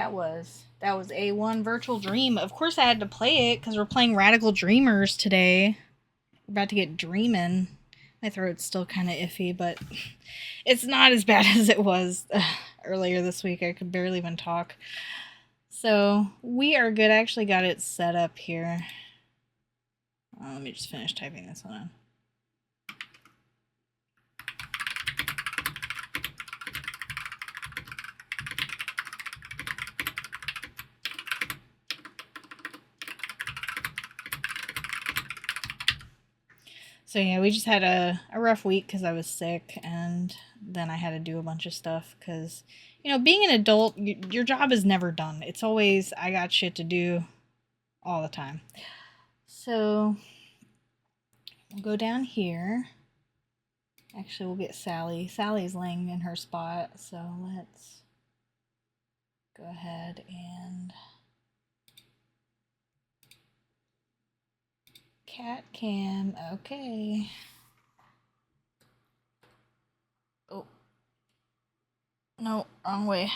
that was. That was A1 Virtual Dream. Of course I had to play it because we're playing Radical Dreamers today. We're about to get dreaming. My throat's still kind of iffy, but it's not as bad as it was earlier this week. I could barely even talk. So we are good. I actually got it set up here. Let me just finish typing this one in. So yeah, we just had a rough week because I was sick, and then I had to do a bunch of stuff because, you know, being an adult, your job is never done. It's always, I got shit to do all the time. So we'll go down here. Actually, we'll get Sally. Sally's laying in her spot, so let's go ahead and... Cat cam, okay. Oh. No, wrong way.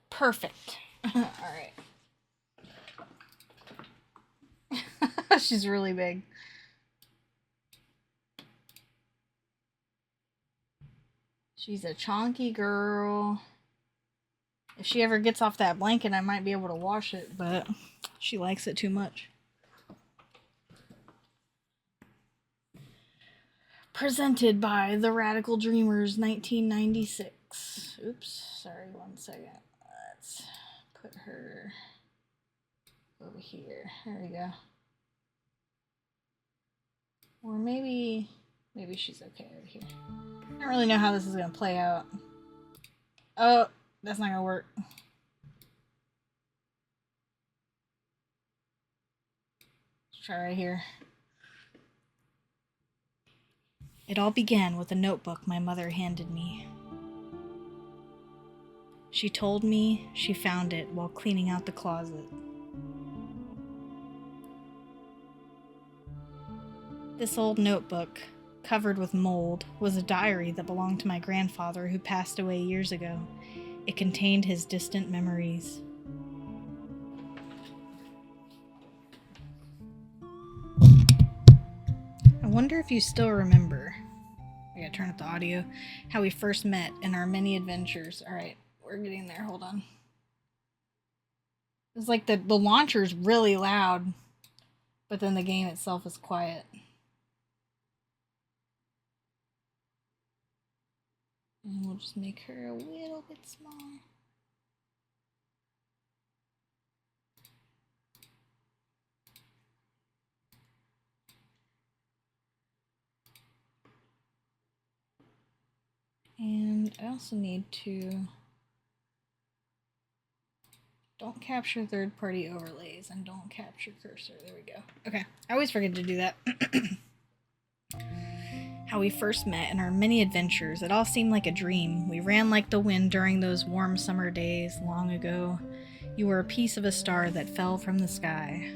Perfect. Alright. She's really big. She's a chonky girl. If she ever gets off that blanket, I might be able to wash it, but she likes it too much. Presented by the Radical Dreamers, 1996. Oops, sorry, 1 second. Let's put her over here. There we go. Or maybe she's okay over here. I don't really know how this is going to play out. Oh, that's not going to work. Let's try right here. It all began with a notebook my mother handed me. She told me she found it while cleaning out the closet. This old notebook, covered with mold, was a diary that belonged to my grandfather who passed away years ago. It contained his distant memories. I wonder if you still remember, I gotta turn up the audio, how we first met in our many adventures. Alright, we're getting there, hold on. It's like the launcher's really loud, but then the game itself is quiet. And we'll just make her a little bit smaller. And I also need to... Don't capture third-party overlays and don't capture cursor. There we go. Okay, I always forget to do that. How we first met in our many adventures. It all seemed like a dream. We ran like the wind during those warm summer days long ago. You were a piece of a star that fell from the sky.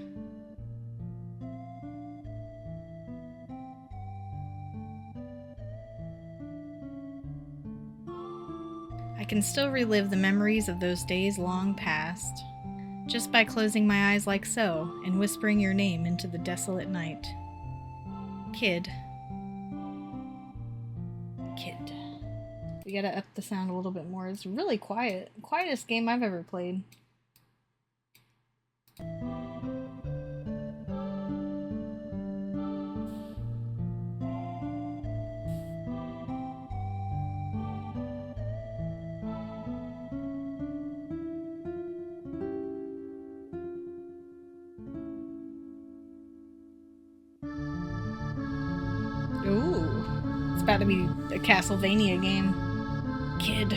I can still relive the memories of those days long past, just by closing my eyes like so and whispering your name into the desolate night. Kid. We gotta up the sound a little bit more. It's really quiet. Quietest game I've ever played. Ooh, it's about to be a Castlevania game. kid.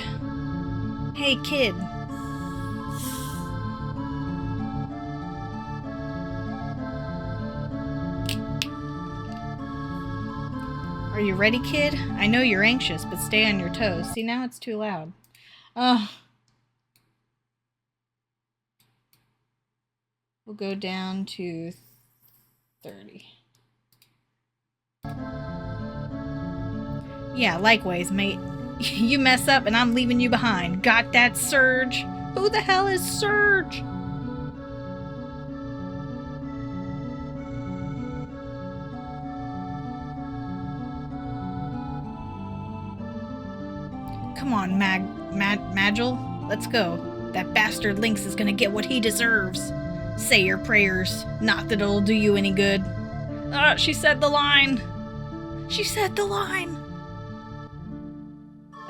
Hey, kid. Are you ready, kid? I know you're anxious, but stay on your toes. See, now it's too loud. Ugh. We'll go down to 30. Yeah, likewise, mate. You mess up and I'm leaving you behind. Got that, Surge? Who the hell is Surge? Come on, Magil. Let's go. That bastard Lynx is gonna get what he deserves. Say your prayers. Not that it'll do you any good. She said the line. She said the line.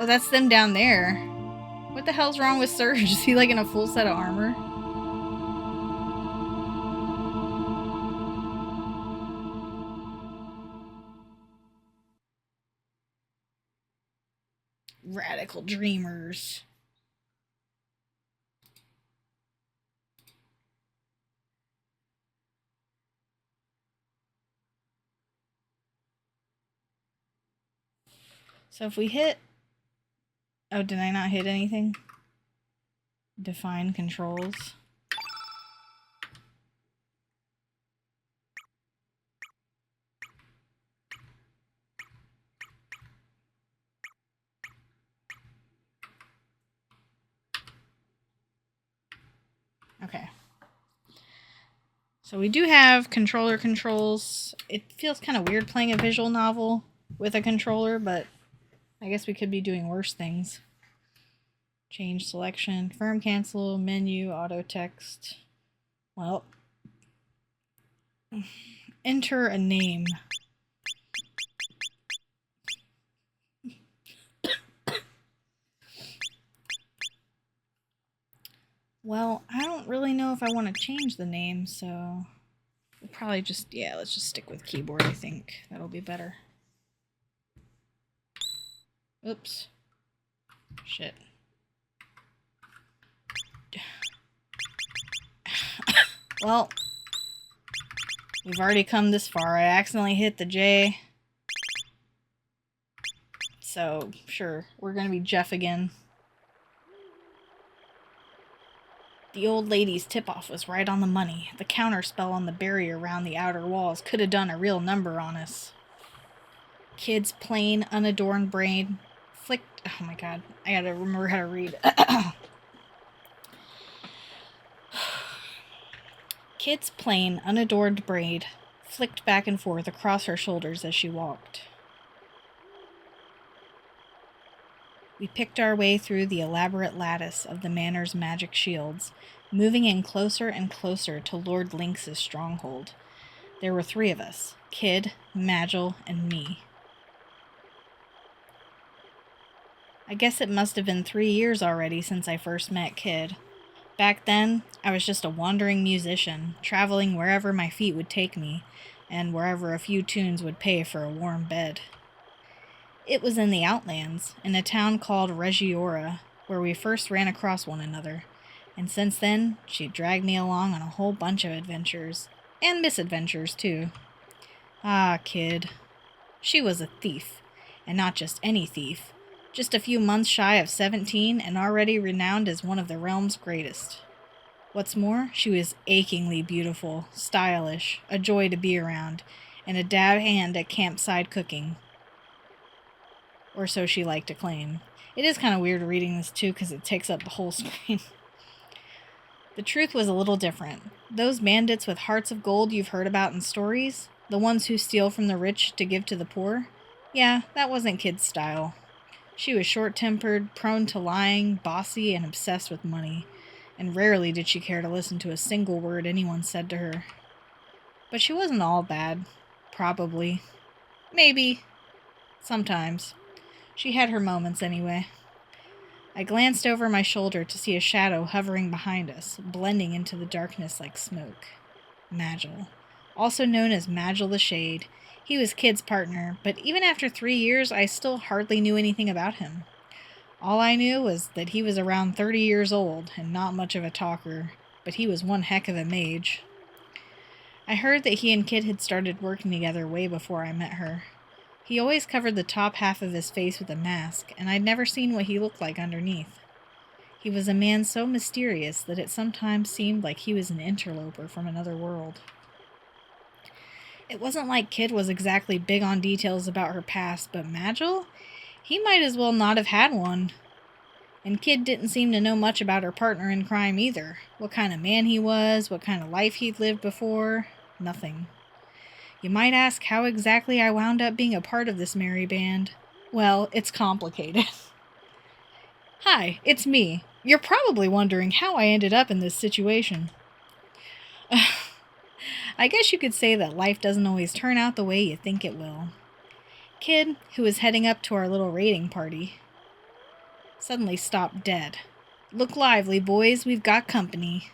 Oh, that's them down there. What the hell's wrong with Surge? Is he like in a full set of armor? Radical dreamers. So if we hit... Oh, did I not hit anything? Define controls. Okay. So we do have controller controls. It feels kind of weird playing a visual novel with a controller, but I guess we could be doing worse things. Change selection, confirm, cancel, menu, auto text. Well, enter a name. Well, I don't really know if I want to change the name, so we'll probably just, yeah, let's just stick with keyboard, I think. That'll be better. Oops. Shit. Well, we've already come this far. I accidentally hit the J. So, sure, we're gonna be Jeff again. The old lady's tip-off was right on the money. The counterspell on the barrier around the outer walls could have done a real number on us. Kid's plain, unadorned brain flicked... Oh my god, I gotta remember how to read. Kid's plain, unadorned braid flicked back and forth across her shoulders as she walked. We picked our way through the elaborate lattice of the manor's magic shields, moving in closer and closer to Lord Lynx's stronghold. There were 3 of us, Kid, Magil, and me. I guess it must have been 3 years already since I first met Kid. Back then, I was just a wandering musician, traveling wherever my feet would take me, and wherever a few tunes would pay for a warm bed. It was in the Outlands, in a town called Regiora, where we first ran across one another, and since then, she dragged me along on a whole bunch of adventures, and misadventures, too. Ah, Kid. She was a thief, and not just any thief, just a few months shy of 17 and already renowned as one of the realm's greatest. What's more, she was achingly beautiful, stylish, a joy to be around, and a dab hand at campsite cooking. Or so she liked to claim. It is kind of weird reading this too because it takes up the whole screen. The truth was a little different. Those bandits with hearts of gold you've heard about in stories, the ones who steal from the rich to give to the poor, yeah, that wasn't Kid's style. She was short-tempered, prone to lying, bossy, and obsessed with money, and rarely did she care to listen to a single word anyone said to her. But she wasn't all bad. Probably. Maybe. Sometimes. She had her moments anyway. I glanced over my shoulder to see a shadow hovering behind us, blending into the darkness like smoke. Magil. Also known as Magil the Shade. He was Kid's partner, but even after 3 years, I still hardly knew anything about him. All I knew was that he was around 30 years old and not much of a talker, but he was one heck of a mage. I heard that he and Kid had started working together way before I met her. He always covered the top half of his face with a mask, and I'd never seen what he looked like underneath. He was a man so mysterious that it sometimes seemed like he was an interloper from another world. It wasn't like Kid was exactly big on details about her past, but Magil? He might as well not have had one. And Kid didn't seem to know much about her partner in crime either. What kind of man he was, what kind of life he'd lived before. Nothing. You might ask how exactly I wound up being a part of this merry band. Well, it's complicated. Hi, it's me. You're probably wondering how I ended up in this situation. I guess you could say that life doesn't always turn out the way you think it will. Kid, who was heading up to our little raiding party, suddenly stopped dead. Look lively, boys, we've got company.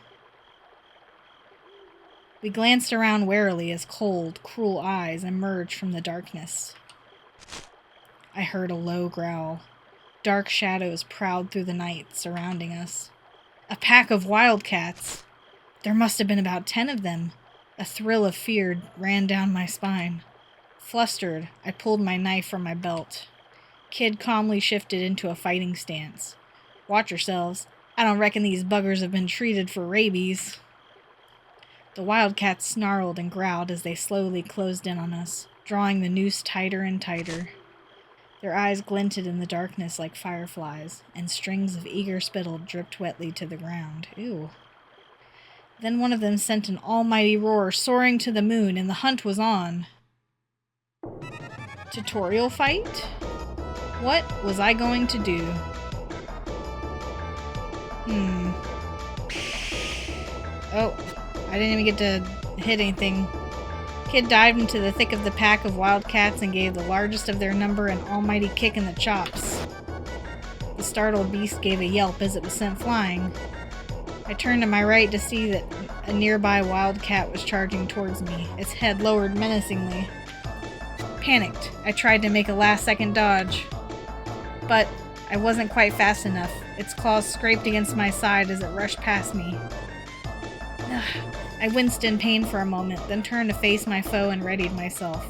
We glanced around warily as cold, cruel eyes emerged from the darkness. I heard a low growl. Dark shadows prowled through the night surrounding us. A pack of wildcats. There must have been about 10 of them. A thrill of fear ran down my spine. Flustered, I pulled my knife from my belt. Kid calmly shifted into a fighting stance. Watch yourselves. I don't reckon these buggers have been treated for rabies. The wildcats snarled and growled as they slowly closed in on us, drawing the noose tighter and tighter. Their eyes glinted in the darkness like fireflies, and strings of eager spittle dripped wetly to the ground. Ew. Then one of them sent an almighty roar soaring to the moon, and the hunt was on. Tutorial fight? What was I going to do? Oh, I didn't even get to hit anything. Kid dived into the thick of the pack of wildcats and gave the largest of their number an almighty kick in the chops. The startled beast gave a yelp as it was sent flying. I turned to my right to see that a nearby wildcat was charging towards me, its head lowered menacingly. Panicked, I tried to make a last-second dodge. But I wasn't quite fast enough. Its claws scraped against my side as it rushed past me. I winced in pain for a moment, then turned to face my foe and readied myself.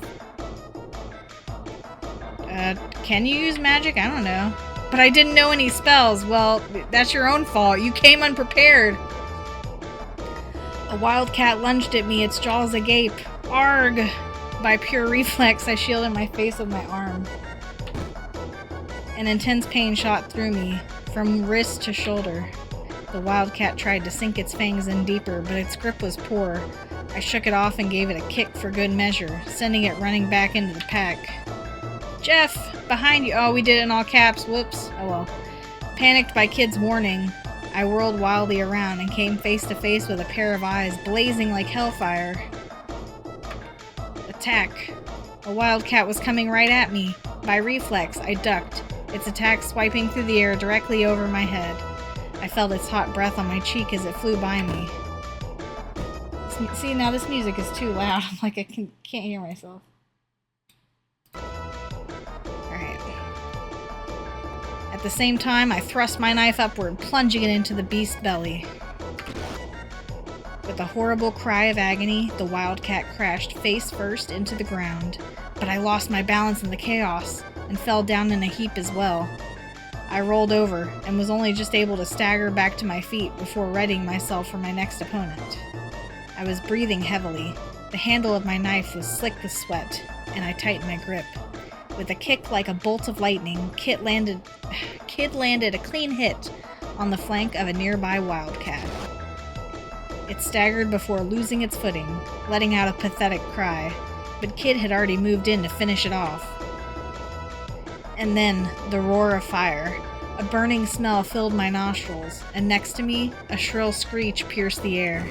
Can you use magic? I don't know. But I didn't know any spells. Well, that's your own fault. You came unprepared. A wildcat lunged at me, its jaws agape. Arg! By pure reflex, I shielded my face with my arm. An intense pain shot through me, from wrist to shoulder. The wildcat tried to sink its fangs in deeper, but its grip was poor. I shook it off and gave it a kick for good measure, sending it running back into the pack. Jeff! Behind you! Oh, we did it in all caps. Whoops. Oh well. Panicked by Kid's warning, I whirled wildly around and came face to face with a pair of eyes blazing like hellfire. Attack. A wildcat was coming right at me. By reflex, I ducked, its attack swiping through the air directly over my head. I felt its hot breath on my cheek as it flew by me. See, now this music is too loud. I'm like, I can't hear myself. Alright. At the same time, I thrust my knife upward, plunging it into the beast's belly. With a horrible cry of agony, the wildcat crashed face first into the ground, but I lost my balance in the chaos and fell down in a heap as well. I rolled over and was only just able to stagger back to my feet before readying myself for my next opponent. I was breathing heavily. The handle of my knife was slick with sweat, and I tightened my grip. With a kick like a bolt of lightning, Kid landed a clean hit on the flank of a nearby wildcat. It staggered before losing its footing, letting out a pathetic cry, but Kid had already moved in to finish it off. And then, the roar of fire. A burning smell filled my nostrils, and next to me, a shrill screech pierced the air.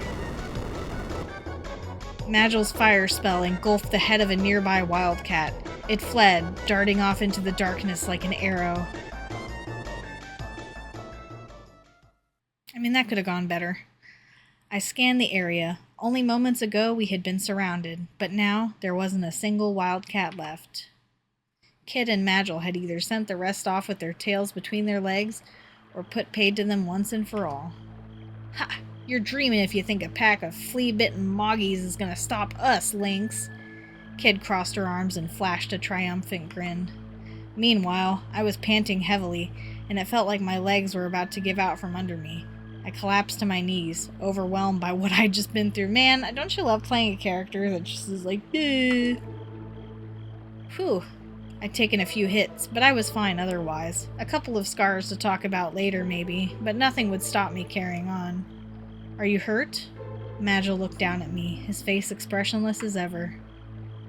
Magil's fire spell engulfed the head of a nearby wildcat. It fled, darting off into the darkness like an arrow. I mean, that could have gone better. I scanned the area. Only moments ago we had been surrounded, but now there wasn't a single wildcat left. Kid and Magil had either sent the rest off with their tails between their legs or put paid to them once and for all. Ha! You're dreaming if you think a pack of flea-bitten moggies is gonna stop us, Lynx. Kid crossed her arms and flashed a triumphant grin. Meanwhile, I was panting heavily, and it felt like my legs were about to give out from under me. I collapsed to my knees, overwhelmed by what I'd just been through. Man, don't you love playing a character that just is like, eh? Whew. I'd taken a few hits, but I was fine otherwise. A couple of scars to talk about later, maybe, but nothing would stop me carrying on. Are you hurt? Magil looked down at me, his face expressionless as ever.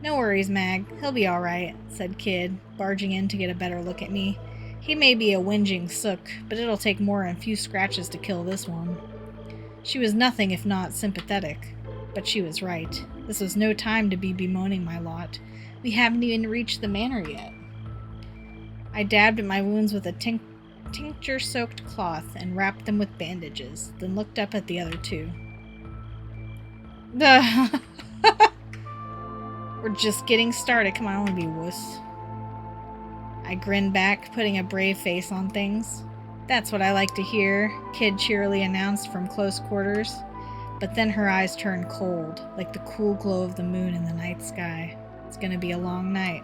No worries, Mag. He'll be alright, said Kid, barging in to get a better look at me. He may be a whinging sook, but it'll take more than a few scratches to kill this one. She was nothing if not sympathetic, but she was right. This was no time to be bemoaning my lot. We haven't even reached the manor yet. I dabbed at my wounds with a tincture-soaked cloth and wrapped them with bandages, then looked up at the other two. We're just getting started. Come on, I want to be a wuss. I grinned back, putting a brave face on things. That's what I like to hear, Kid cheerily announced from close quarters. But then her eyes turned cold, like the cool glow of the moon in the night sky. It's gonna be a long night.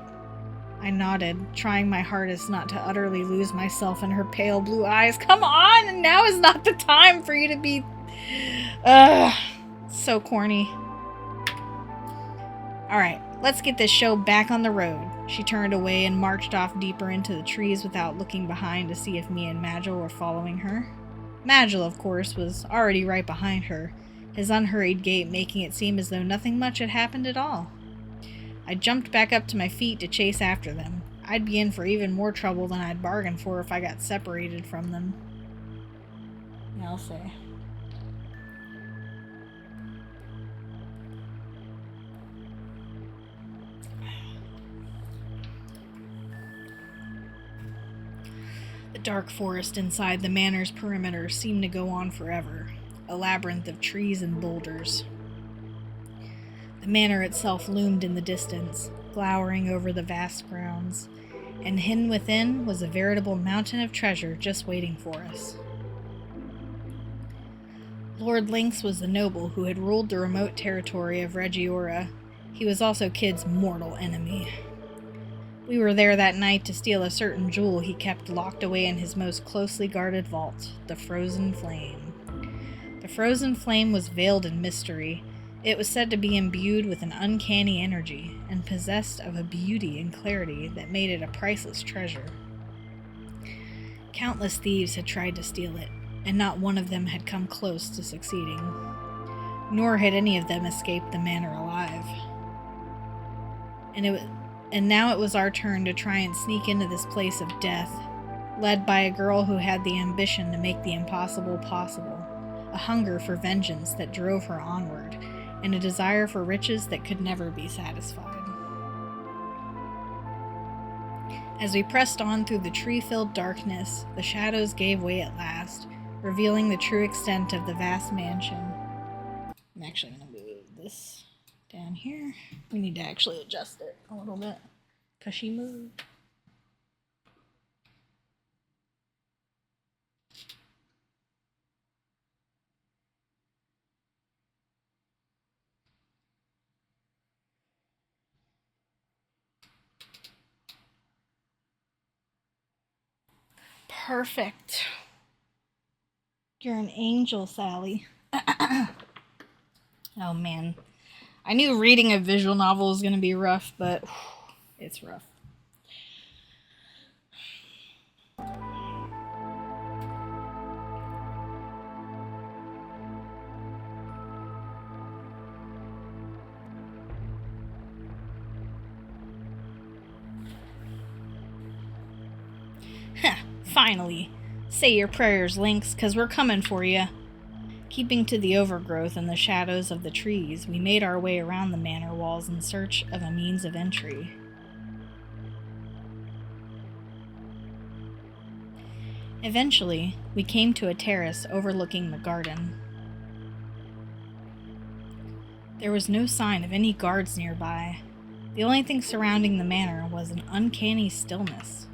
I nodded, trying my hardest not to utterly lose myself in her pale blue eyes. Come on! Now is not the time for you to be... so corny. Alright, let's get this show back on the road. She turned away and marched off deeper into the trees without looking behind to see if me and Magil were following her. Magil, of course, was already right behind her, his unhurried gait making it seem as though nothing much had happened at all. I jumped back up to my feet to chase after them. I'd be in for even more trouble than I'd bargained for if I got separated from them. Yeah, I'll say. The dark forest inside the manor's perimeter seemed to go on forever, a labyrinth of trees and boulders. The manor itself loomed in the distance, glowering over the vast grounds, and hidden within was a veritable mountain of treasure just waiting for us. Lord Lynx was the noble who had ruled the remote territory of Regiora. He was also Kid's mortal enemy. We were there that night to steal a certain jewel he kept locked away in his most closely guarded vault, the Frozen Flame. The Frozen Flame was veiled in mystery. It was said to be imbued with an uncanny energy, and possessed of a beauty and clarity that made it a priceless treasure. Countless thieves had tried to steal it, and not one of them had come close to succeeding. Nor had any of them escaped the manor alive. And now it was our turn to try and sneak into this place of death, led by a girl who had the ambition to make the impossible possible, a hunger for vengeance that drove her onward, and a desire for riches that could never be satisfied. As we pressed on through the tree-filled darkness, the shadows gave way at last, revealing the true extent of the vast mansion. I'm actually going to move this down here. We need to actually adjust it a little bit, because she moved. Perfect. You're an angel, Sally. Oh man. I knew reading a visual novel was going to be rough, but it's rough. Finally. Say your prayers, Lynx, 'cause we're coming for you. Keeping to the overgrowth and the shadows of the trees, we made our way around the manor walls in search of a means of entry. Eventually, we came to a terrace overlooking the garden. There was no sign of any guards nearby, The only thing surrounding the manor was an uncanny stillness.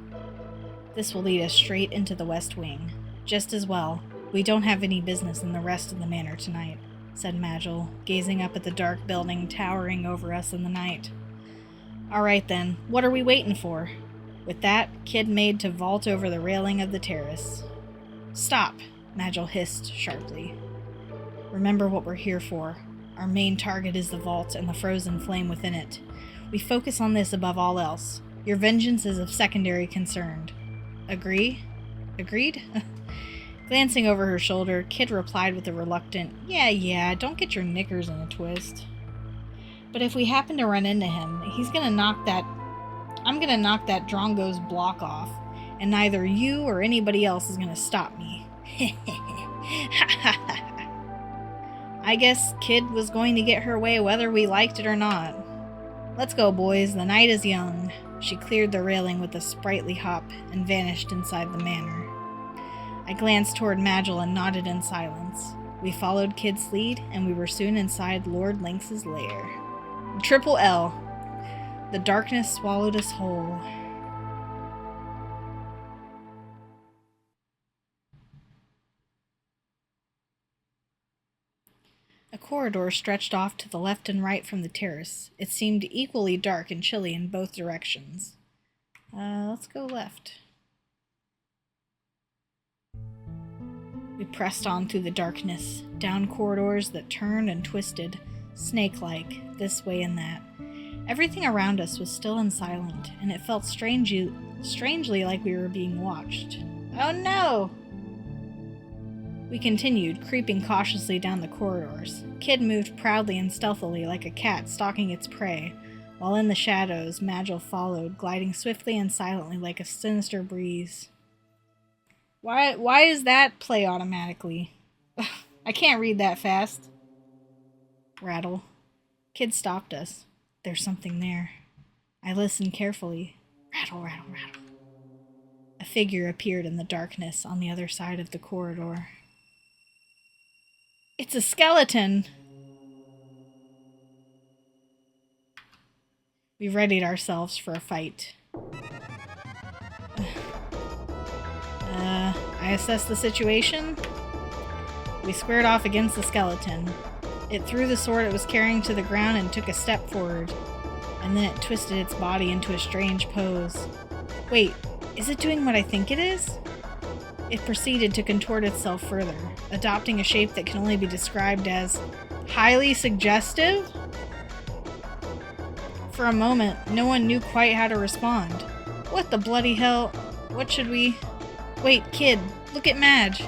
This will lead us straight into the West Wing. Just as well. We don't have any business in the rest of the manor tonight, said Magil, gazing up at the dark building towering over us in the night. All right then, what are we waiting for? With that, Kid made to vault over the railing of the terrace. Stop, Magil hissed sharply. Remember what we're here for. Our main target is the vault and the frozen flame within it. We focus on this above all else. Your vengeance is of secondary concern. Agree? Agreed? Glancing over her shoulder, Kid replied with a reluctant, Yeah, don't get your knickers in a twist. But if we happen to run into him, I'm gonna knock that Drongo's block off, and neither you or anybody else is gonna stop me. I guess Kid was going to get her way whether we liked it or not. Let's go, boys, the night is young. She cleared the railing with a sprightly hop and vanished inside the manor. I glanced toward Magil and nodded in silence. We followed Kid's lead, and we were soon inside Lord Lynx's lair. Triple L. The darkness swallowed us whole. A corridor stretched off to the left and right from the terrace. It seemed equally dark and chilly in both directions. Let's go left. We pressed on through the darkness, down corridors that turned and twisted, snake-like, this way and that. Everything around us was still and silent, and it felt strangely like we were being watched. Oh no! We continued, creeping cautiously down the corridors. Kid moved proudly and stealthily like a cat stalking its prey, while in the shadows, Magil followed, gliding swiftly and silently like a sinister breeze. Why does that play automatically? I can't read that fast. Rattle. Kid stopped us. There's something there. I listened carefully. Rattle, rattle, rattle. A figure appeared in the darkness on the other side of the corridor. It's a skeleton! We readied ourselves for a fight. I assessed the situation. We squared off against the skeleton. It threw the sword it was carrying to the ground and took a step forward. And then it twisted its body into a strange pose. Wait, is it doing what I think it is? It proceeded to contort itself further, adopting a shape that can only be described as highly suggestive? For a moment, no one knew quite how to respond. What the bloody hell? What should we... Wait, Kid, look at Madge.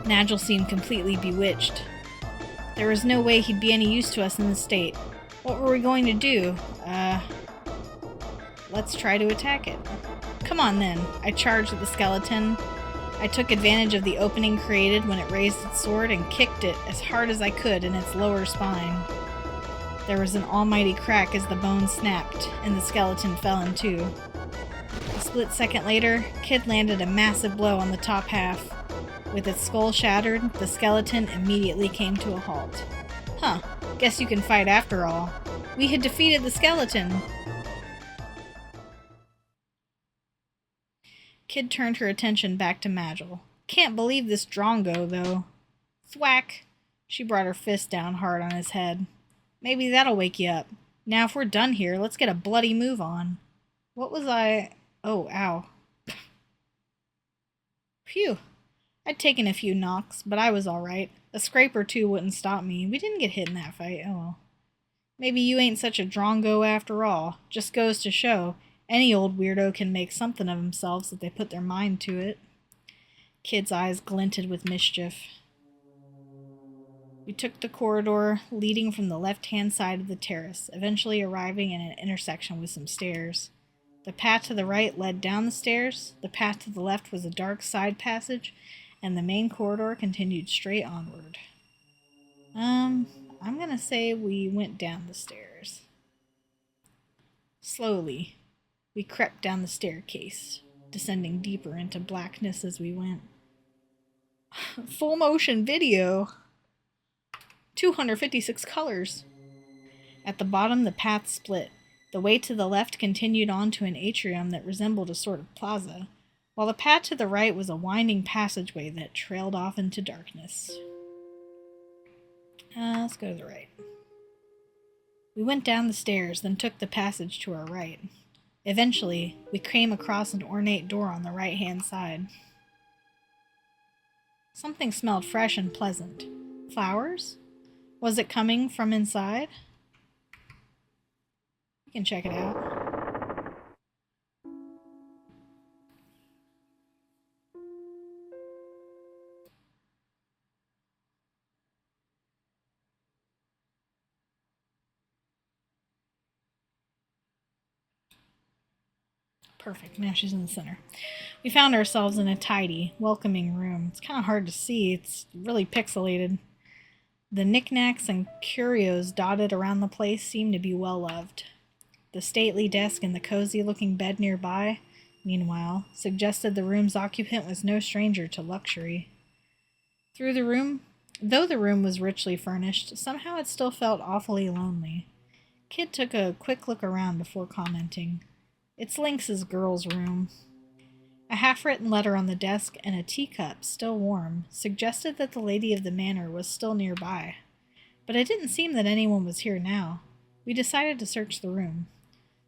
Magil seemed completely bewitched. There was no way he'd be any use to us in this state. What were we going to do? Let's try to attack it. Come on then. I charged at the skeleton. I took advantage of the opening created when it raised its sword and kicked it as hard as I could in its lower spine. There was an almighty crack as the bone snapped, and the skeleton fell in two. A split second later, Kid landed a massive blow on the top half. With its skull shattered, the skeleton immediately came to a halt. Huh, guess you can fight after all. We had defeated the skeleton! Kid turned her attention back to Magil. Can't believe this Drongo, though. Thwack! She brought her fist down hard on his head. Maybe that'll wake you up. Now if we're done here, let's get a bloody move on. What was I... Oh, ow. Phew. I'd taken a few knocks, but I was alright. A scrape or two wouldn't stop me. We didn't get hit in that fight. Oh well. Maybe you ain't such a Drongo after all. Just goes to show, any old weirdo can make something of themselves if they put their mind to it. Kid's eyes glinted with mischief. We took the corridor leading from the left-hand side of the terrace, eventually arriving in an intersection with some stairs. The path to the right led down the stairs, the path to the left was a dark side passage, and the main corridor continued straight onward. I'm gonna say we went down the stairs. Slowly, we crept down the staircase, descending deeper into blackness as we went. Full motion video! 256 colors! At the bottom, the path split. The way to the left continued on to an atrium that resembled a sort of plaza, while the path to the right was a winding passageway that trailed off into darkness. Let's go to the right. We went down the stairs, then took the passage to our right. Eventually, we came across an ornate door on the right-hand side. Something smelled fresh and pleasant. Flowers? Was it coming from inside? We can check it out. Perfect. Now she's in the center. We found ourselves in a tidy, welcoming room. It's kind of hard to see. It's really pixelated. The knickknacks and curios dotted around the place seemed to be well loved. The stately desk and the cozy-looking bed nearby, meanwhile, suggested the room's occupant was no stranger to luxury. Though the room was richly furnished, somehow it still felt awfully lonely. Kid took a quick look around before commenting. It's Lynx's girl's room. A half-written letter on the desk and a teacup, still warm, suggested that the lady of the manor was still nearby. But it didn't seem that anyone was here now. We decided to search the room.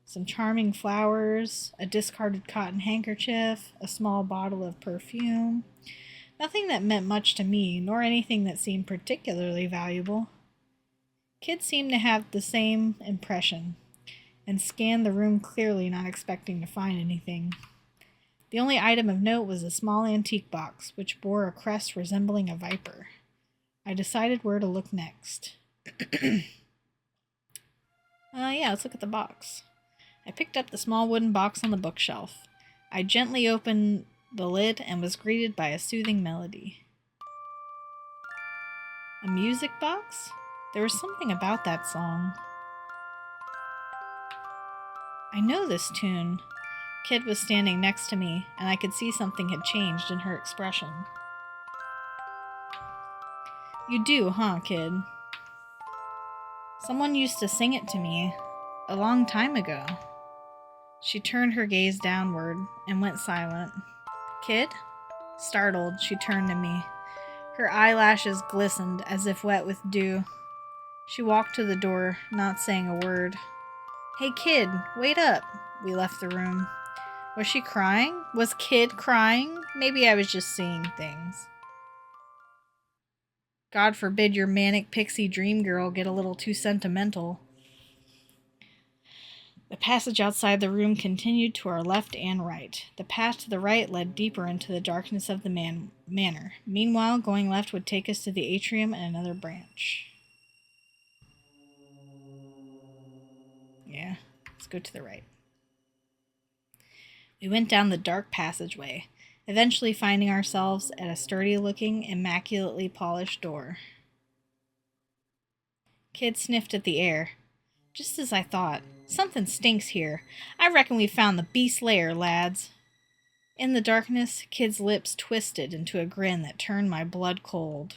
Some charming flowers, a discarded cotton handkerchief, a small bottle of perfume. Nothing that meant much to me, nor anything that seemed particularly valuable. Kid seemed to have the same impression, and scanned the room clearly, not expecting to find anything. The only item of note was a small antique box, which bore a crest resembling a viper. I decided where to look next. Let's look at the box. I picked up the small wooden box on the bookshelf. I gently opened the lid and was greeted by a soothing melody. A music box? There was something about that song. I know this tune. Kid was standing next to me, and I could see something had changed in her expression. You do, huh, Kid? Someone used to sing it to me a long time ago. She turned her gaze downward and went silent. Kid? Startled, she turned to me. Her eyelashes glistened as if wet with dew. She walked to the door, not saying a word. Hey, Kid, wait up. We left the room. Was she crying? Was Kid crying? Maybe I was just seeing things. God forbid your manic pixie dream girl get a little too sentimental. The passage outside the room continued to our left and right. The path to the right led deeper into the darkness of the manor. Meanwhile, going left would take us to the atrium and another branch. Yeah, let's go to the right. We went down the dark passageway, eventually finding ourselves at a sturdy-looking, immaculately polished door. Kid sniffed at the air. Just as I thought. Something stinks here. I reckon we found the beast lair, lads. In the darkness, Kid's lips twisted into a grin that turned my blood cold.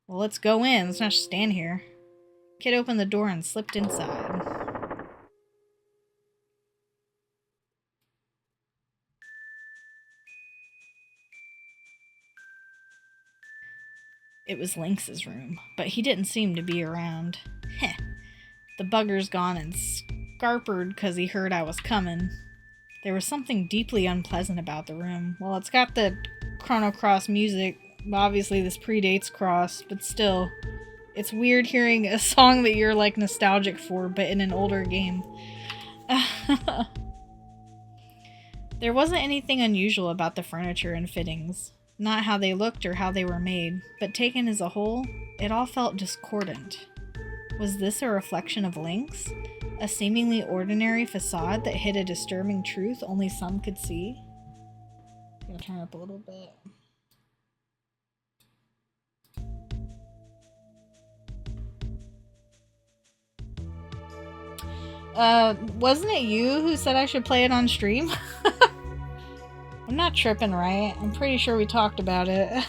Well, let's go in. Let's not just stand here. Kid opened the door and slipped inside. It was Lynx's room, but he didn't seem to be around. Heh. The bugger's gone and scarpered 'cause he heard I was coming. There was something deeply unpleasant about the room. Well, it's got the Chrono Cross music. Obviously, this predates Cross, but still, it's weird hearing a song that you're, like, nostalgic for, but in an older game. There wasn't anything unusual about the furniture and fittings. Not how they looked or how they were made, but taken as a whole, it all felt discordant. Was this a reflection of Lynx? A seemingly ordinary facade that hid a disturbing truth only some could see? I'm gonna turn it up a little bit. Wasn't it you who said I should play it on stream? I'm not tripping, right? I'm pretty sure we talked about it.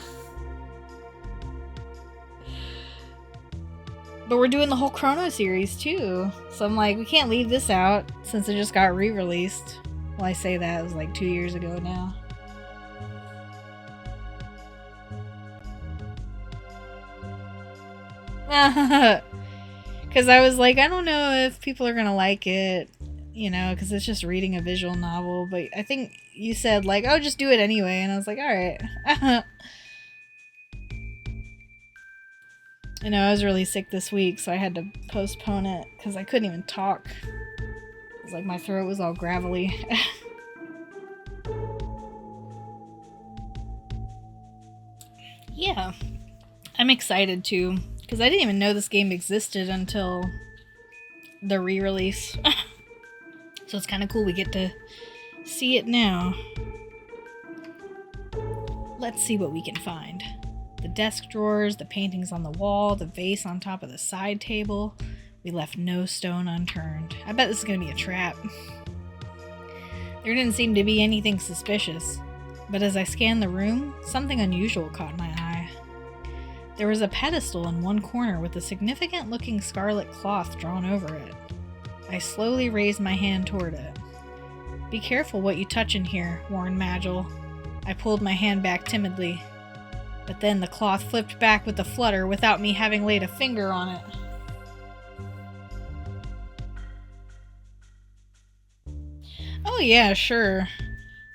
But we're doing the whole Chrono series too. So I'm like, we can't leave this out since it just got re-released. Well, I say that, it was like 2 years ago now. Because I was like, I don't know if people are gonna like it, you know, because it's just reading a visual novel. But I think you said, like, oh, just do it anyway. And I was like, alright. You know, I was really sick this week, so I had to postpone it because I couldn't even talk. It was like my throat was all gravelly. Yeah. I'm excited too, because I didn't even know this game existed until the re-release. So it's kind of cool we get to see it now. Let's see what we can find. The desk drawers, the paintings on the wall, the vase on top of the side table. We left no stone unturned. I bet this is going to be a trap. There didn't seem to be anything suspicious, but as I scanned the room, something unusual caught my eye. There was a pedestal in one corner with a significant-looking scarlet cloth drawn over it. I slowly raised my hand toward it. "Be careful what you touch in here," warned Magil. I pulled my hand back timidly, but then the cloth flipped back with a flutter without me having laid a finger on it. Oh yeah, sure.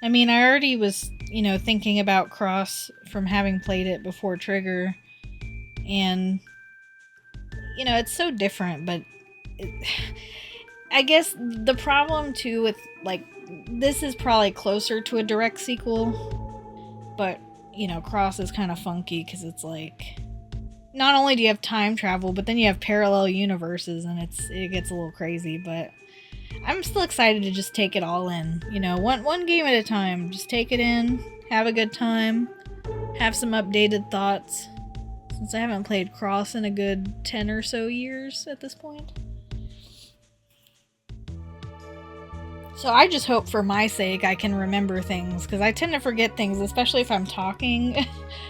I mean, I already was, you know, thinking about Cross from having played it before Trigger, and, you know, it's so different, but I guess the problem too with, like, this is probably closer to a direct sequel, but, you know, Cross is kind of funky because it's like, not only do you have time travel, but then you have parallel universes, and it gets a little crazy, but I'm still excited to just take it all in. You know, one game at a time. Just take it in, have a good time, have some updated thoughts, since I haven't played Cross in a good 10 or so years at this point. So I just hope for my sake I can remember things, because I tend to forget things, especially if I'm talking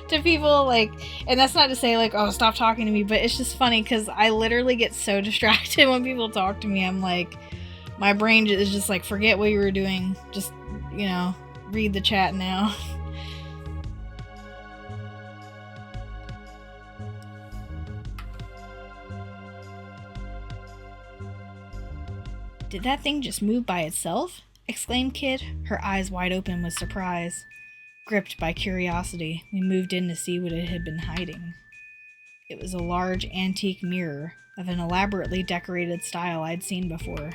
to people, like, and that's not to say, like, oh, stop talking to me, but it's just funny, because I literally get so distracted when people talk to me. I'm like, my brain is just like, forget what you were doing, just, you know, read the chat now. "Did that thing just move by itself?" exclaimed Kid, her eyes wide open with surprise. Gripped by curiosity, we moved in to see what it had been hiding. It was a large antique mirror of an elaborately decorated style I'd seen before.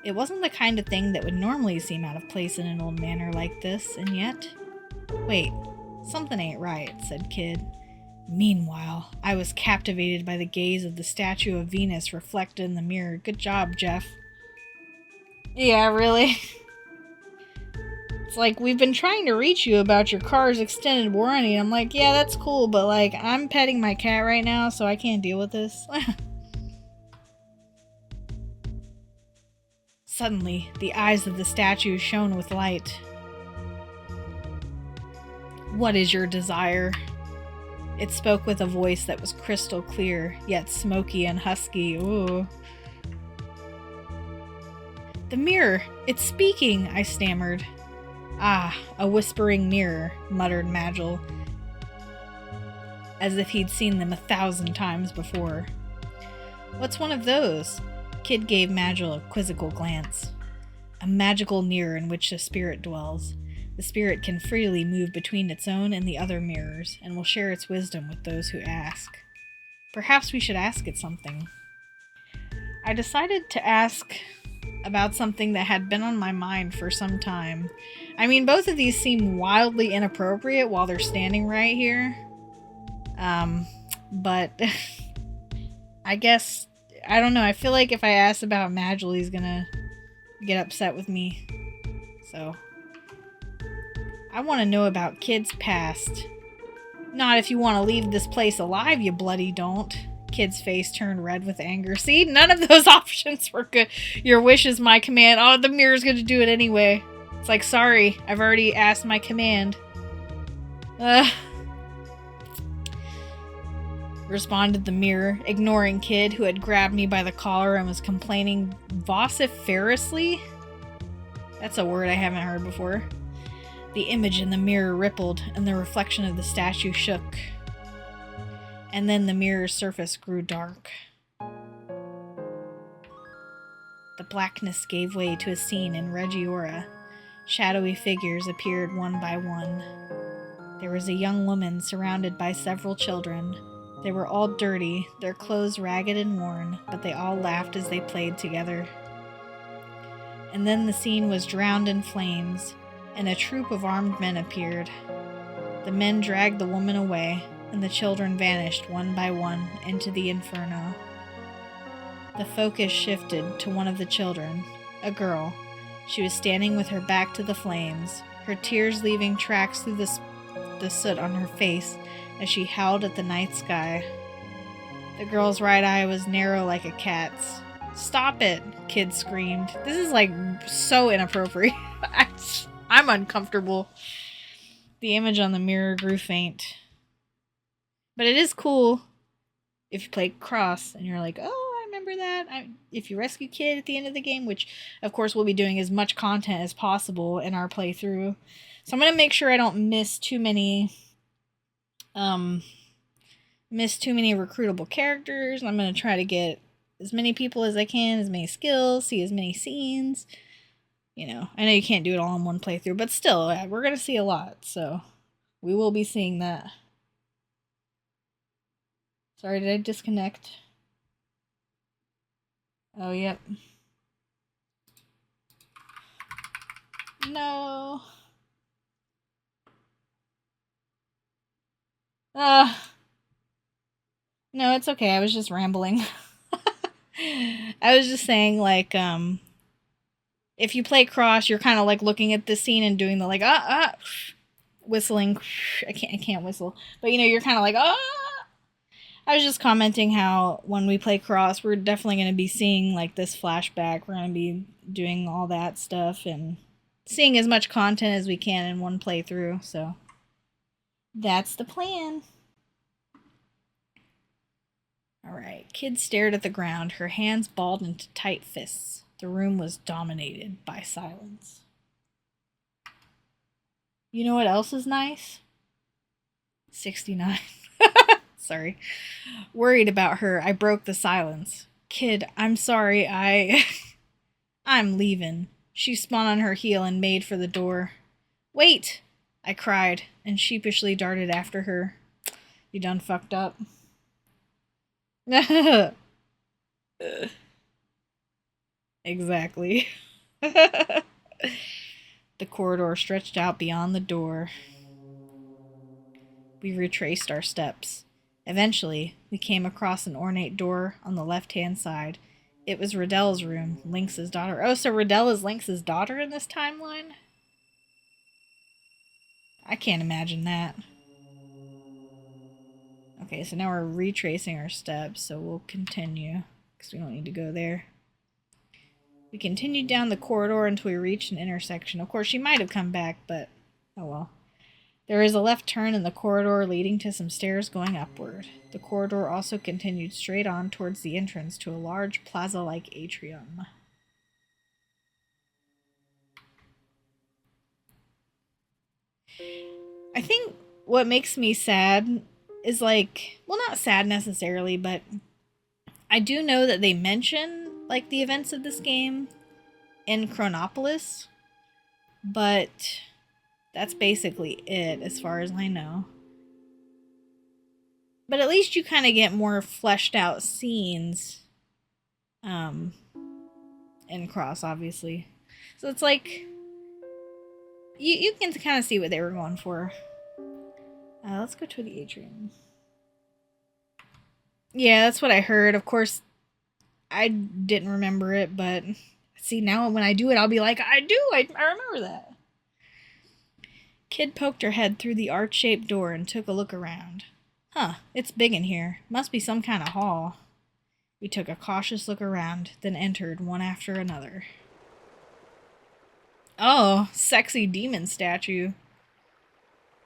It wasn't the kind of thing that would normally seem out of place in an old manor like this, and yet... "Wait, something ain't right," said Kid. Meanwhile, I was captivated by the gaze of the statue of Venus reflected in the mirror. Good job, Jeff. Yeah, really? It's like, "We've been trying to reach you about your car's extended warranty." I'm like, yeah, that's cool, but, like, I'm petting my cat right now, so I can't deal with this. Suddenly, the eyes of the statue shone with light. "What is your desire?" It spoke with a voice that was crystal clear, yet smoky and husky. Ooh. "The mirror! It's speaking!" I stammered. "Ah, a whispering mirror," muttered Magil, as if he'd seen them 1,000 times before. "What's one of those?" Kid gave Magil a quizzical glance. "A magical mirror in which a spirit dwells. The spirit can freely move between its own and the other mirrors, and will share its wisdom with those who ask. Perhaps we should ask it something." I decided to ask about something that had been on my mind for some time. I mean, both of these seem wildly inappropriate while they're standing right here. But I guess, I don't know, I feel like if I ask about Magil, he's gonna get upset with me. So, I want to know about Kid's past. "Not if you want to leave this place alive, you bloody don't." Kid's face turned red with anger. See, none of those options were good. "Your wish is my command." Oh, the mirror's gonna do it anyway. It's like, sorry, I've already asked my command. responded the mirror, ignoring Kid, who had grabbed me by the collar and was complaining vociferously. That's a word I haven't heard before. The image in the mirror rippled, and the reflection of the statue shook. And then the mirror's surface grew dark. The blackness gave way to a scene in Regiora. Shadowy figures appeared one by one. There was a young woman surrounded by several children. They were all dirty, their clothes ragged and worn, but they all laughed as they played together. And then the scene was drowned in flames, and a troop of armed men appeared. The men dragged the woman away, and the children vanished one by one into the inferno. The focus shifted to one of the children, a girl. She was standing with her back to the flames, her tears leaving tracks through the soot on her face as she howled at the night sky. The girl's right eye was narrow like a cat's. "Stop it!" Kid screamed. This is like so inappropriate. I'm uncomfortable. The image on the mirror grew faint. But it is cool if you play Cross and you're like, oh, I remember that. If you rescue Kid at the end of the game, which of course we'll be doing as much content as possible in our playthrough. So I'm going to make sure I don't miss too many recruitable characters. I'm going to try to get as many people as I can, as many skills, see as many scenes. You know, I know you can't do it all in one playthrough, but still, we're going to see a lot, so we will be seeing that. Sorry, did I disconnect? Oh, yep. No. No, it's okay. I was just rambling. I was just saying, like, if you play Cross, you're kind of like looking at this scene and doing the like whistling. I can't whistle, but you know, you're kind of like I was just commenting how when we play Cross, we're definitely going to be seeing like this flashback. We're going to be doing all that stuff and seeing as much content as we can in one playthrough. So that's the plan. All right. Kid stared at the ground, her hands balled into tight fists. The room was dominated by silence. You know what else is nice? 69. Sorry. Worried about her, I broke the silence. Kid, I'm sorry, I'm leaving. She spun on her heel and made for the door. Wait! I cried, and sheepishly darted after her. You done fucked up? Exactly. The corridor stretched out beyond the door. We retraced our steps. Eventually, we came across an ornate door on the left-hand side. It was Riddell's room, Lynx's daughter. Oh, so Riddell is Lynx's daughter in this timeline? I can't imagine that. Okay, so now we're retracing our steps, so we'll continue, because we don't need to go there. We continued down the corridor until we reached an intersection. Of course, she might have come back, but oh well. There is a left turn in the corridor leading to some stairs going upward. The corridor also continued straight on towards the entrance to a large plaza-like atrium. I think what makes me sad is like, well, not sad necessarily, but I do know that they mention like the events of this game in Chronopolis, but that's basically it as far as I know. But at least you kind of get more fleshed out scenes in Cross, obviously. So it's like you can kind of see what they were going for. Let's go to the atrium. Yeah, that's what I heard. Of course, I didn't remember it, but see, now when I do it, I'll be like, I remember that. Kid poked her head through the arch-shaped door and took a look around. Huh, it's big in here. Must be some kind of hall. We took a cautious look around, then entered one after another. Oh, sexy demon statue.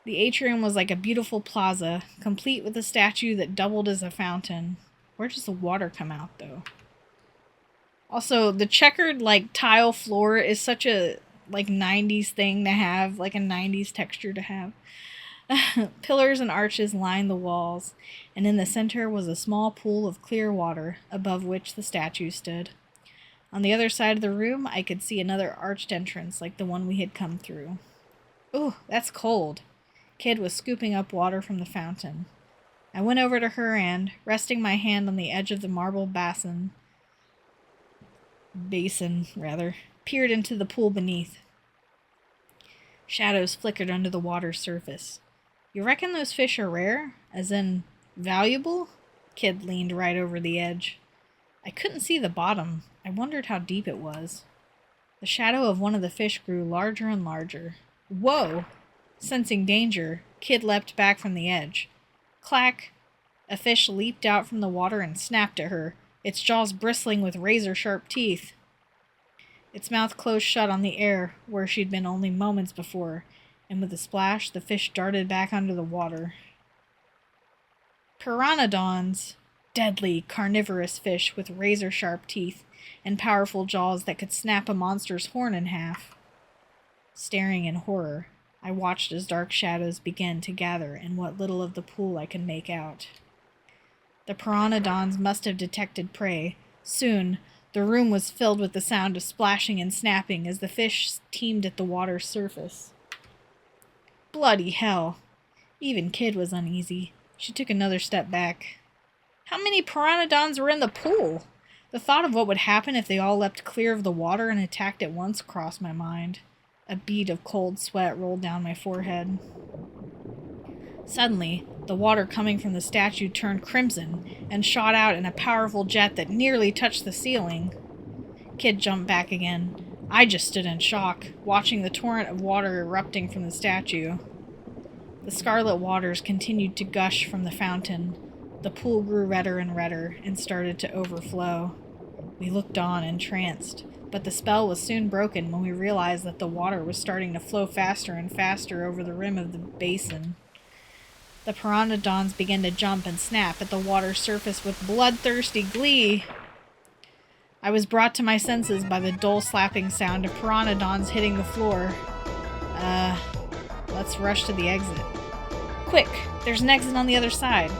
The atrium was like a beautiful plaza, complete with a statue that doubled as a fountain. Where does the water come out, though? Also, the checkered, like, tile floor is such a, like, 90s thing to have, like a 90s texture to have. Pillars and arches lined the walls, and in the center was a small pool of clear water, above which the statue stood. On the other side of the room, I could see another arched entrance like the one we had come through. Ooh, that's cold. Kid was scooping up water from the fountain. I went over to her and, resting my hand on the edge of the marble basin, peered into the pool beneath. Shadows flickered under the water's surface. You reckon those fish are rare? As in, valuable? Kid leaned right over the edge. I couldn't see the bottom. I wondered how deep it was. The shadow of one of the fish grew larger and larger. Whoa! Sensing danger, Kid leapt back from the edge. Clack! A fish leaped out from the water and snapped at her, its jaws bristling with razor-sharp teeth. Its mouth closed shut on the air, where she'd been only moments before, and with a splash, the fish darted back under the water. Pteranodons! Deadly, carnivorous fish with razor-sharp teeth and powerful jaws that could snap a monster's horn in half. Staring in horror, I watched as dark shadows began to gather in what little of the pool I could make out. The pteranodons must have detected prey. Soon, the room was filled with the sound of splashing and snapping as the fish teemed at the water's surface. Bloody hell! Even Kid was uneasy. She took another step back. How many pteranodons were in the pool? The thought of what would happen if they all leapt clear of the water and attacked at once crossed my mind. A bead of cold sweat rolled down my forehead. Suddenly, the water coming from the statue turned crimson and shot out in a powerful jet that nearly touched the ceiling. Kid jumped back again. I just stood in shock, watching the torrent of water erupting from the statue. The scarlet waters continued to gush from the fountain. The pool grew redder and redder and started to overflow. We looked on, entranced, but the spell was soon broken when we realized that the water was starting to flow faster and faster over the rim of the basin. The pteranodons began to jump and snap at the water's surface with bloodthirsty glee. I was brought to my senses by the dull slapping sound of pteranodons hitting the floor. Let's rush to the exit. Quick! There's an exit on the other side.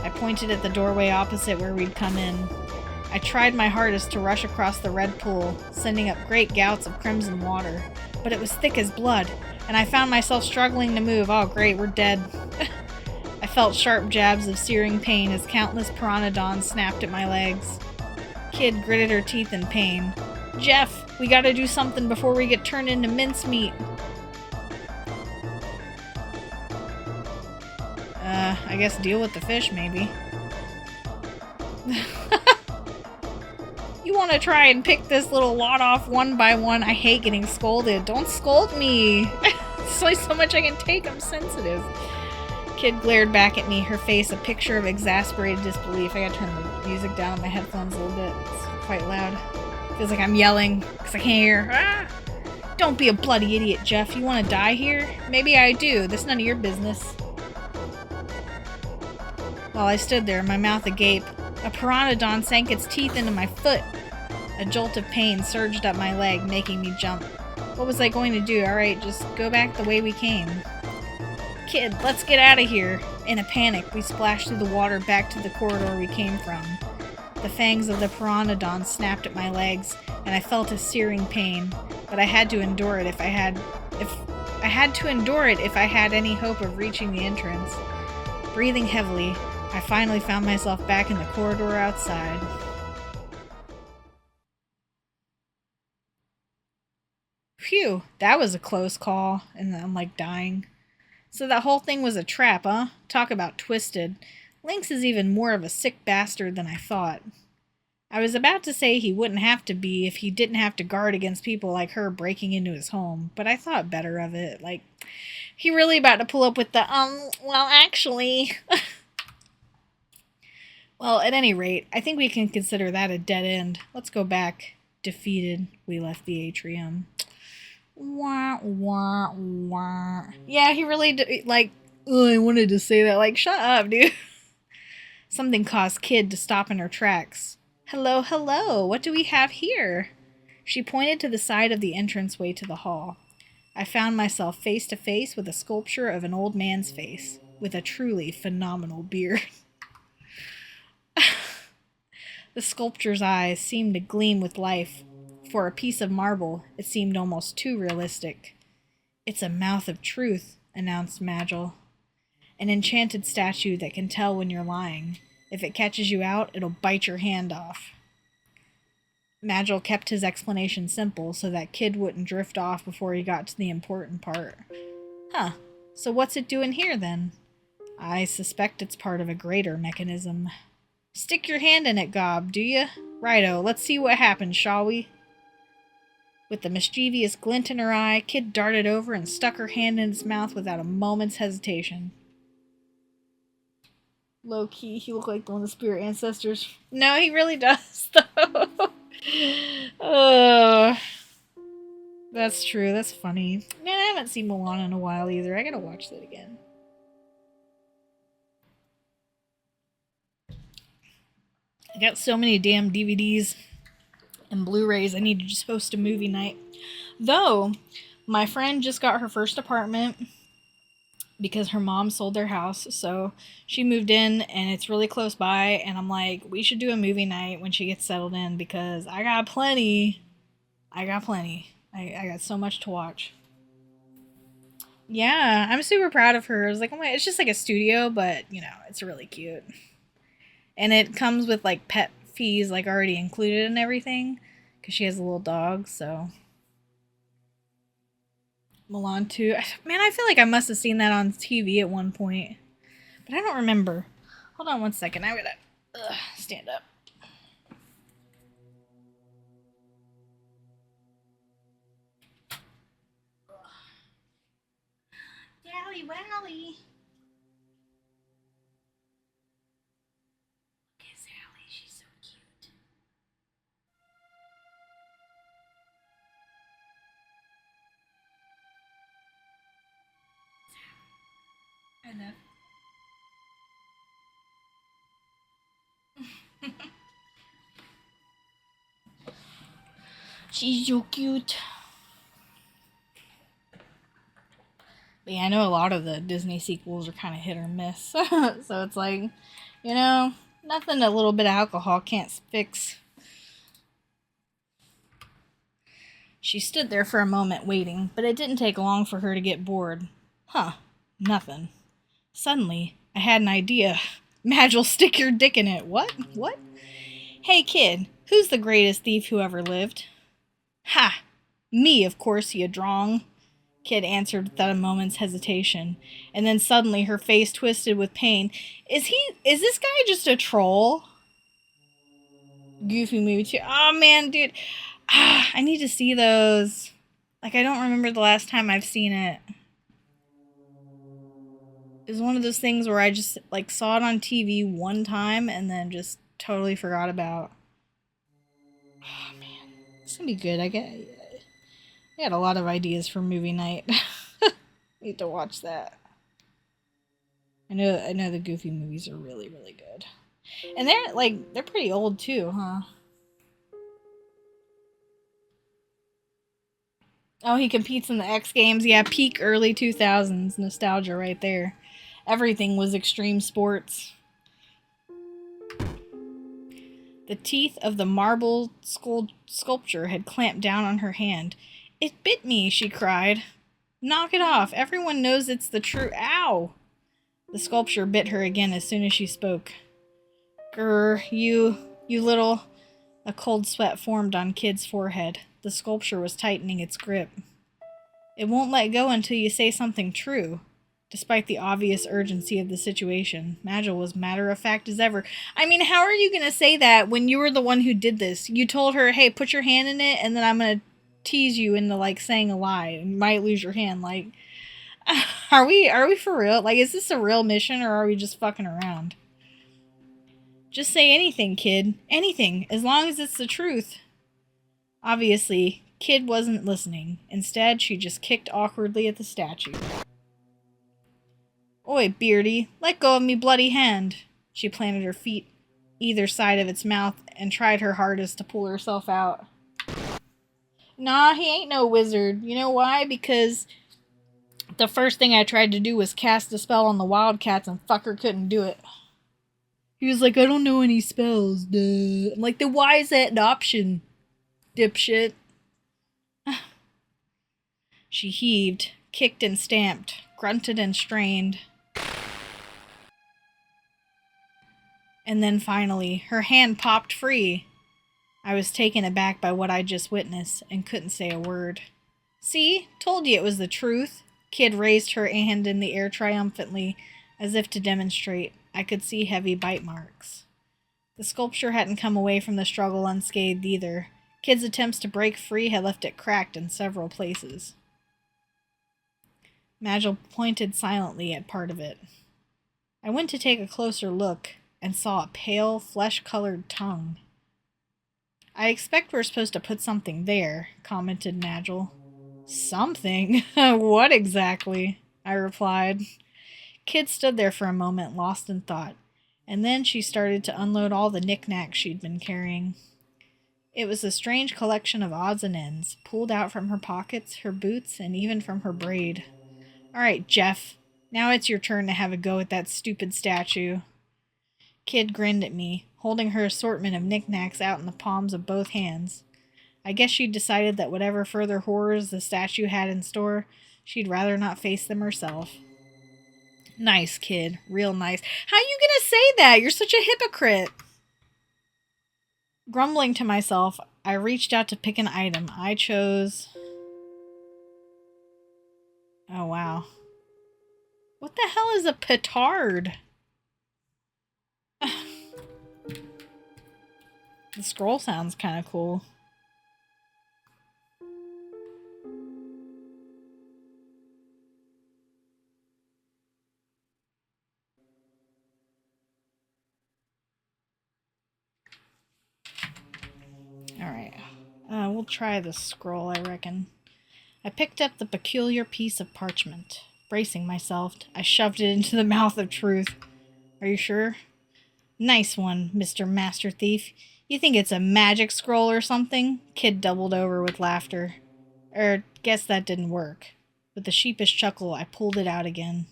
I pointed at the doorway opposite where we'd come in. I tried my hardest to rush across the red pool, sending up great gouts of crimson water, but it was thick as blood, and I found myself struggling to move. Oh great, we're dead. I felt sharp jabs of searing pain as countless pteranodons snapped at my legs. Kid gritted her teeth in pain. Jeff, we gotta do something before we get turned into mincemeat. I guess deal with the fish, maybe. You want to try and pick this little lot off one by one? I hate getting scolded. Don't scold me. It's only so much I can take. I'm sensitive. Kid glared back at me, her face a picture of exasperated disbelief. I gotta turn the music down on my headphones a little bit. It's quite loud. Feels like I'm yelling because I can't hear. Ah! Don't be a bloody idiot, Jeff. You want to die here? Maybe I do. That's none of your business. While I stood there, my mouth agape, a pteranodon sank its teeth into my foot. A jolt of pain surged up my leg, making me jump. What was I going to do? Alright, just go back the way we came. Kid, let's get out of here. In a panic, we splashed through the water back to the corridor we came from. The fangs of the pteranodon snapped at my legs, and I felt a searing pain, but I had to endure it if I had any hope of reaching the entrance. Breathing heavily, I finally found myself back in the corridor outside. Phew, that was a close call, and I'm like dying. So that whole thing was a trap, huh? Talk about twisted. Lynx is even more of a sick bastard than I thought. I was about to say he wouldn't have to be if he didn't have to guard against people like her breaking into his home, but I thought better of it. Like, he really about to pull up with the, well, actually... Well, at any rate, I think we can consider that a dead end. Let's go back. Defeated, we left the atrium. Wah, wah, wah. Yeah, he really did, like, oh, I wanted to say that. Like, shut up, dude. Something caused Kid to stop in her tracks. Hello, hello, what do we have here? She pointed to the side of the entranceway to the hall. I found myself face to face with a sculpture of an old man's face, with a truly phenomenal beard. The sculpture's eyes seemed to gleam with life. For a piece of marble, it seemed almost too realistic. It's a mouth of truth, announced Magil. An enchanted statue that can tell when you're lying. If it catches you out, it'll bite your hand off. Magil kept his explanation simple so that Kid wouldn't drift off before he got to the important part. Huh, so what's it doing here then? I suspect it's part of a greater mechanism. Stick your hand in it, Gob, do you? Righto, let's see what happens, shall we? With a mischievous glint in her eye, Kid darted over and stuck her hand in its mouth without a moment's hesitation. Low-key, he looked like one of the spirit ancestors. No, he really does, though. That's true, that's funny. Man, I haven't seen Mulan in a while either. I gotta watch that again. I got so many damn DVDs and Blu-rays. I need to just host a movie night. Though, my friend just got her first apartment because her mom sold their house, so she moved in and it's really close by, and I'm like, we should do a movie night when she gets settled in because I got plenty. I got so much to watch. Yeah, I'm super proud of her. I was like, oh my, it's just like a studio, but you know, it's really cute. And it comes with like pet fees like already included and everything because she has a little dog, so. Mulan 2. Man, I feel like I must have seen that on TV at one point. But I don't remember. Hold on one second. I gotta stand up. Dally Wally. Look at Sally. She's so cute. I know. She's so cute. But yeah, I know a lot of the Disney sequels are kind of hit or miss. So it's like, you know, nothing a little bit of alcohol can't fix. She stood there for a moment waiting, but it didn't take long for her to get bored. Huh, nothing. Suddenly, I had an idea. Magil, stick your dick in it. What? What? Hey, kid, who's the greatest thief who ever lived? Ha! Me, of course, you drong. Kid answered without a moment's hesitation, and then suddenly her face twisted with pain. Is this guy just a troll? Goofy movie too. Oh man, dude. I need to see those. Like, I don't remember the last time I've seen it. It was one of those things where I just, like, saw it on TV one time and then just totally forgot about. Oh, man. It's gonna be good. I had a lot of ideas for movie night. Need to watch that. I know the Goofy movies are really, really good. And they're pretty old too, huh? Oh, he competes in the X Games. Yeah, peak early 2000s nostalgia right there. Everything was extreme sports. The teeth of the marble sculpture had clamped down on her hand. It bit me, she cried. Knock it off. Everyone knows it's the true. Ow! The sculpture bit her again as soon as she spoke. Grr, you little. A cold sweat formed on Kid's forehead. The sculpture was tightening its grip. It won't let go until you say something true. Despite the obvious urgency of the situation, Magil was matter-of-fact as ever. I mean, how are you going to say that when you were the one who did this? You told her, hey, put your hand in it, and then I'm going to tease you into, like, saying a lie. You might lose your hand. Like, are we for real? Like, is this a real mission, or are we just fucking around? Just say anything, kid. Anything, as long as it's the truth. Obviously, Kid wasn't listening. Instead, she just kicked awkwardly at the statue. Oi, Beardy, let go of me bloody hand. She planted her feet either side of its mouth and tried her hardest to pull herself out. Nah, he ain't no wizard. You know why? Because the first thing I tried to do was cast a spell on the wildcats and fucker couldn't do it. He was like, I don't know any spells, duh. I'm like, then why is that an option, dipshit? She heaved, kicked and stamped, grunted and strained. And then finally, her hand popped free. I was taken aback by what I just witnessed and couldn't say a word. See? Told you it was the truth. Kid raised her hand in the air triumphantly, as if to demonstrate. I could see heavy bite marks. The sculpture hadn't come away from the struggle unscathed either. Kid's attempts to break free had left it cracked in several places. Magil pointed silently at part of it. I went to take a closer look and saw a pale, flesh-colored tongue. I expect we're supposed to put something there, commented Magil. Something? What exactly? I replied. Kid stood there for a moment, lost in thought, and then she started to unload all the knickknacks she'd been carrying. It was a strange collection of odds and ends, pulled out from her pockets, her boots, and even from her braid. All right, Jeff, now it's your turn to have a go at that stupid statue. Kid grinned at me, holding her assortment of knickknacks out in the palms of both hands. I guess she'd decided that whatever further horrors the statue had in store, she'd rather not face them herself. Nice, kid. Real nice. How you gonna say that? You're such a hypocrite. Grumbling to myself, I reached out to pick an item. I chose... Oh, wow. What the hell is a petard? The scroll sounds kind of cool. Alright. We'll try the scroll, I reckon. I picked up the peculiar piece of parchment. Bracing myself, I shoved it into the mouth of truth. Are you sure? Nice one, Mr. Master Thief. You think it's a magic scroll or something? Kid doubled over with laughter. Guess that didn't work. With a sheepish chuckle, I pulled it out again.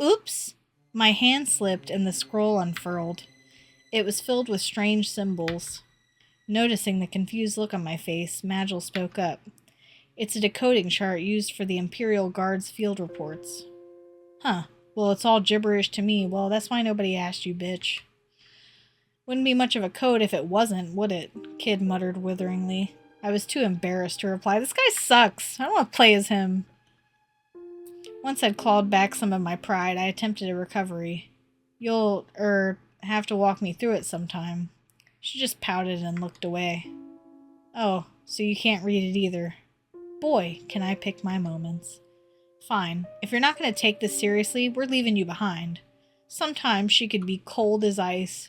Oops! My hand slipped and the scroll unfurled. It was filled with strange symbols. Noticing the confused look on my face, Magil spoke up. It's a decoding chart used for the Imperial Guard's field reports. Huh. Well, it's all gibberish to me. Well, that's why nobody asked you, bitch. Wouldn't be much of a code if it wasn't, would it? Kid muttered witheringly. I was too embarrassed to reply. This guy sucks. I don't want to play as him. Once I'd clawed back some of my pride, I attempted a recovery. You'll, have to walk me through it sometime. She just pouted and looked away. Oh, so you can't read it either. Boy, can I pick my moments. Fine. If you're not going to take this seriously, we're leaving you behind. Sometimes she could be cold as ice.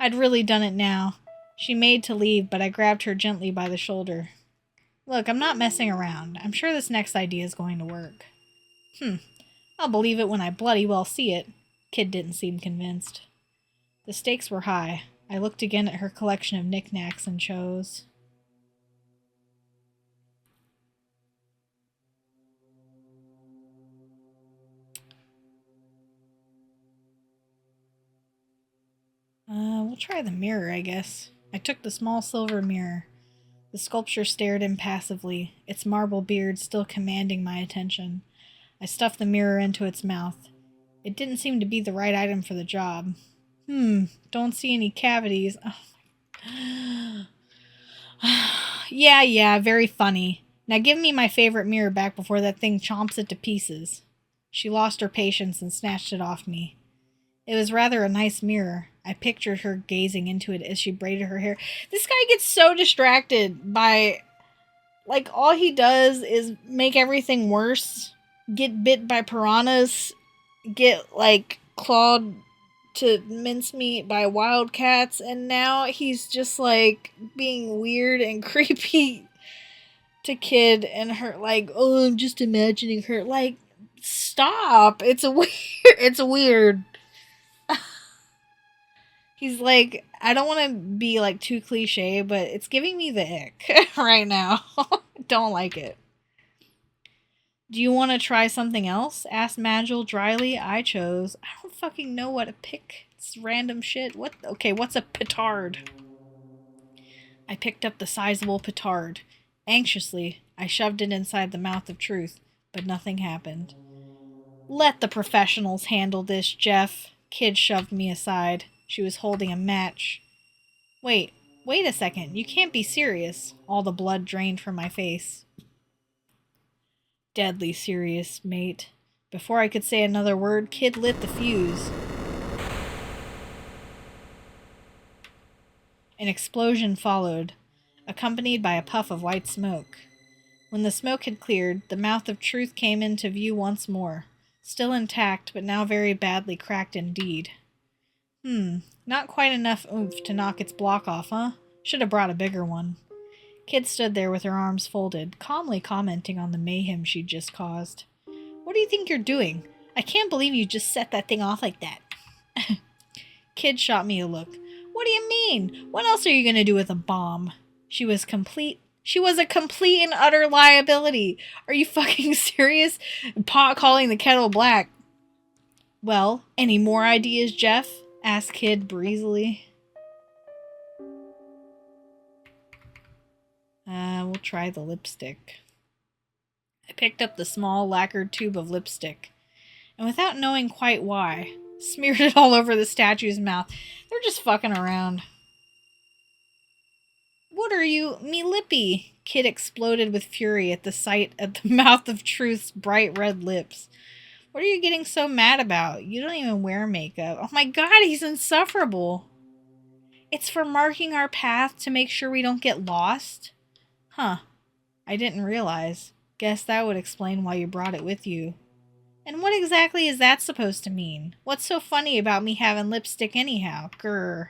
I'd really done it now. She made to leave, but I grabbed her gently by the shoulder. Look, I'm not messing around. I'm sure this next idea is going to work. I'll believe it when I bloody well see it. Kid didn't seem convinced. The stakes were high. I looked again at her collection of knickknacks and chose. We'll try the mirror, I guess. I took the small silver mirror. The sculpture stared impassively, its marble beard still commanding my attention. I stuffed the mirror into its mouth. It didn't seem to be the right item for the job. Don't see any cavities. Oh. Yeah, very funny. Now give me my favorite mirror back before that thing chomps it to pieces. She lost her patience and snatched it off me. It was rather a nice mirror. I pictured her gazing into it as she braided her hair. This guy gets so distracted by... Like, all he does is make everything worse. Get bit by piranhas. Get, like, clawed to mincemeat by wildcats. And now he's just, like, being weird and creepy to Kid and her like, oh, I'm just imagining her. Like, stop. It's a weird. It's weird. He's like, I don't want to be like too cliche, but it's giving me the ick right now. Don't like it. Do you want to try something else? Asked Magil dryly. I chose. I don't fucking know what to pick. It's random shit. What? Okay, what's a petard? I picked up the sizable petard. Anxiously, I shoved it inside the mouth of truth, but nothing happened. Let the professionals handle this, Jeff. Kid shoved me aside. She was holding a match. Wait a second. You can't be serious. All the blood drained from my face. Deadly serious, mate. Before I could say another word, Kid lit the fuse. An explosion followed, accompanied by a puff of white smoke. When the smoke had cleared, the mouth of truth came into view once more, still intact, but now very badly cracked indeed. Not quite enough oomph to knock its block off, huh? Should have brought a bigger one. Kid stood there with her arms folded, calmly commenting on the mayhem she'd just caused. What do you think you're doing? I can't believe you just set that thing off like that. Kid shot me a look. What do you mean? What else are you gonna do with a bomb? She was a complete and utter liability. Are you fucking serious? Pot calling the kettle black. Well, any more ideas, Jeff? Asked Kid breezily. We'll try the lipstick. I picked up the small lacquered tube of lipstick, and without knowing quite why, smeared it all over the statue's mouth. They're just fucking around. What are you, me lippy? Kid exploded with fury at the sight of the mouth of Truth's bright red lips. What are you getting so mad about? You don't even wear makeup. Oh my god, he's insufferable. It's for marking our path to make sure we don't get lost? Huh. I didn't realize. Guess that would explain why you brought it with you. And what exactly is that supposed to mean? What's so funny about me having lipstick anyhow? Grr.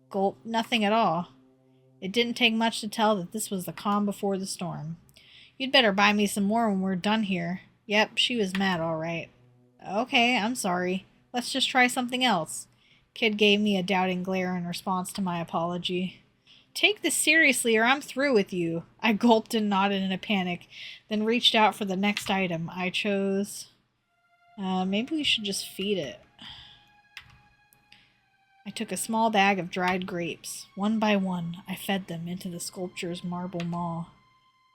Gulp. Nothing at all. It didn't take much to tell that this was the calm before the storm. You'd better buy me some more when we're done here. Yep, she was mad all right. Okay, I'm sorry. Let's just try something else. Kid gave me a doubting glare in response to my apology. Take this seriously or I'm through with you. I gulped and nodded in a panic, then reached out for the next item. I chose... maybe we should just feed it. I took a small bag of dried grapes. One by one, I fed them into the sculpture's marble maw.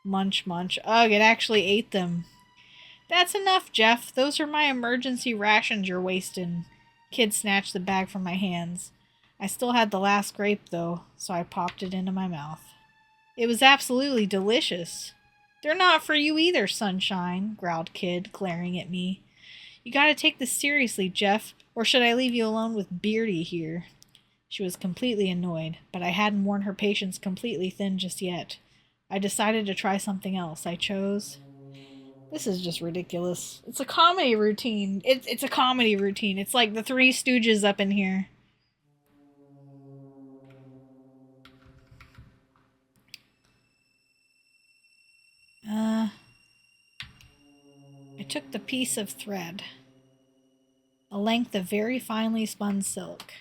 Munch, munch. Ugh, it actually ate them. That's enough, Jeff. Those are my emergency rations you're wasting. Kid snatched the bag from my hands. I still had the last grape, though, so I popped it into my mouth. It was absolutely delicious. They're not for you either, sunshine, growled Kid, glaring at me. You gotta take this seriously, Jeff, or should I leave you alone with Beardy here? She was completely annoyed, but I hadn't worn her patience completely thin just yet. I decided to try something else. I chose... This is just ridiculous. It's a comedy routine. It's a comedy routine. It's like the Three Stooges up in here. I took the piece of thread, a length of very finely spun silk.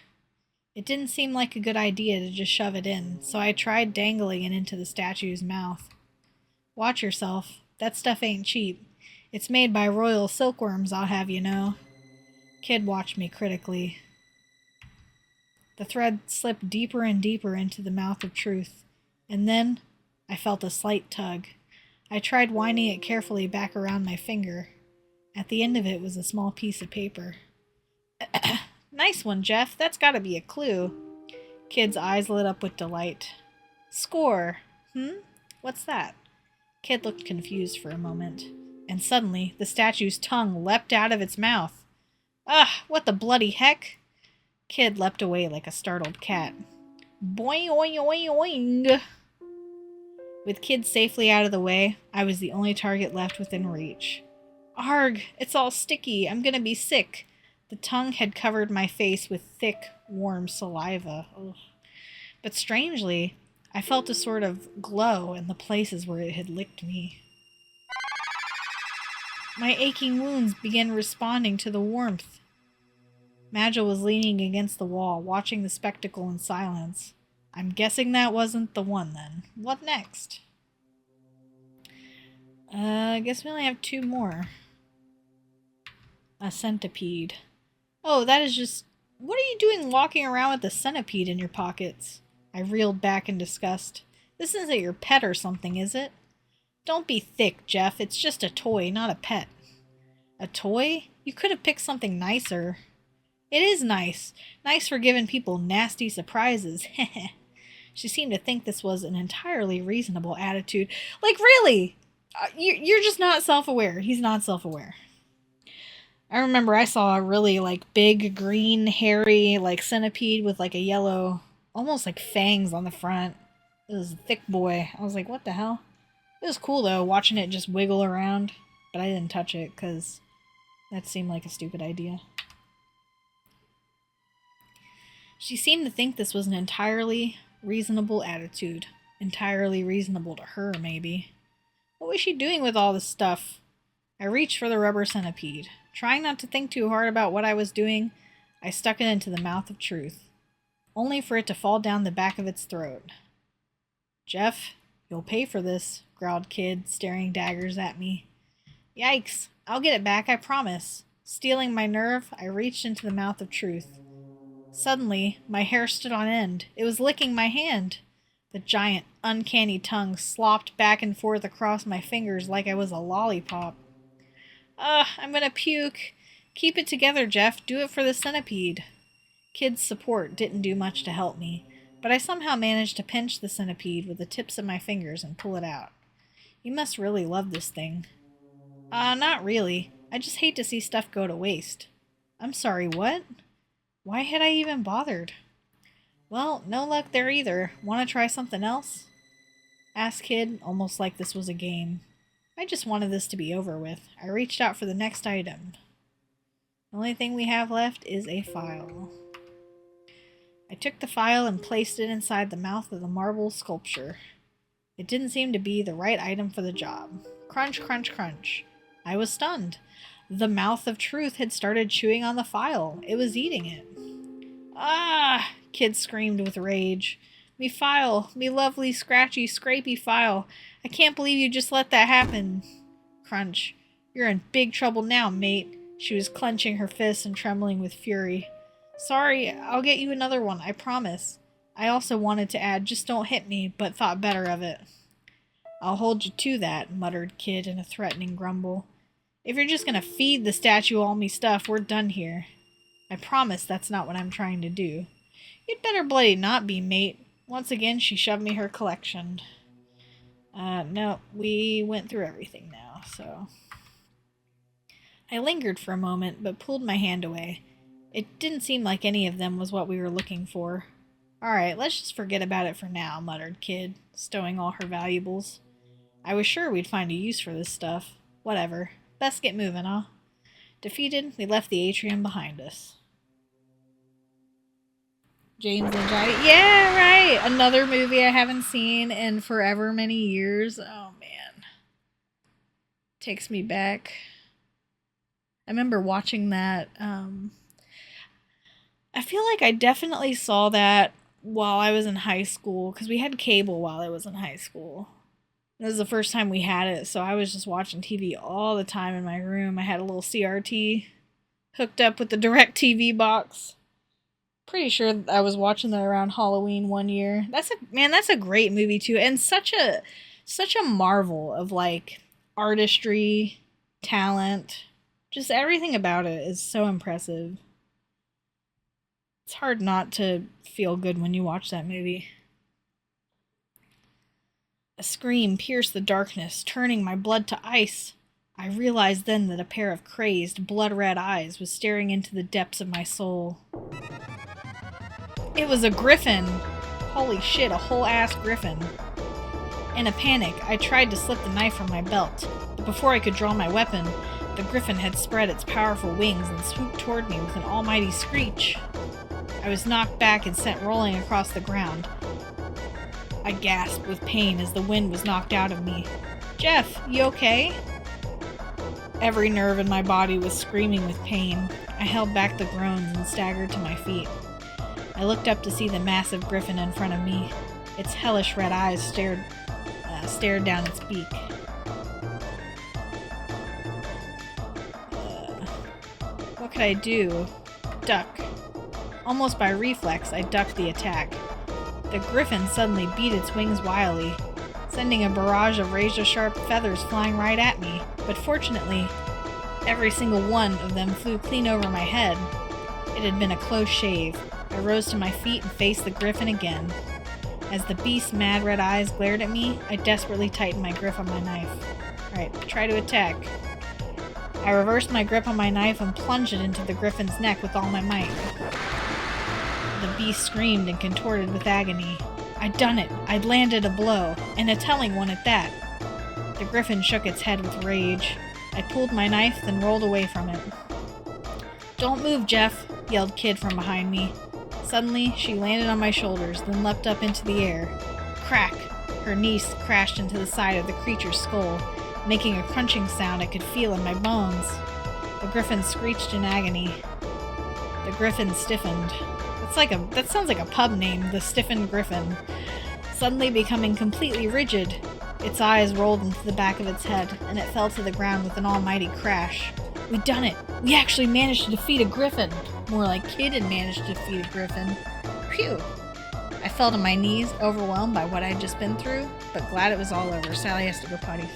It didn't seem like a good idea to just shove it in, so I tried dangling it into the statue's mouth. Watch yourself. That stuff ain't cheap. It's made by royal silkworms, I'll have you know. Kid watched me critically. The thread slipped deeper and deeper into the mouth of truth, and then I felt a slight tug. I tried winding it carefully back around my finger. At the end of it was a small piece of paper. Nice one, Jeff. That's gotta be a clue. Kid's eyes lit up with delight. Score. What's that? Kid looked confused for a moment, and suddenly the statue's tongue leapt out of its mouth. Ah, what the bloody heck? Kid leapt away like a startled cat. Boing, oing, oing, oing. With Kid safely out of the way, I was the only target left within reach. Arg, it's all sticky. I'm gonna be sick. The tongue had covered my face with thick, warm saliva. Ugh. But strangely, I felt a sort of glow in the places where it had licked me. My aching wounds began responding to the warmth. Magil was leaning against the wall, watching the spectacle in silence. I'm guessing that wasn't the one, then. What next? I guess we only have 2 more. A centipede. Oh, that is just... What are you doing walking around with a centipede in your pockets? I reeled back in disgust. This isn't your pet or something, is it? Don't be thick, Jeff. It's just a toy, not a pet. A toy? You could have picked something nicer. It is nice. Nice for giving people nasty surprises. She seemed to think this was an entirely reasonable attitude. Like, really? You're just not self-aware. He's not self-aware. I remember I saw a really, like, big, green, hairy, like, centipede with, like, a yellow, almost like fangs on the front. It was a thick boy. I was like, what the hell? It was cool, though, watching it just wiggle around. But I didn't touch it, because that seemed like a stupid idea. She seemed to think this was an entirely reasonable attitude. Entirely reasonable to her, maybe. What was she doing with all this stuff? I reached for the rubber centipede. Trying not to think too hard about what I was doing, I stuck it into the mouth of truth, only for it to fall down the back of its throat. Jeff, you'll pay for this, growled Kid, staring daggers at me. Yikes, I'll get it back, I promise. Stealing my nerve, I reached into the mouth of truth. Suddenly, my hair stood on end. It was licking my hand. The giant, uncanny tongue slopped back and forth across my fingers like I was a lollipop. I'm gonna puke. Keep it together, Jeff. Do it for the centipede. Kid's support didn't do much to help me, but I somehow managed to pinch the centipede with the tips of my fingers and pull it out. You must really love this thing. Not really. I just hate to see stuff go to waste. I'm sorry, what? Why had I even bothered? Well, no luck there either. Want to try something else? Asked Kid, almost like this was a game. I just wanted this to be over with. I reached out for the next item. The only thing we have left is a file. I took the file and placed it inside the mouth of the marble sculpture. It didn't seem to be the right item for the job. Crunch, crunch, crunch. I was stunned. The mouth of truth had started chewing on the file. It was eating it. Ah! Kid screamed with rage. Me file. Me lovely, scratchy, scrapey file. I can't believe you just let that happen. Crunch. You're in big trouble now, mate. She was clenching her fists and trembling with fury. Sorry, I'll get you another one, I promise. I also wanted to add, just don't hit me, but thought better of it. I'll hold you to that, muttered Kid in a threatening grumble. If you're just gonna feed the statue all me stuff, we're done here. I promise that's not what I'm trying to do. You'd better bloody not be, mate. Once again, she shoved me her collection. No, we went through everything now, so... I lingered for a moment, but pulled my hand away. It didn't seem like any of them was what we were looking for. Alright, let's just forget about it for now, muttered Kid, stowing all her valuables. I was sure we'd find a use for this stuff. Whatever. Best get moving, huh? Defeated, we left the atrium behind us. James and Johnny. Yeah, right! Another movie I haven't seen in forever many years. Oh, man. Takes me back. I remember watching that. I feel like I definitely saw that while I was in high school, because we had cable while I was in high school. This was the first time we had it, so I was just watching TV all the time in my room. I had a little CRT hooked up with the DirecTV box. Pretty sure I was watching that around Halloween one year. That's a great movie too, and such a marvel of like artistry, talent, just everything about it is so impressive. It's hard not to feel good when you watch that movie. A scream pierced the darkness, turning my blood to ice. I realized then that a pair of crazed, blood-red eyes was staring into the depths of my soul. It was a griffin! Holy shit, a whole-ass griffin. In a panic, I tried to slip the knife from my belt, but before I could draw my weapon, the griffin had spread its powerful wings and swooped toward me with an almighty screech. I was knocked back and sent rolling across the ground. I gasped with pain as the wind was knocked out of me. Jeff, you okay? Every nerve in my body was screaming with pain. I held back the groans and staggered to my feet. I looked up to see the massive griffin in front of me. Its hellish red eyes stared down its beak. What could I do? Duck. Almost by reflex, I ducked the attack. The griffin suddenly beat its wings wildly, sending a barrage of razor-sharp feathers flying right at me, but fortunately, every single one of them flew clean over my head. It had been a close shave. I rose to my feet and faced the griffin again. As the beast's mad red eyes glared at me, I desperately tightened my grip on my knife. Alright, try to attack. I reversed my grip on my knife and plunged it into the griffin's neck with all my might. The beast screamed and contorted with agony. I'd done it. I'd landed a blow, and a telling one at that. The griffin shook its head with rage. I pulled my knife, then rolled away from it. Don't move, Jeff, yelled Kid from behind me. Suddenly, she landed on my shoulders, then leapt up into the air. Crack! Her knees crashed into the side of the creature's skull, making a crunching sound I could feel in my bones. The griffin screeched in agony. The griffin stiffened. That sounds like a pub name, the Stiffened Griffin. Suddenly becoming completely rigid, its eyes rolled into the back of its head, and it fell to the ground with an almighty crash. We'd done it! We actually managed to defeat a griffin! More like Kid had managed to defeat a griffin. Phew! I fell to my knees, overwhelmed by what I'd just been through, but glad it was all over. Sally has to go potty.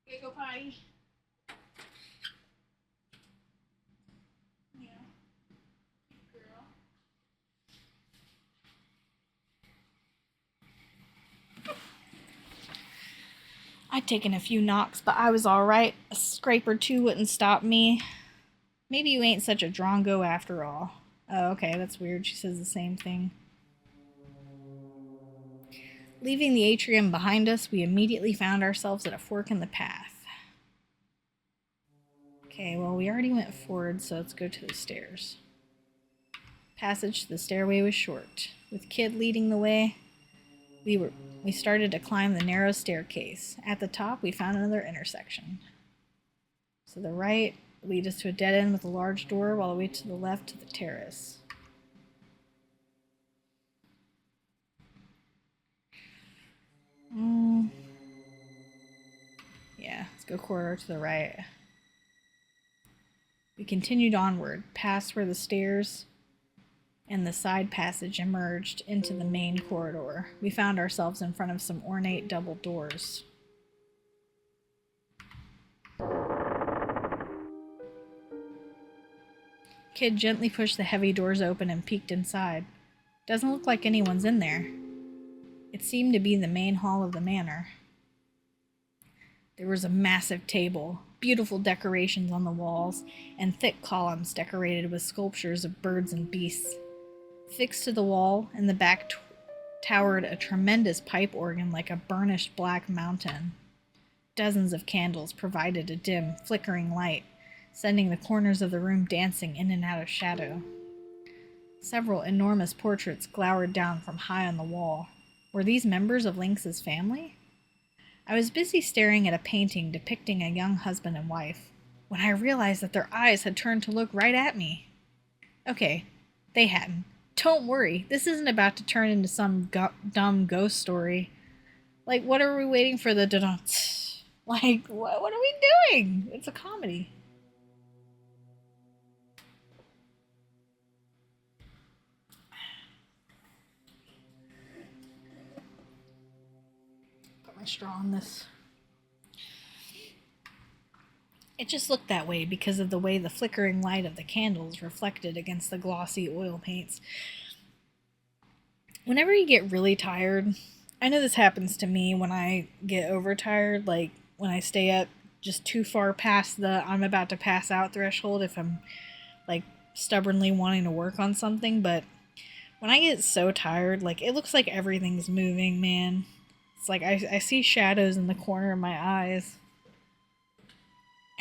Okay, go potty. Yeah. Girl. I'd taken a few knocks, but I was alright. A scrape or two wouldn't stop me. Maybe you ain't such a drongo after all. Oh, okay, that's weird. She says the same thing. Leaving the atrium behind us, we immediately found ourselves at a fork in the path. Okay, well, we already went forward, so let's go to the stairs. Passage to the stairway was short. With Kid leading the way, we started to climb the narrow staircase. At the top, we found another intersection. To the right lead us to a dead end with a large door, while the way to the left to the terrace. Yeah, let's go corridor to the right. We continued onward, past where the stairs and the side passage emerged into the main corridor. We found ourselves in front of some ornate double doors. Kid gently pushed the heavy doors open and peeked inside. Doesn't look like anyone's in there. It seemed to be the main hall of the manor. There was a massive table, beautiful decorations on the walls, and thick columns decorated with sculptures of birds and beasts. Fixed to the wall, in the back towered a tremendous pipe organ like a burnished black mountain. Dozens of candles provided a dim, flickering light, sending the corners of the room dancing in and out of shadow. Several enormous portraits glowered down from high on the wall. Were these members of Lynx's family? I was busy staring at a painting depicting a young husband and wife, when I realized that their eyes had turned to look right at me. Okay, they hadn't. Don't worry, this isn't about to turn into some dumb ghost story. Like, what are we waiting for the da-da-ts? Like, what are we doing? It's a comedy. Put my straw on this. It just looked that way because of the way the flickering light of the candles reflected against the glossy oil paints. Whenever you get really tired, I know this happens to me when I get overtired, like when I stay up just too far past the I'm about to pass out threshold if I'm like stubbornly wanting to work on something, but when I get so tired, like it looks like everything's moving, man. It's like I see shadows in the corner of my eyes.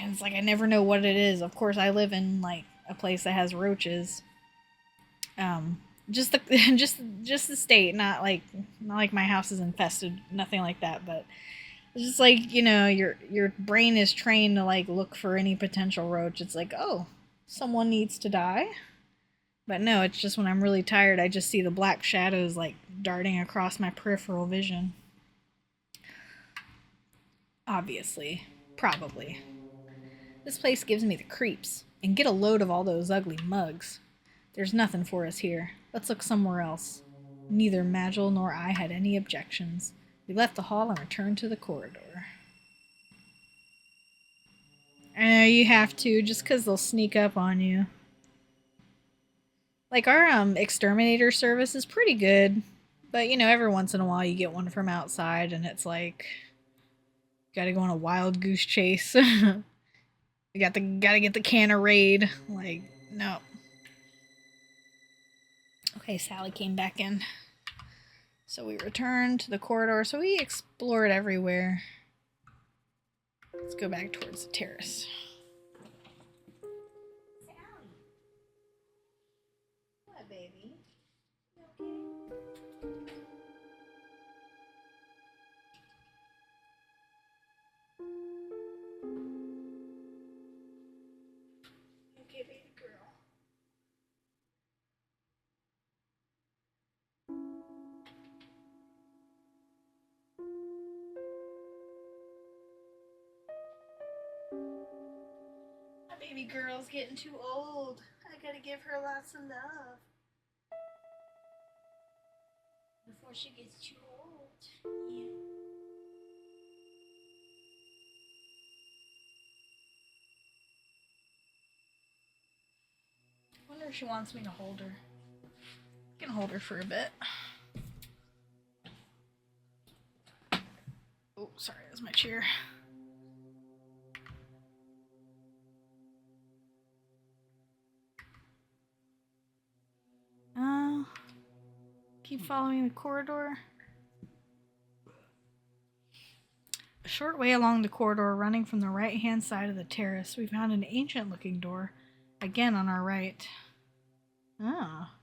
And it's like I never know what it is. Of course, I live in like a place that has roaches. Just the just the state, not like my house is infested, nothing like that, but it's just like, you know, your brain is trained to like look for any potential roach. It's like, oh, someone needs to die. But no, it's just when I'm really tired, I just see the black shadows like darting across my peripheral vision. Obviously. Probably. This place gives me the creeps. And get a load of all those ugly mugs. There's nothing for us here. Let's look somewhere else. Neither Magil nor I had any objections. We left the hall and returned to the corridor. I know you have to, just 'cause they'll sneak up on you. Like, our exterminator service is pretty good. But, you know, every once in a while you get one from outside and it's like, gotta go on a wild goose chase. You gotta get the can of raid. Like, no. Okay, Sally came back in. So we returned to the corridor. So we explored everywhere. Let's go back towards the terrace. Sally. What, baby? You okay? Okay, baby girl. My baby girl's getting too old. I gotta give her lots of love before she gets too old. Yeah. I wonder if she wants me to hold her. I can hold her for a bit. Oh, sorry, that was my chair. Keep following the corridor. A short way along the corridor, running from the right-hand side of the terrace, we found an ancient-looking door, again on our right. Ah.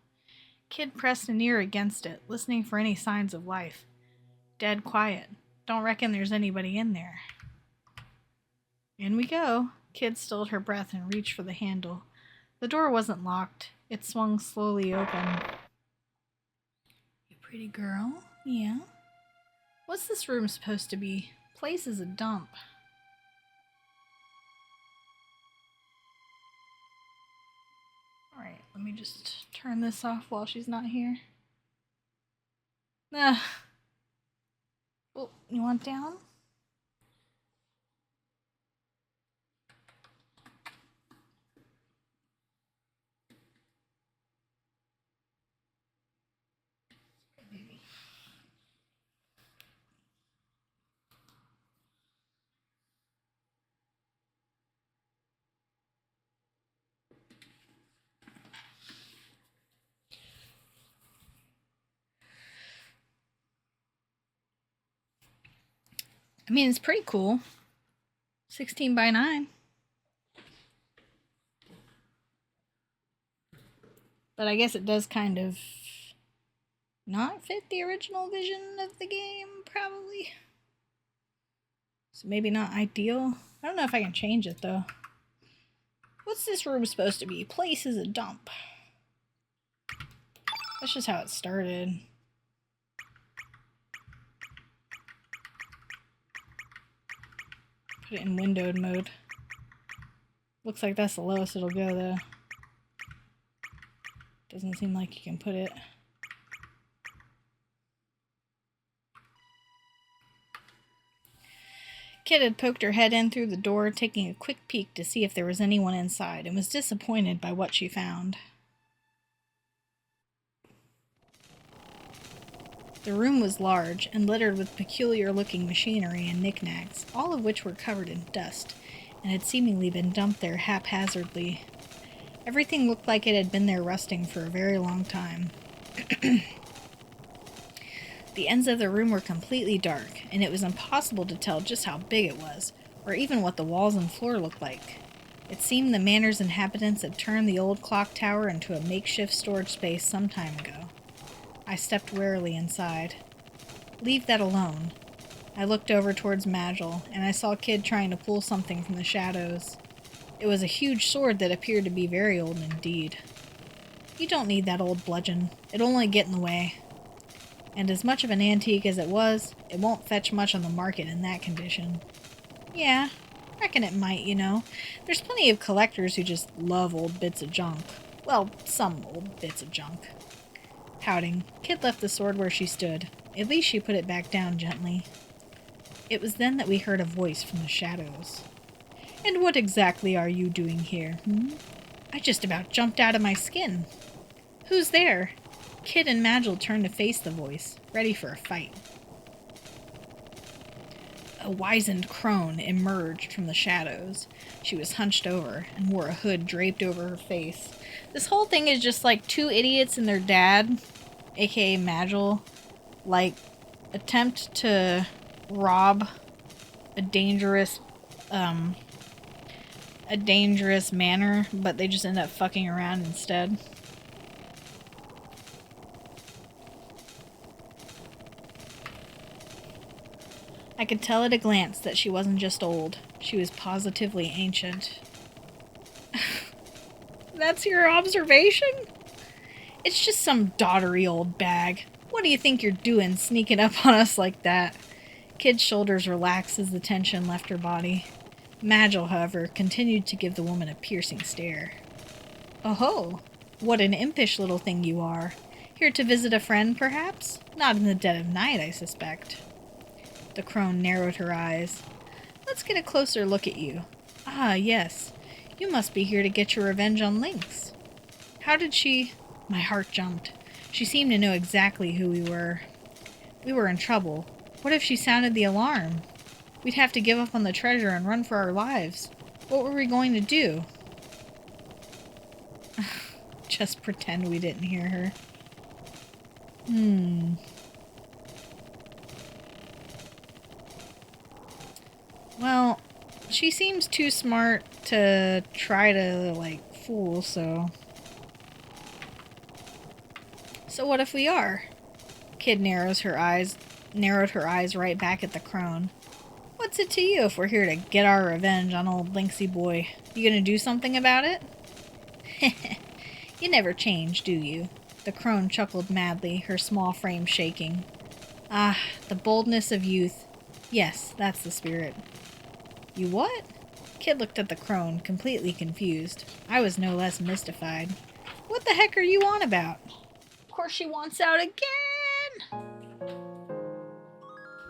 Kid pressed an ear against it, listening for any signs of life. Dead quiet. Don't reckon there's anybody in there. In we go. Kid stilled her breath and reached for the handle. The door wasn't locked. It swung slowly open. You pretty girl? Yeah? What's this room supposed to be? Place is a dump. Alright, let me just turn this off while she's not here. Ah. Oh, you want down? I mean, it's pretty cool. 16 by 9. But I guess it does kind of not fit the original vision of the game, probably. So maybe not ideal. I don't know if I can change it, though. What's this room supposed to be? Place is a dump. That's just how it started. Put it in windowed mode. Looks like that's the lowest it'll go, though. Doesn't seem like you can put it. Kid had poked her head in through the door, taking a quick peek to see if there was anyone inside, and was disappointed by what she found. The room was large and littered with peculiar-looking machinery and knickknacks, all of which were covered in dust, and had seemingly been dumped there haphazardly. Everything looked like it had been there rusting for a very long time. The ends of the room were completely dark, and it was impossible to tell just how big it was, or even what the walls and floor looked like. It seemed the manor's inhabitants had turned the old clock tower into a makeshift storage space some time ago. I stepped warily inside. Leave that alone. I looked over towards Magil, and I saw Kid trying to pull something from the shadows. It was a huge sword that appeared to be very old indeed. You don't need that old bludgeon. It'll only get in the way. And as much of an antique as it was, it won't fetch much on the market in that condition. Yeah, reckon it might, you know. There's plenty of collectors who just love old bits of junk. Well, some old bits of junk. Pouting, Kid left the sword where she stood. At least she put it back down gently. It was then that we heard a voice from the shadows. And what exactly are you doing here, I just about jumped out of my skin. Who's there? Kid and Magil turned to face the voice, ready for a fight. A wizened crone emerged from the shadows. She was hunched over and wore a hood draped over her face. This whole thing is just like two idiots and their dad, aka Magil, like, attempt to rob a dangerous manor, but they just end up fucking around instead. I could tell at a glance that she wasn't just old. She was positively ancient. That's your observation? It's just some doddery old bag. What do you think you're doing, sneaking up on us like that? Kid's shoulders relaxed as the tension left her body. Magil, however, continued to give the woman a piercing stare. Oh-ho! What an impish little thing you are. Here to visit a friend, perhaps? Not in the dead of night, I suspect. The crone narrowed her eyes. Let's get a closer look at you. Ah, yes. You must be here to get your revenge on Lynx. How did she... My heart jumped. She seemed to know exactly who we were. We were in trouble. What if she sounded the alarm? We'd have to give up on the treasure and run for our lives. What were we going to do? Just pretend we didn't hear her. Well, she seems too smart to try to, like, fool, so... So what if we are? Kid narrowed her eyes right back at the crone. What's it to you if we're here to get our revenge on old Lynxy boy? You gonna do something about it? You never change, do you? The crone chuckled madly, her small frame shaking. Ah, the boldness of youth. Yes, that's the spirit. You what? Kid looked at the crone, completely confused. I was no less mystified. What the heck are you on about? Of course she wants out again!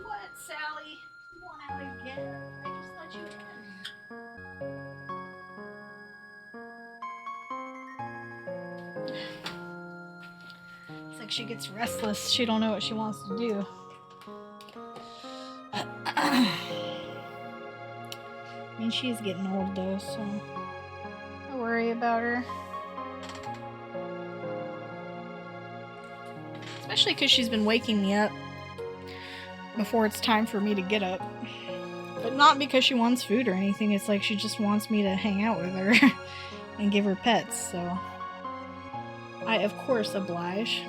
What, Sally? You want out again? I just let you in. It's like she gets restless. She don't know what she wants to do. I mean, she's getting old though, so I worry about her. Especially because she's been waking me up before it's time for me to get up. But not because she wants food or anything. It's like she just wants me to hang out with her and give her pets, so I, of course, oblige.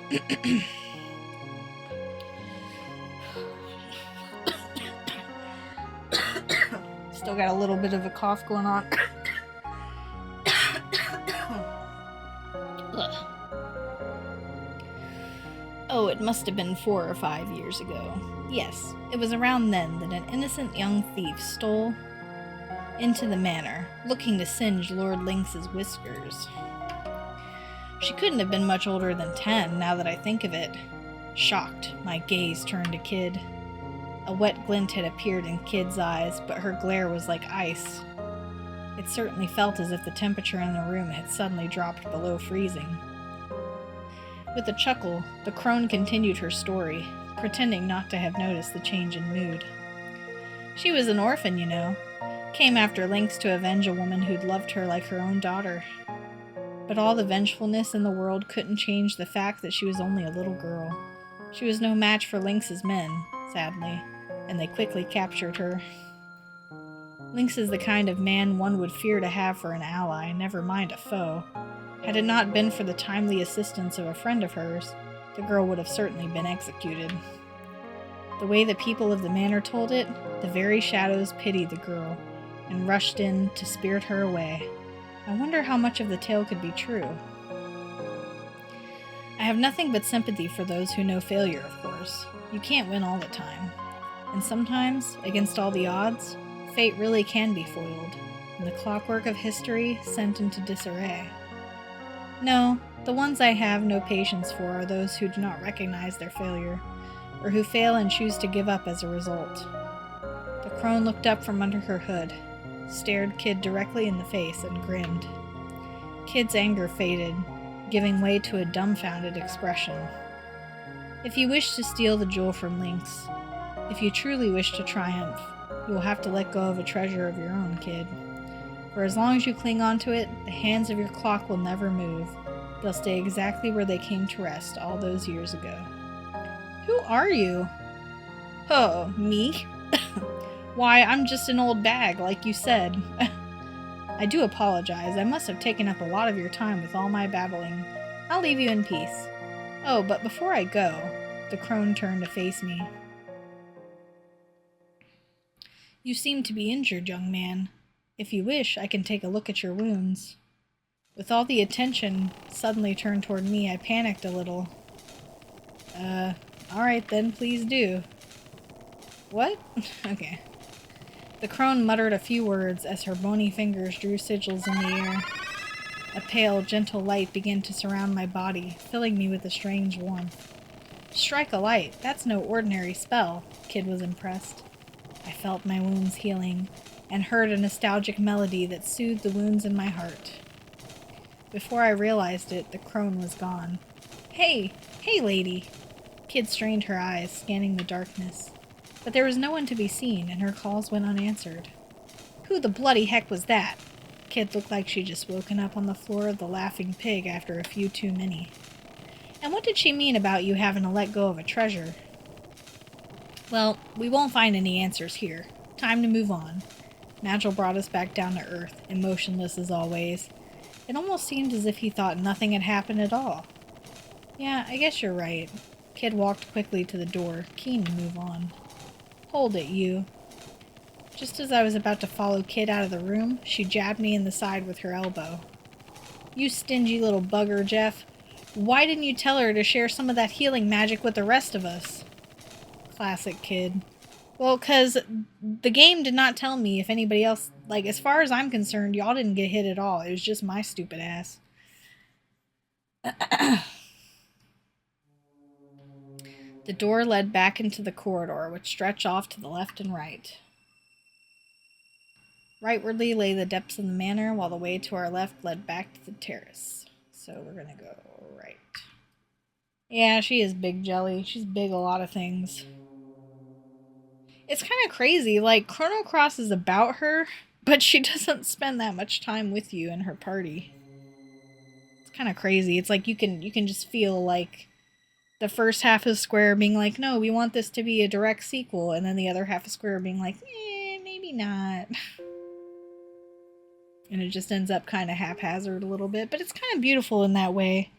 Still got a little bit of a cough going on. Oh, it must have been 4 or 5 years ago. Yes, it was around then that an innocent young thief stole into the manor, looking to singe Lord Lynx's whiskers. She couldn't have been much older than 10, now that I think of it. Shocked, my gaze turned to Kid. A wet glint had appeared in Kid's eyes, but her glare was like ice. It certainly felt as if the temperature in the room had suddenly dropped below freezing. With a chuckle, the crone continued her story, pretending not to have noticed the change in mood. She was an orphan, you know. Came after Lynx to avenge a woman who'd loved her like her own daughter. But all the vengefulness in the world couldn't change the fact that she was only a little girl. She was no match for Lynx's men, sadly, and they quickly captured her. Lynx is the kind of man one would fear to have for an ally, never mind a foe. Had it not been for the timely assistance of a friend of hers, the girl would have certainly been executed. The way the people of the manor told it, the very shadows pitied the girl, and rushed in to spirit her away. I wonder how much of the tale could be true. I have nothing but sympathy for those who know failure, of course. You can't win all the time. And sometimes, against all the odds, fate really can be foiled, and the clockwork of history sent into disarray. No, the ones I have no patience for are those who do not recognize their failure, or who fail and choose to give up as a result. The crone looked up from under her hood, stared Kid directly in the face, and grinned. Kid's anger faded, giving way to a dumbfounded expression. If you wish to steal the jewel from Lynx, if you truly wish to triumph, you will have to let go of a treasure of your own, Kid. For as long as you cling onto it, the hands of your clock will never move. They'll stay exactly where they came to rest all those years ago. Who are you? Oh, me? Why, I'm just an old bag, like you said. I do apologize. I must have taken up a lot of your time with all my babbling. I'll leave you in peace. Oh, but before I go, the crone turned to face me. You seem to be injured, young man. If you wish, I can take a look at your wounds. With all the attention suddenly turned toward me, I panicked a little. Alright then, please do. What? Okay. The crone muttered a few words as her bony fingers drew sigils in the air. A pale, gentle light began to surround my body, filling me with a strange warmth. Strike a light, that's no ordinary spell, Kid was impressed. I felt my wounds healing, and heard a nostalgic melody that soothed the wounds in my heart. Before I realized it, the crone was gone. Hey, lady! Kid strained her eyes, scanning the darkness. But there was no one to be seen, and her calls went unanswered. Who the bloody heck was that? Kid looked like she'd just woken up on the floor of the Laughing Pig after a few too many. And what did she mean about you having to let go of a treasure? Well, we won't find any answers here. Time to move on. Nigel brought us back down to earth, emotionless as always. It almost seemed as if he thought nothing had happened at all. Yeah, I guess you're right. Kid walked quickly to the door, keen to move on. Hold it, you. Just as I was about to follow Kid out of the room, she jabbed me in the side with her elbow. You stingy little bugger, Jeff. Why didn't you tell her to share some of that healing magic with the rest of us? Classic Kid. Well, 'cause the game did not tell me if anybody else, like, as far as I'm concerned, y'all didn't get hit at all. It was just my stupid ass. The door led back into the corridor, which stretched off to the left and right. Rightwardly lay the depths of the manor, while the way to our left led back to the terrace. So we're gonna go right. Yeah, she is big jelly. She's big a lot of things. It's kind of crazy, like, Chrono Cross is about her, but she doesn't spend that much time with you and her party. It's kind of crazy. It's like you can just feel, like, the first half of Square being like, no, we want this to be a direct sequel, and then the other half of Square being like, maybe not. And it just ends up kind of haphazard a little bit, but it's kind of beautiful in that way.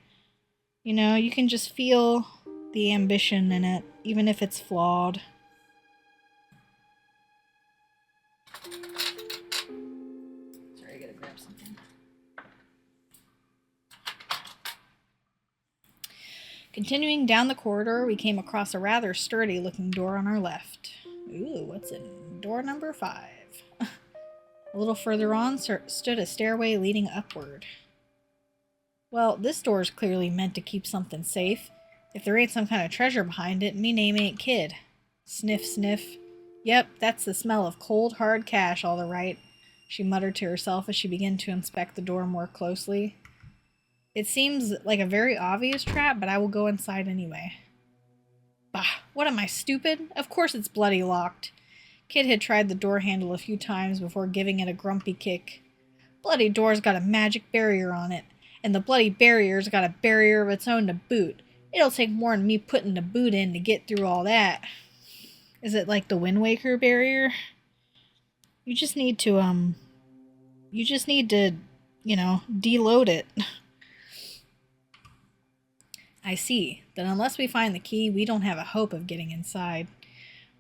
You know, you can just feel the ambition in it, even if it's flawed. Sorry, I gotta grab something. Continuing down the corridor, we came across a rather sturdy-looking door on our left. Ooh, what's in door number 5? A little further on stood a stairway leading upward. Well, this door is clearly meant to keep something safe. If there ain't some kind of treasure behind it, me name ain't Kid. Sniff, sniff. Yep, that's the smell of cold, hard cash, all right, she muttered to herself as she began to inspect the door more closely. It seems like a very obvious trap, but I will go inside anyway. Bah, what am I, stupid? Of course it's bloody locked. Kid had tried the door handle a few times before giving it a grumpy kick. Bloody door's got a magic barrier on it, and the bloody barrier's got a barrier of its own to boot. It'll take more than me putting the boot in to get through all that. Is it like the Wind Waker barrier? You just need to, you know, deload it. I see. Then unless we find the key, we don't have a hope of getting inside.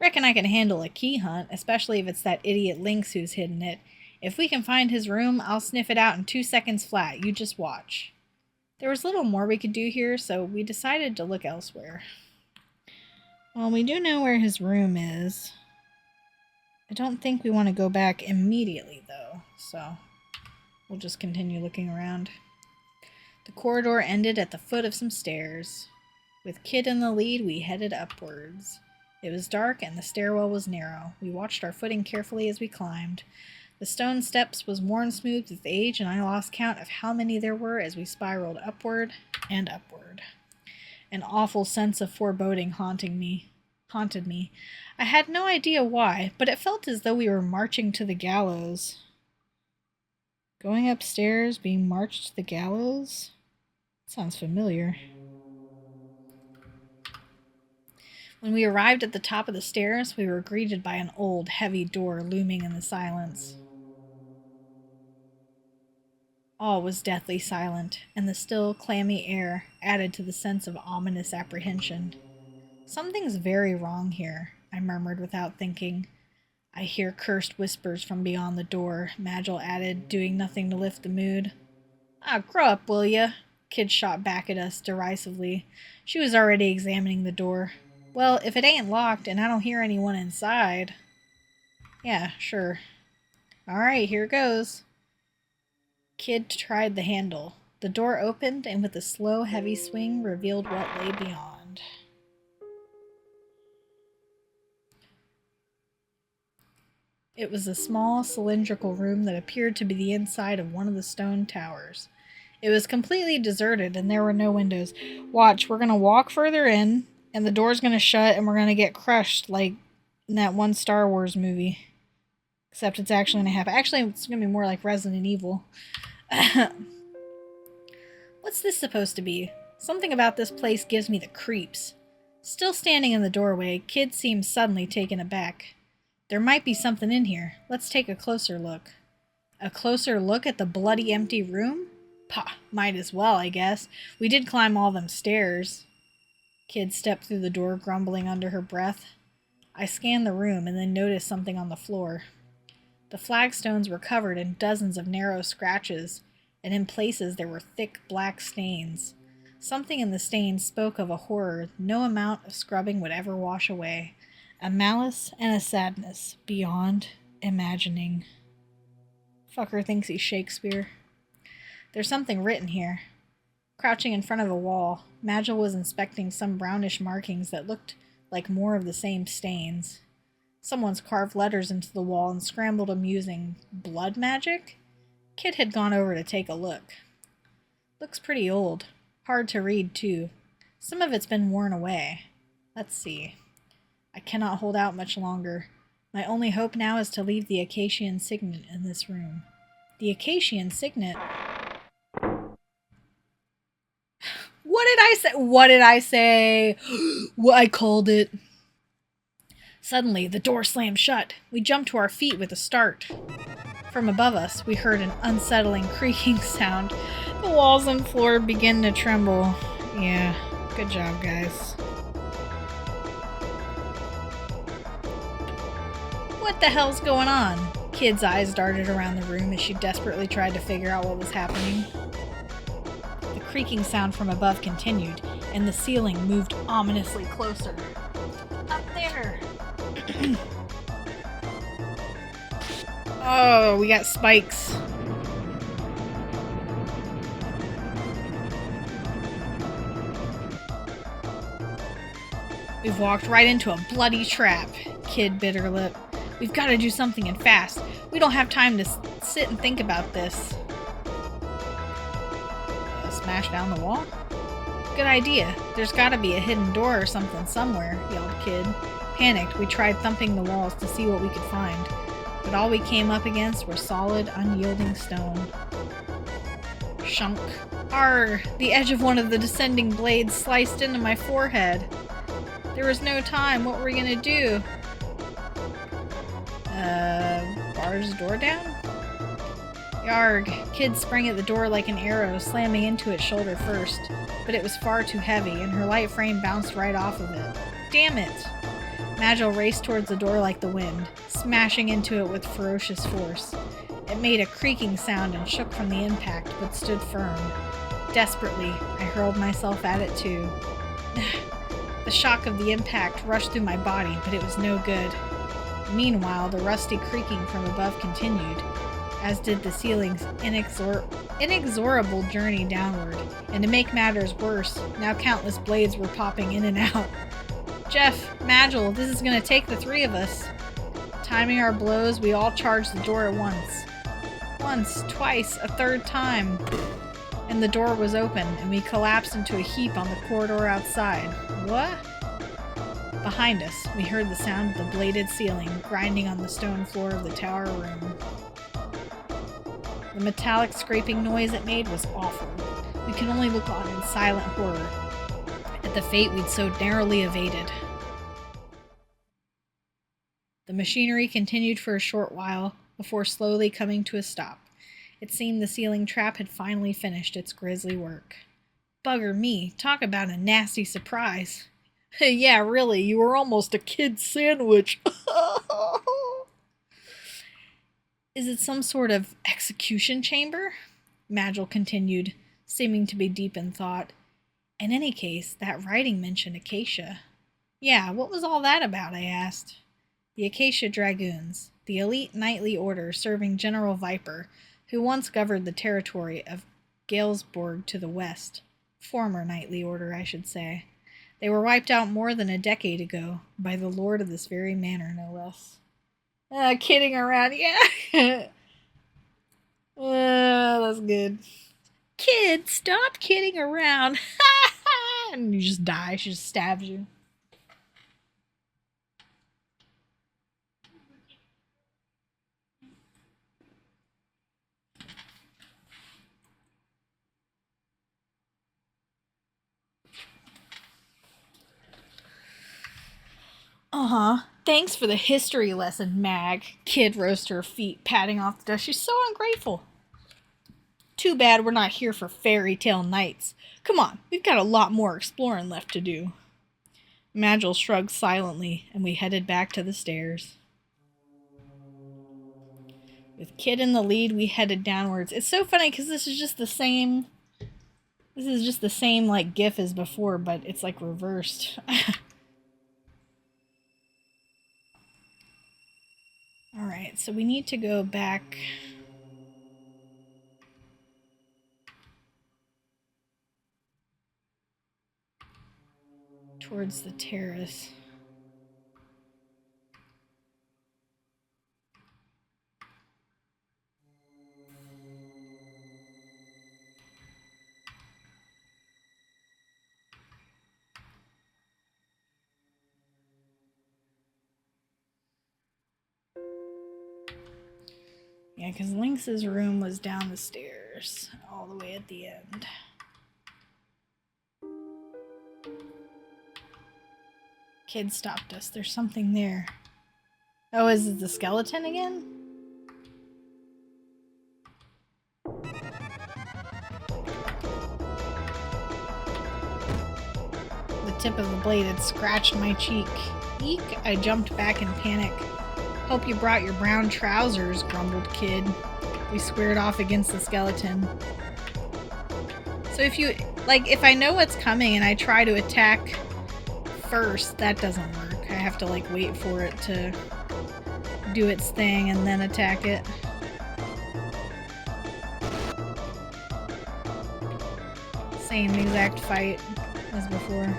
Reckon I can handle a key hunt, especially if it's that idiot Lynx who's hidden it. If we can find his room, I'll sniff it out in 2 seconds flat. You just watch. There was little more we could do here, so we decided to look elsewhere. Well, we do know where his room is. I don't think we want to go back immediately, though, so we'll just continue looking around. The corridor ended at the foot of some stairs. With Kid in the lead, we headed upwards. It was dark and the stairwell was narrow. We watched our footing carefully as we climbed. The stone steps was worn smooth with age, and I lost count of how many there were as we spiraled upward and upward. An awful sense of foreboding haunted me. I had no idea why, but it felt as though we were marching to the gallows. Going upstairs, being marched to the gallows? Sounds familiar. When we arrived at the top of the stairs, we were greeted by an old, heavy door looming in the silence. All was deathly silent, and the still, clammy air added to the sense of ominous apprehension. Something's very wrong here, I murmured without thinking. I hear cursed whispers from beyond the door, Magil added, doing nothing to lift the mood. Ah, grow up, will ya? Kid shot back at us derisively. She was already examining the door. Well, if it ain't locked and I don't hear anyone inside... Yeah, sure. Alright, here goes. Kid tried the handle. The door opened and with a slow, heavy swing revealed what lay beyond. It was a small, cylindrical room that appeared to be the inside of one of the stone towers. It was completely deserted and there were no windows. Watch, we're gonna walk further in, and the door's gonna shut and we're gonna get crushed like in that one Star Wars movie. Except it's actually gonna happen. Actually, it's gonna be more like Resident Evil. What's this supposed to be? Something about this place gives me the creeps. Still standing in the doorway, Kid seemed suddenly taken aback. There might be something in here. Let's take a closer look. A closer look at the bloody empty room? Pah, might as well, I guess. We did climb all them stairs. Kid stepped through the door, grumbling under her breath. I scanned the room and then noticed something on the floor. The flagstones were covered in dozens of narrow scratches, and in places there were thick black stains. Something in the stains spoke of a horror no amount of scrubbing would ever wash away. A malice and a sadness beyond imagining. Fucker thinks he's Shakespeare. There's something written here. Crouching in front of a wall, Magil was inspecting some brownish markings that looked like more of the same stains. Someone's carved letters into the wall and scrambled them using blood magic? Kid had gone over to take a look. Looks pretty old. Hard to read, too. Some of it's been worn away. Let's see. I cannot hold out much longer. My only hope now is to leave the Acacian signet in this room. The Acacian signet? What did I say? What did I say? Well, I called it. Suddenly, the door slammed shut. We jumped to our feet with a start. From above us, we heard an unsettling creaking sound. The walls and floor began to tremble. Yeah, good job, guys. What the hell's going on? Kid's eyes darted around the room as she desperately tried to figure out what was happening. The creaking sound from above continued, and the ceiling moved ominously closer. Up there! Oh, we got spikes. We've walked right into a bloody trap. Kid bit her lip. We've got to do something and fast. We don't have time to sit and think about this. Smash down the wall? Good idea. There's got to be a hidden door or something somewhere, yelled Kid. Panicked, we tried thumping the walls to see what we could find, but all we came up against were solid, unyielding stone. Shunk. Arr! The edge of one of the descending blades sliced into my forehead. There was no time. What were we gonna do? bars the door down? Yarg! Kid sprang at the door like an arrow, slamming into it shoulder first. But it was far too heavy, and her light frame bounced right off of it. Damn it! Magil raced towards the door like the wind, smashing into it with ferocious force. It made a creaking sound and shook from the impact, but stood firm. Desperately, I hurled myself at it too. The shock of the impact rushed through my body, but it was no good. Meanwhile, the rusty creaking from above continued, as did the ceiling's inexorable journey downward. And to make matters worse, now countless blades were popping in and out. Jeff, Magil, this is going to take the three of us. Timing our blows, we all charged the door at once. Once, twice, a third time. And the door was open, and we collapsed into a heap on the corridor outside. What? Behind us, we heard the sound of the bladed ceiling grinding on the stone floor of the tower room. The metallic scraping noise it made was awful. We could only look on in silent horror at the fate we'd so narrowly evaded. The machinery continued for a short while before slowly coming to a stop. It seemed the ceiling trap had finally finished its grisly work. Bugger me, talk about a nasty surprise. Yeah, really, you were almost a kid sandwich. Is it some sort of execution chamber? Magil continued, seeming to be deep in thought. In any case, that writing mentioned Acacia. Yeah, what was all that about, I asked. The Acacia Dragoons, the elite knightly order serving General Viper, who once governed the territory of Galesborg to the west. Former knightly order, I should say. They were wiped out more than a decade ago, by the lord of this very manor, no less. Kidding around, yeah. That's good. Kid, stop kidding around. And you just die. She just stabs you. Thanks for the history lesson, Mag. Kid rose to her feet, patting off the dust. She's so ungrateful. Too bad we're not here for fairy tale nights. Come on, we've got a lot more exploring left to do. Magil shrugged silently, and we headed back to the stairs. With Kid in the lead, we headed downwards. It's so funny because this is just the same... This is just the same, like, GIF as before, but it's, like, reversed. Alright, so we need to go back... towards the terrace. Yeah, because Lynx's room was down the stairs, all the way at the end. Kid stopped us. There's something there. Oh, is it the skeleton again? The tip of the blade had scratched my cheek. Eek! I jumped back in panic. Hope you brought your brown trousers, grumbled Kid. We squared off against the skeleton. So if I know what's coming and I try to attack first, that doesn't work. I have to, like, wait for it to do its thing and then attack it. Same exact fight as before.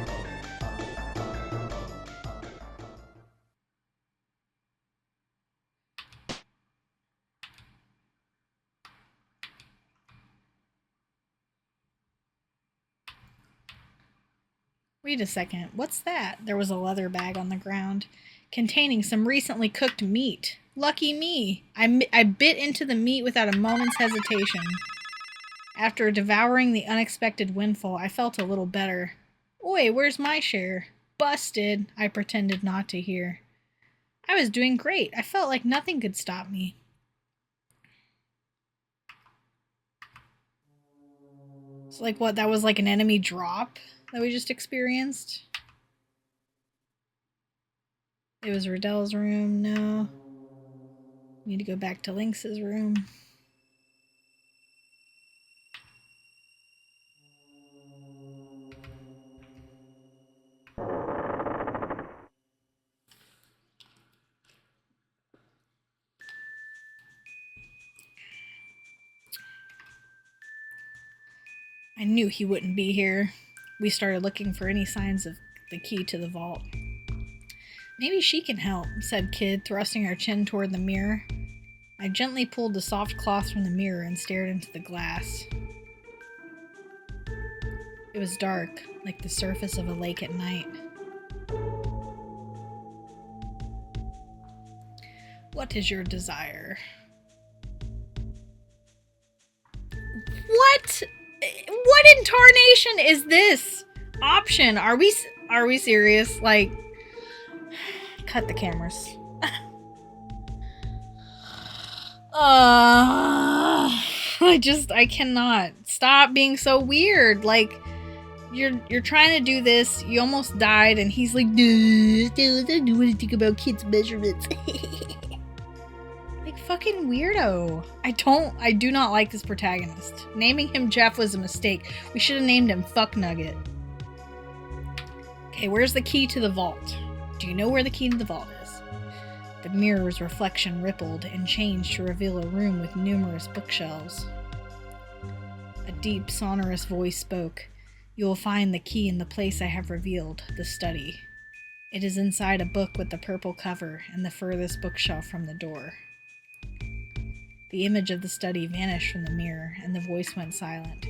Wait a second, what's that? There was a leather bag on the ground, containing some recently cooked meat. Lucky me! I bit into the meat without a moment's hesitation. After devouring the unexpected windfall, I felt a little better. Oi, where's my share? Busted, I pretended not to hear. I was doing great. I felt like nothing could stop me. So like what, that was like an enemy drop that we just experienced? It was Riddell's room, no. Need to go back to Lynx's room. I knew he wouldn't be here. We started looking for any signs of the key to the vault. Maybe she can help, said Kid, thrusting her chin toward the mirror. I gently pulled the soft cloth from the mirror and stared into the glass. It was dark, like the surface of a lake at night. What is your desire? What? What in tarnation is this option? Are we serious? Like, cut the cameras. I cannot. Stop being so weird. Like, you're trying to do this, you almost died, and he's like, I don't want to think about kids' measurements. Like, fucking weirdo. I do not like this protagonist. Naming him Jeff was a mistake. We should have named him Fuck Nugget. Okay, where's the key to the vault? Do you know where the key to the vault is? The mirror's reflection rippled and changed to reveal a room with numerous bookshelves. A deep, sonorous voice spoke. You will find the key in the place I have revealed, the study. It is inside a book with the purple cover and the furthest bookshelf from the door. The image of the study vanished from the mirror, and the voice went silent.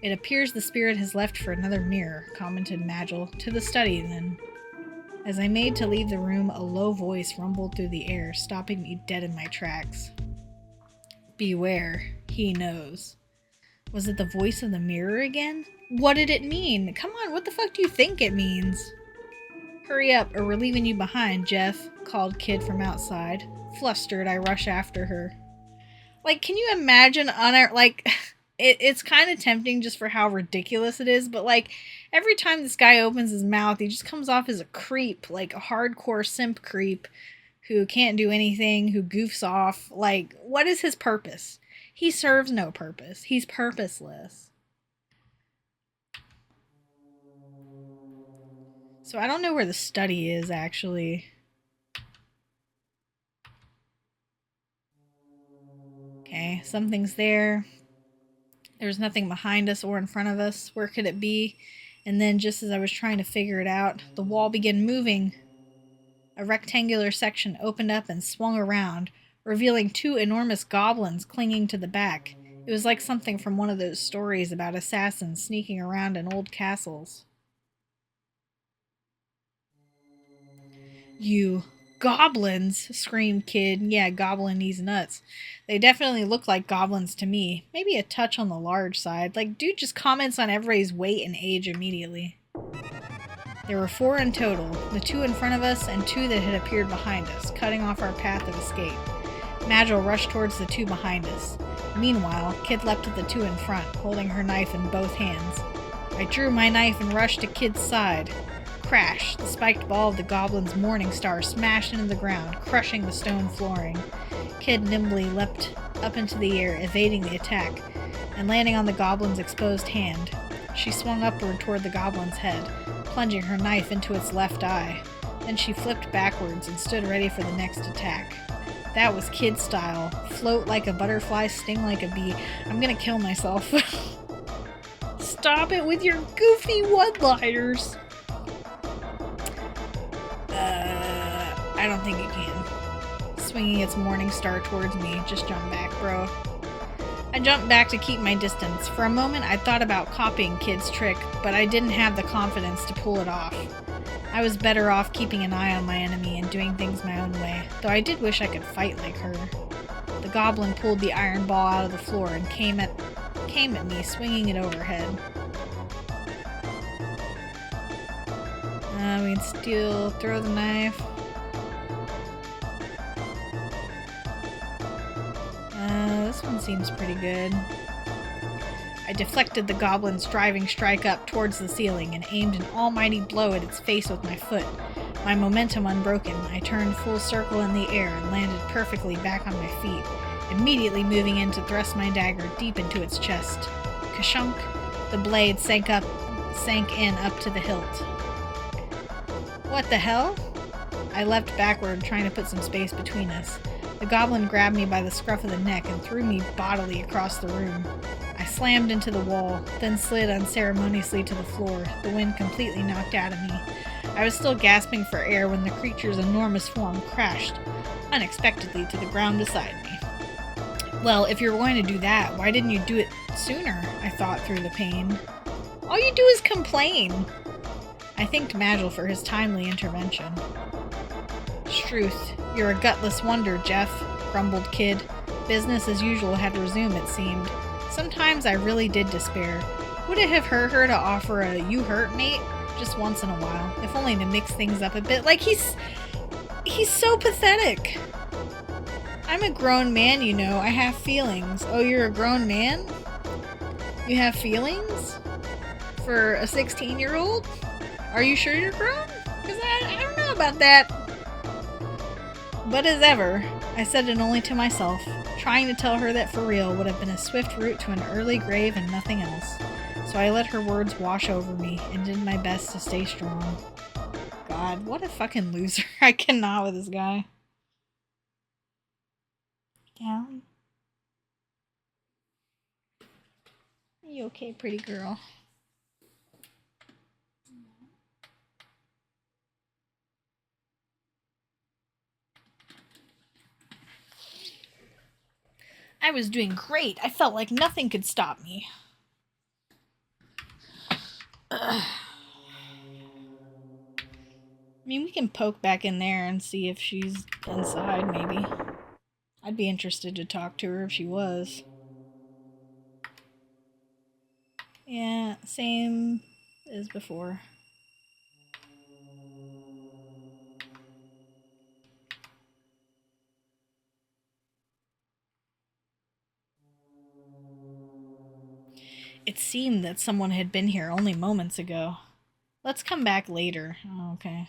It appears the spirit has left for another mirror, commented Magil. To the study, then. As I made to leave the room, a low voice rumbled through the air, stopping me dead in my tracks. Beware, he knows. Was it the voice of the mirror again? What did it mean? Come on, what the fuck do you think it means? Hurry up, or we're leaving you behind, Jeff, called Kid from outside. Flustered, I rush after her. Like, can you imagine it's kind of tempting just for how ridiculous it is, but like, every time this guy opens his mouth, he just comes off as a creep, like a hardcore simp creep who can't do anything, who goofs off. Like, what is his purpose? He serves no purpose. He's purposeless. So I don't know where the study is, actually. Okay, something's there. There's nothing behind us or in front of us. Where could it be? And then, just as I was trying to figure it out, the wall began moving. A rectangular section opened up and swung around, revealing two enormous goblins clinging to the back. It was like something from one of those stories about assassins sneaking around in old castles. You goblins, screamed Kid. Yeah, goblin these nuts. They definitely look like goblins to me. Maybe a touch on the large side. Like, dude just comments on everybody's weight and age immediately. There were 4 in total, the 2 in front of us and 2 that had appeared behind us, cutting off our path of escape. Magil rushed towards the 2 behind us. Meanwhile, Kid leapt at the 2 in front, holding her knife in both hands. I drew my knife and rushed to Kid's side. Crash! The spiked ball of the goblin's morning star smashed into the ground, crushing the stone flooring. Kid nimbly leapt up into the air, evading the attack, and landing on the goblin's exposed hand. She swung upward toward the goblin's head, plunging her knife into its left eye. Then she flipped backwards and stood ready for the next attack. That was Kid style. Float like a butterfly, sting like a bee. I'm gonna kill myself. Stop it with your goofy one-liners! I don't think it can. Swinging its morning star towards me. Just jump back, bro. I jumped back to keep my distance. For a moment, I thought about copying Kid's trick, but I didn't have the confidence to pull it off. I was better off keeping an eye on my enemy and doing things my own way, though I did wish I could fight like her. The goblin pulled the iron ball out of the floor and came at me, swinging it overhead. We can still throw the knife. This one seems pretty good. I deflected the goblin's driving strike up towards the ceiling and aimed an almighty blow at its face with my foot. My momentum unbroken, I turned full circle in the air and landed perfectly back on my feet, immediately moving in to thrust my dagger deep into its chest. Kashunk! The blade sank in up to the hilt. What the hell? I leapt backward, trying to put some space between us. The goblin grabbed me by the scruff of the neck and threw me bodily across the room. I slammed into the wall, then slid unceremoniously to the floor, the wind completely knocked out of me. I was still gasping for air when the creature's enormous form crashed, unexpectedly, to the ground beside me. Well, if you were going to do that, why didn't you do it sooner? I thought through the pain. All you do is complain. I thanked Magil for his timely intervention. Struth, you're a gutless wonder, Jeff, grumbled Kid. Business as usual had resumed, it seemed. Sometimes I really did despair. Would it have hurt her to offer a "you hurt, mate" just once in a while, if only to mix things up a bit? Like, he's so pathetic. I'm a grown man, you know. I have feelings. Oh, you're a grown man? You have feelings? For a 16-year-old? Are you sure you're grown? Because I don't know about that. But as ever, I said it only to myself. Trying to tell her that for real would have been a swift route to an early grave and nothing else. So I let her words wash over me and did my best to stay strong. God, what a fucking loser. I cannot with this guy. Callie? Are you okay, pretty girl? I was doing great. I felt like nothing could stop me. Ugh. I mean, we can poke back in there and see if she's inside, maybe. I'd be interested to talk to her if she was. Yeah, same as before. It seemed that someone had been here only moments ago. Let's come back later. Oh, okay.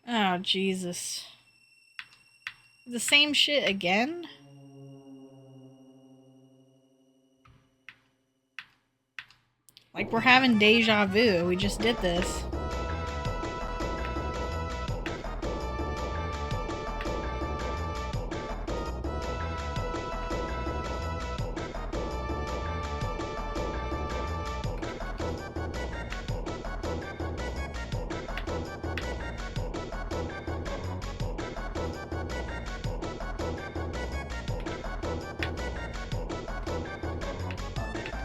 Oh, Jesus. The same shit again? Like we're having deja vu. We just did this.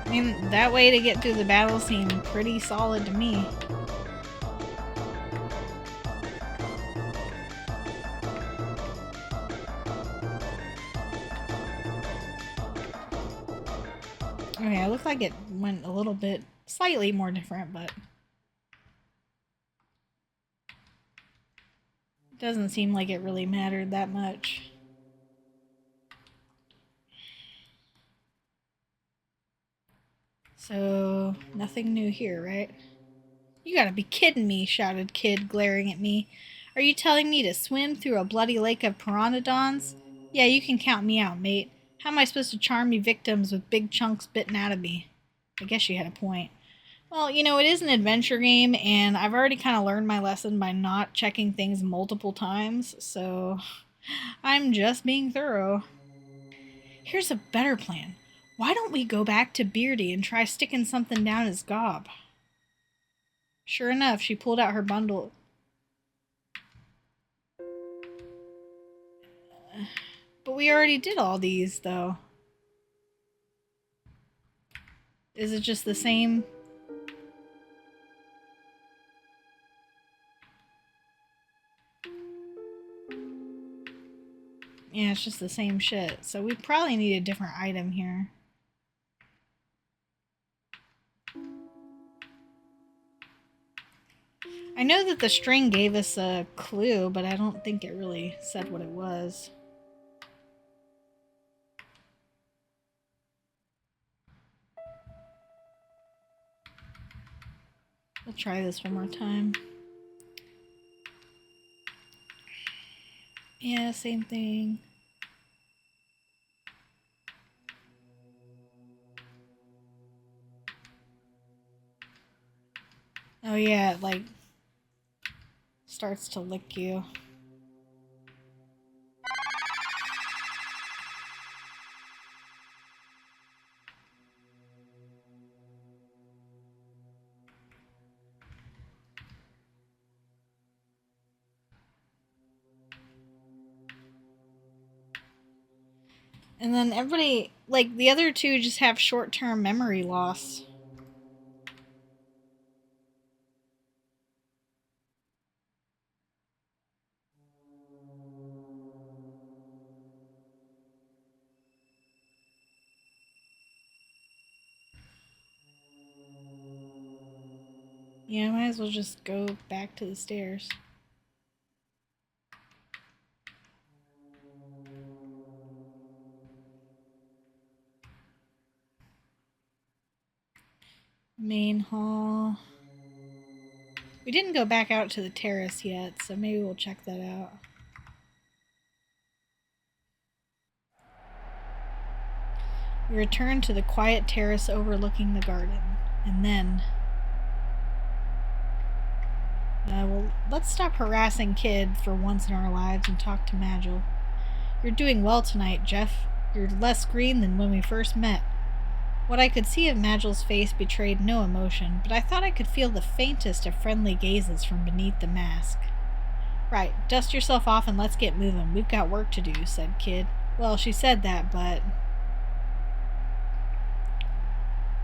I mean, that way to get through the battle seemed pretty solid to me. Okay, it looked like it went a little bit, slightly more different, but it doesn't seem like it really mattered that much. So, nothing new here, right? You gotta be kidding me, shouted Kid, glaring at me. Are you telling me to swim through a bloody lake of pteranodons? Yeah, you can count me out, mate. How am I supposed to charm me victims with big chunks bitten out of me? I guess she had a point. Well, you know, it is an adventure game, and I've already kind of learned my lesson by not checking things multiple times, so I'm just being thorough. Here's a better plan. Why don't we go back to Beardy and try sticking something down his gob? Sure enough, she pulled out her bundle. But we already did all these, though. Is it just the same? Yeah, it's just the same shit. So we probably need a different item here. I know that the string gave us a clue, but I don't think it really said what it was. I'll try this one more time. Yeah, same thing. Oh yeah, it like starts to lick you. And then everybody, like the other two, just have short-term memory loss. Yeah, might as well just go back to the stairs. Main hall. We didn't go back out to the terrace yet, so maybe we'll check that out. We returned to the quiet terrace overlooking the garden, and then... well, let's stop harassing Kid for once in our lives and talk to Magil. You're doing well tonight, Jeff. You're less green than when we first met. What I could see of Magil's face betrayed no emotion, but I thought I could feel the faintest of friendly gazes from beneath the mask. Right, dust yourself off and let's get moving. We've got work to do, said Kid. Well, she said that, but...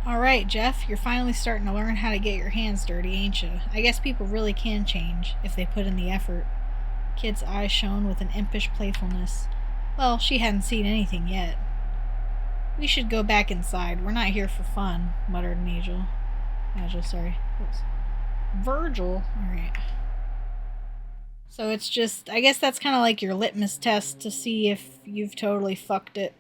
Alright, Jeff, you're finally starting to learn how to get your hands dirty, ain't you? I guess people really can change, if they put in the effort. Kid's eyes shone with an impish playfulness. Well, she hadn't seen anything yet. We should go back inside. We're not here for fun, muttered Magil. Sorry. Oops. Virgil. Alright. So it's just, I guess that's kind of like your litmus test to see if you've totally fucked it.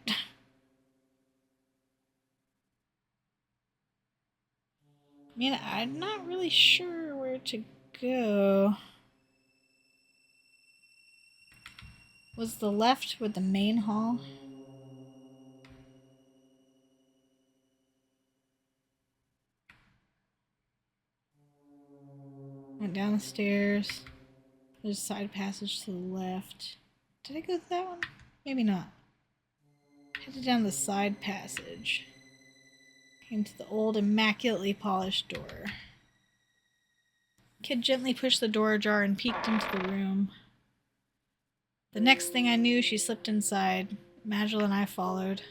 I mean, I'm not really sure where to go. Was the left with the main hall? Went down the stairs. There's a side passage to the left. Did I go to that one? Maybe not. Headed down the side passage. Came to the old, immaculately polished door. Kid gently pushed the door ajar and peeked into the room. The next thing I knew, she slipped inside. Magil and I followed.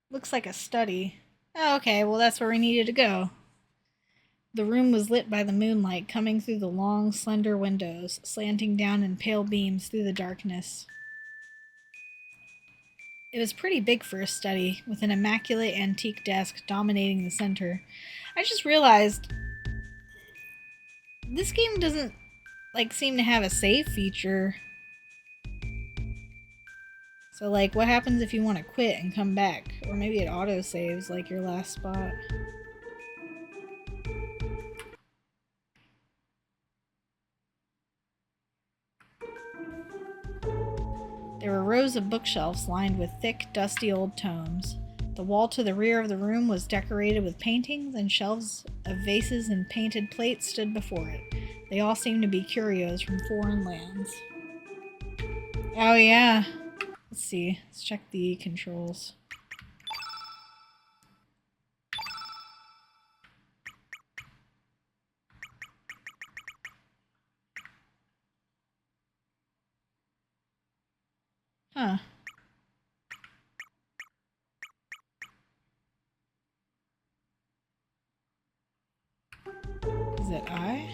Looks like a study. Oh, okay, well that's where we needed to go. The room was lit by the moonlight coming through the long, slender windows, slanting down in pale beams through the darkness. It was pretty big for a study, with an immaculate antique desk dominating the center. I just realized this game doesn't seem to have a save feature. So what happens if you want to quit and come back? Or maybe it auto saves like your last spot. There were rows of bookshelves lined with thick, dusty old tomes. The wall to the rear of the room was decorated with paintings, and shelves of vases and painted plates stood before it. They all seemed to be curios from foreign lands. Oh yeah. Let's see. Let's check the controls. Huh. Is it I?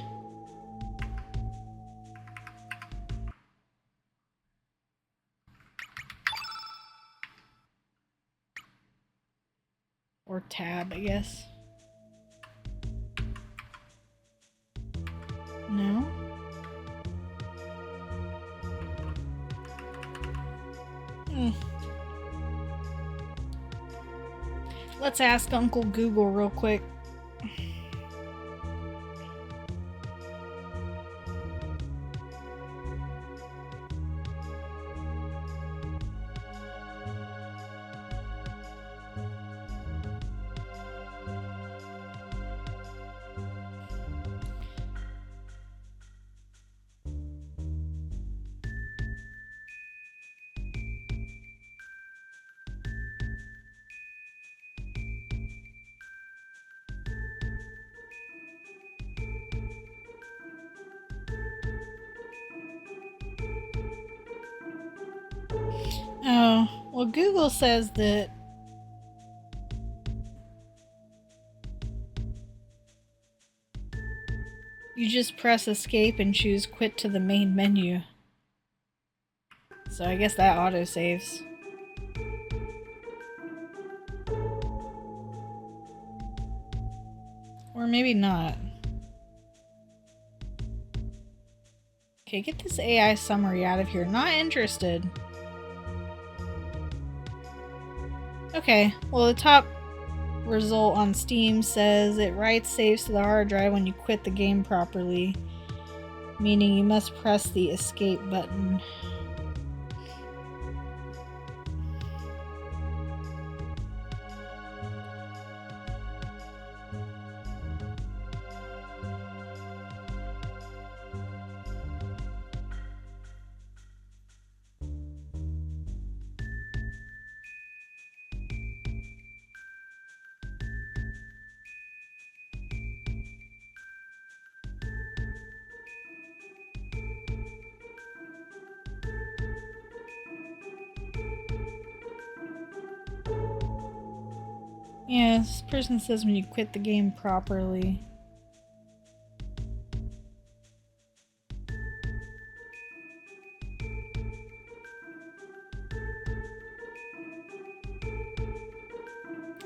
Or tab, I guess. Let's ask Uncle Google real quick. Oh, well, Google says that you just press escape and choose quit to the main menu. So I guess that autosaves. Or maybe not. Okay, get this AI summary out of here. Not interested. Okay, well, the top result on Steam says it writes saves to the hard drive when you quit the game properly, meaning you must press the escape button. Yeah, this person says when you quit the game properly.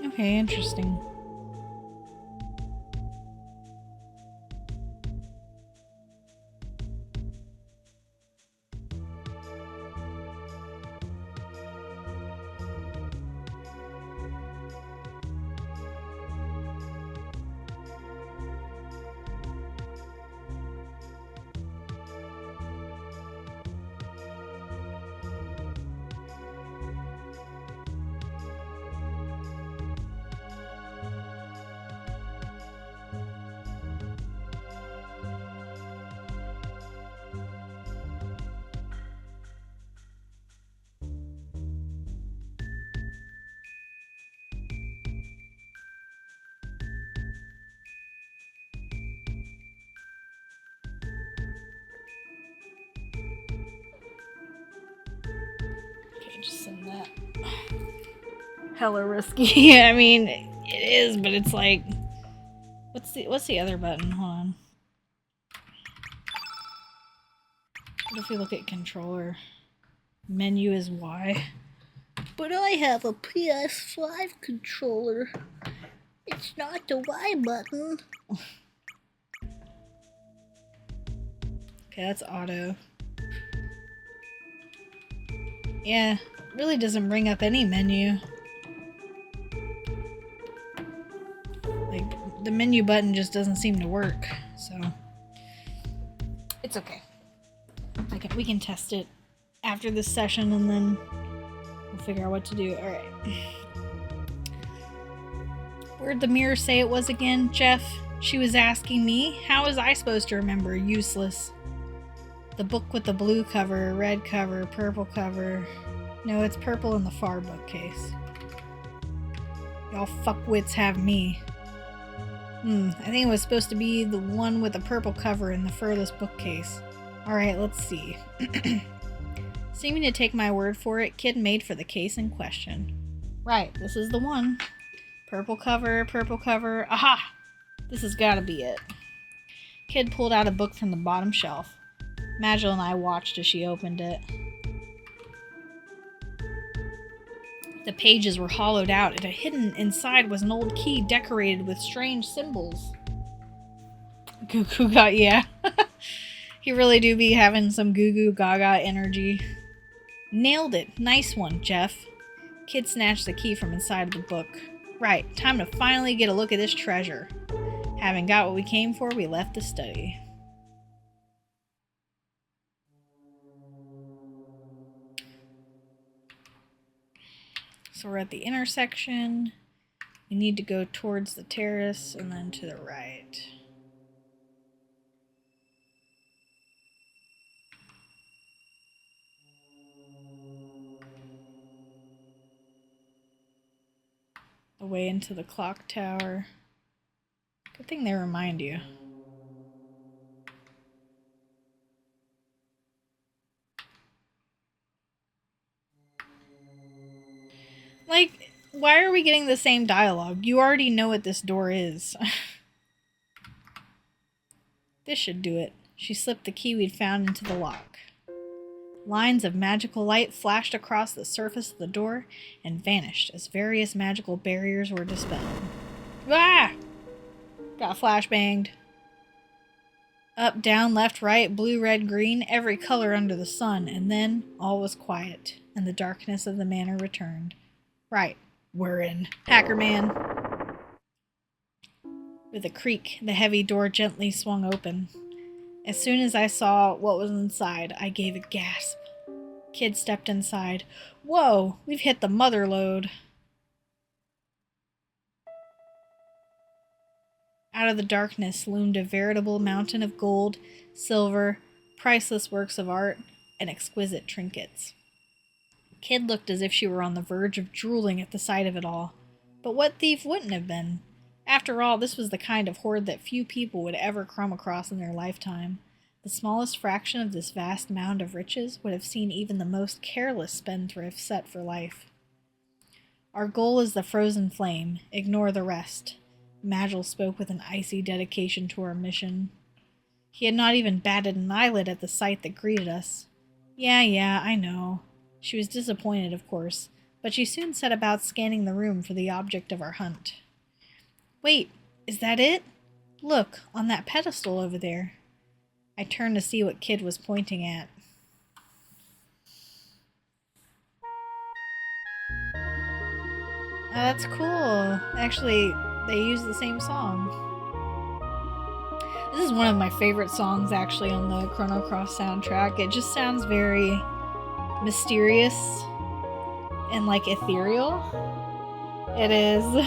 Okay, interesting. Just send that. Hella risky. I mean, it is, but it's like, what's the other button? Hold on. What if we look at controller? Menu is Y. But I have a PS5 controller. It's not the Y button. Okay, that's auto. Yeah, really doesn't bring up any menu. Like, the menu button just doesn't seem to work, so it's okay. We can test it after this session and then we'll figure out what to do. Alright. Where'd the mirror say it was again, Jeff? She was asking me. How was I supposed to remember? Useless. The book with the blue cover, red cover, purple cover. No, it's purple in the far bookcase. Y'all fuckwits have me. I think it was supposed to be the one with the purple cover in the furthest bookcase. Alright, let's see. Seeming to take my word for it, kid made for the case in question. Right, this is the one. Purple cover, purple cover. Aha! This has gotta be it. Kid pulled out a book from the bottom shelf. Magil and I watched as she opened it. The pages were hollowed out, and hidden inside was an old key decorated with strange symbols. Goo Goo Gaga, yeah. You really do be having some Goo Goo Gaga energy. Nailed it. Nice one, Jeff. Kid snatched the key from inside the book. Right, time to finally get a look at this treasure. Having got what we came for, we left the study. So we're at the intersection. We need to go towards the terrace and then to the right. Away into the clock tower. Good thing they remind you. Like, why are we getting the same dialogue? You already know what this door is. This should do it. She slipped the key we'd found into the lock. Lines of magical light flashed across the surface of the door and vanished as various magical barriers were dispelled. Ah! Got flashbanged. Up, down, left, right, blue, red, green, every color under the sun, and then all was quiet, and the darkness of the manor returned. Right, we're in. Hacker Man. With a creak, the heavy door gently swung open. As soon as I saw what was inside, I gave a gasp. Kid stepped inside. Whoa, we've hit the mother lode. Out of the darkness loomed a veritable mountain of gold, silver, priceless works of art, and exquisite trinkets. Kid looked as if she were on the verge of drooling at the sight of it all. But what thief wouldn't have been? After all, this was the kind of hoard that few people would ever come across in their lifetime. The smallest fraction of this vast mound of riches would have seen even the most careless spendthrift set for life. Our goal is the frozen flame. Ignore the rest. Magil spoke with an icy dedication to our mission. He had not even batted an eyelid at the sight that greeted us. Yeah, I know. She was disappointed, of course, but she soon set about scanning the room for the object of our hunt. Wait, is that it? Look, on that pedestal over there. I turned to see what Kid was pointing at. Oh, that's cool. Actually, they use the same song. This is one of my favorite songs, actually, on the Chrono Cross soundtrack. It just sounds very mysterious and, like, ethereal. It is.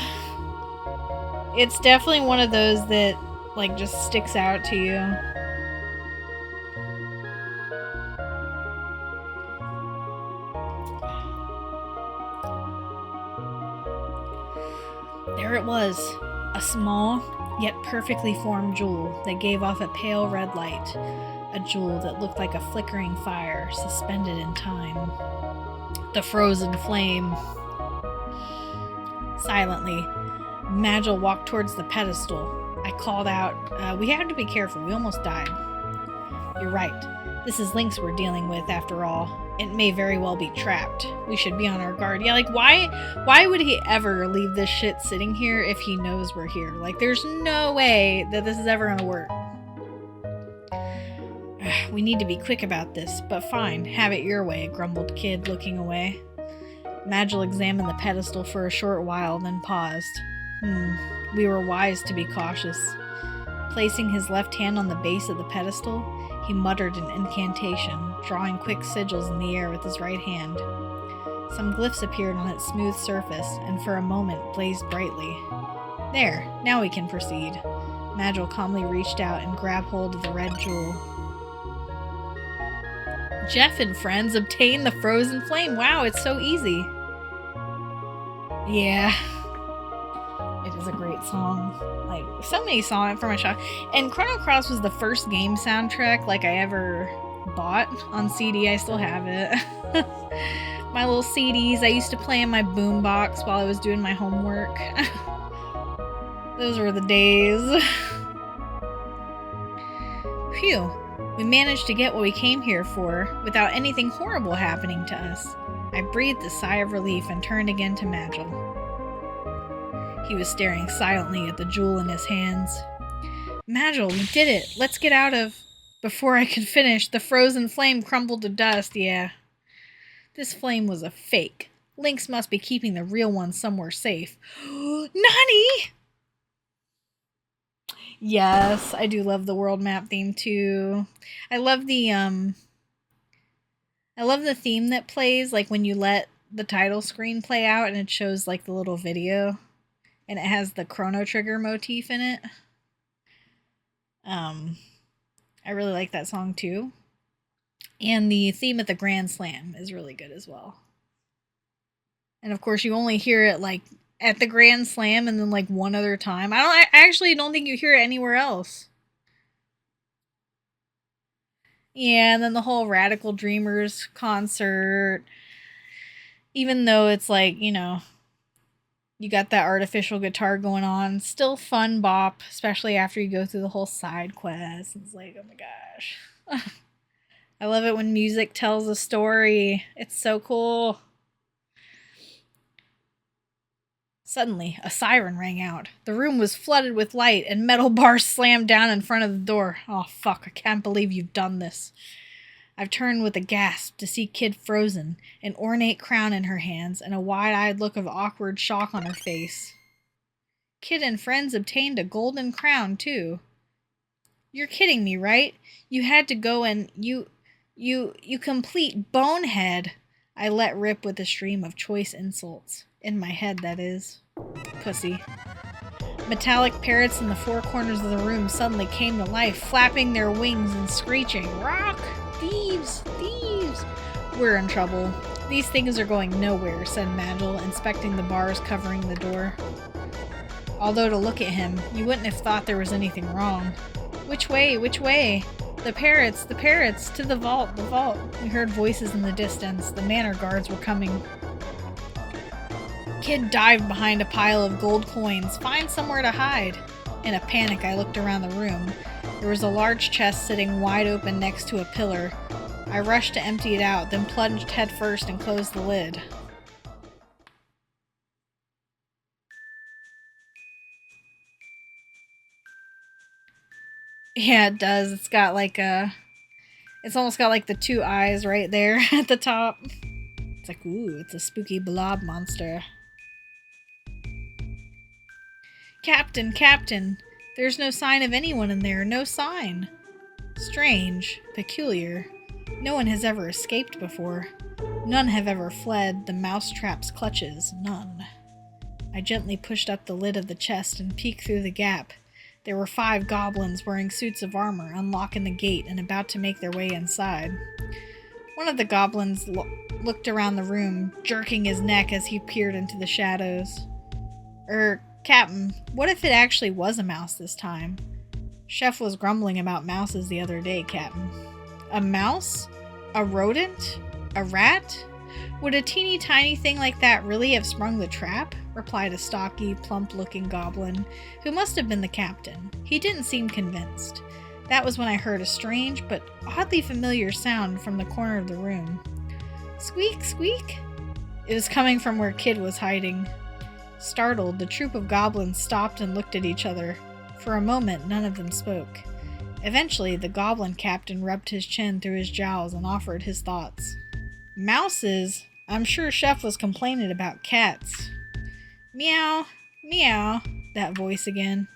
It's definitely one of those that, like, just sticks out to you. There it was, a small, yet perfectly formed jewel that gave off a pale red light, a jewel that looked like a flickering fire suspended in time. The frozen flame. Silently, Magil walked towards the pedestal. I called out, we have to be careful, we almost died. You're right, this is Lynx we're dealing with after all. It may very well be trapped. We should be on our guard. Yeah, like, why would he ever leave this shit sitting here if he knows we're here? Like, there's no way that this is ever gonna work. We need to be quick about this, but fine, have it your way, grumbled Kid, looking away. Magil examined the pedestal for a short while, then paused. We were wise to be cautious. Placing his left hand on the base of the pedestal, he muttered an incantation, drawing quick sigils in the air with his right hand. Some glyphs appeared on its smooth surface, and for a moment blazed brightly. There, now we can proceed. Magil calmly reached out and grabbed hold of the red jewel. Jeff and friends obtain the frozen flame. Wow, it's so easy. Yeah. It is a great song. Like, so many songs from my child. And Chrono Cross was the first game soundtrack, like, I ever bought on CD. I still have it. My little CDs I used to play in my boombox while I was doing my homework. Those were the days. Phew. We managed to get what we came here for without anything horrible happening to us. I breathed a sigh of relief and turned again to Magil. He was staring silently at the jewel in his hands. Magil, we did it. Let's get out of... Before I could finish, the frozen flame crumbled to dust. Yeah. This flame was a fake. Lynx must be keeping the real one somewhere safe. Nani? Yes, I do love the world map theme too. I love the theme that plays like when you let the title screen play out and it shows like the little video and it has the Chrono Trigger motif in it. I really like that song too. And the theme at the Grand Slam is really good as well. And of course, you only hear it like at the Grand Slam and then like one other time. I actually don't think you hear it anywhere else. Yeah, and then the whole Radical Dreamers concert. Even though it's like, you know, you got that artificial guitar going on, still fun bop, especially after you go through the whole side quest. It's like, oh my gosh. I love it when music tells a story. It's so cool. Suddenly, a siren rang out. The room was flooded with light, and metal bars slammed down in front of the door. Oh, fuck, I can't believe you've done this. I've turned with a gasp to see Kid frozen, an ornate crown in her hands, and a wide-eyed look of awkward shock on her face. Kid and friends obtained a golden crown, too. You're kidding me, right? You had to go and you complete bonehead. I let rip with a stream of choice insults. In my head, that is. Pussy. Metallic parrots in the four corners of the room suddenly came to life, flapping their wings and screeching, "Rock! Thieves! Thieves!" We're in trouble. These things are going nowhere, said Magil, inspecting the bars covering the door. Although to look at him, you wouldn't have thought there was anything wrong. Which way? Which way? The parrots! The parrots! To the vault! The vault! We heard voices in the distance. The manor guards were coming. Kid dived behind a pile of gold coins. Find somewhere to hide. In a panic, I looked around the room. There was a large chest sitting wide open next to a pillar. I rushed to empty it out, then plunged headfirst and closed the lid. Yeah, it does. It's got like a... It's almost got like the two eyes right there at the top. It's like, ooh, it's a spooky blob monster. Captain, Captain! There's no sign of anyone in there, no sign. Strange, peculiar. No one has ever escaped before. None have ever fled the mousetrap's clutches, none. I gently pushed up the lid of the chest and peeked through the gap. There were 5 goblins wearing suits of armor, unlocking the gate and about to make their way inside. One of the goblins looked around the room, jerking his neck as he peered into the shadows. Captain, what if it actually was a mouse this time? Chef was grumbling about mouses the other day, Captain. A mouse? A rodent? A rat? Would a teeny tiny thing like that really have sprung the trap? Replied a stocky, plump-looking goblin, who must have been the captain. He didn't seem convinced. That was when I heard a strange but oddly familiar sound from the corner of the room. Squeak, squeak! It was coming from where Kid was hiding. Startled, the troop of goblins stopped and looked at each other. For a moment, none of them spoke. Eventually, the goblin captain rubbed his chin through his jowls and offered his thoughts. Mouses? I'm sure Chef was complaining about cats. Meow, meow, that voice again.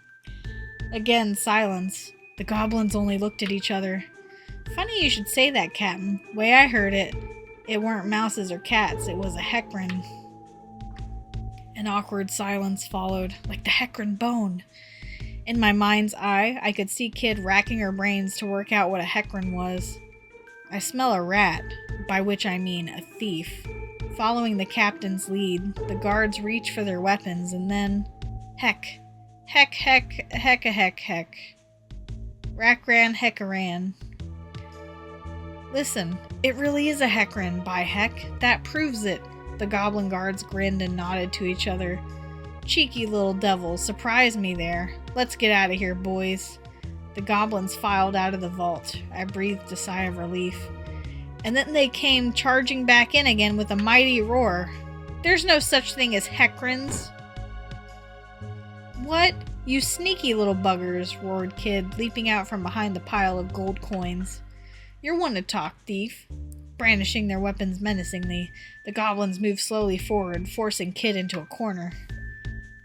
Again, silence. The goblins only looked at each other. Funny you should say that, Captain. Way I heard it, it weren't mouses or cats, it was a hecarim. An awkward silence followed, like the hecarim bone. In my mind's eye, I could see Kid racking her brains to work out what a hecarim was. I smell a rat, by which I mean a thief. Following the captain's lead, the guards reach for their weapons, and then... Heck. Heck, heck, heck, heck, heck. Rackran, heckaran. Listen, it really is a hecarim, by heck. That proves it. The goblin guards grinned and nodded to each other. Cheeky little devil, surprise me there. Let's get out of here, boys. The goblins filed out of the vault. I breathed a sigh of relief. And then they came charging back in again with a mighty roar. There's no such thing as hecarims. What? You sneaky little buggers, roared Kid, leaping out from behind the pile of gold coins. You're one to talk, thief. brandishing their weapons menacingly. The goblins moved slowly forward, forcing Kid into a corner.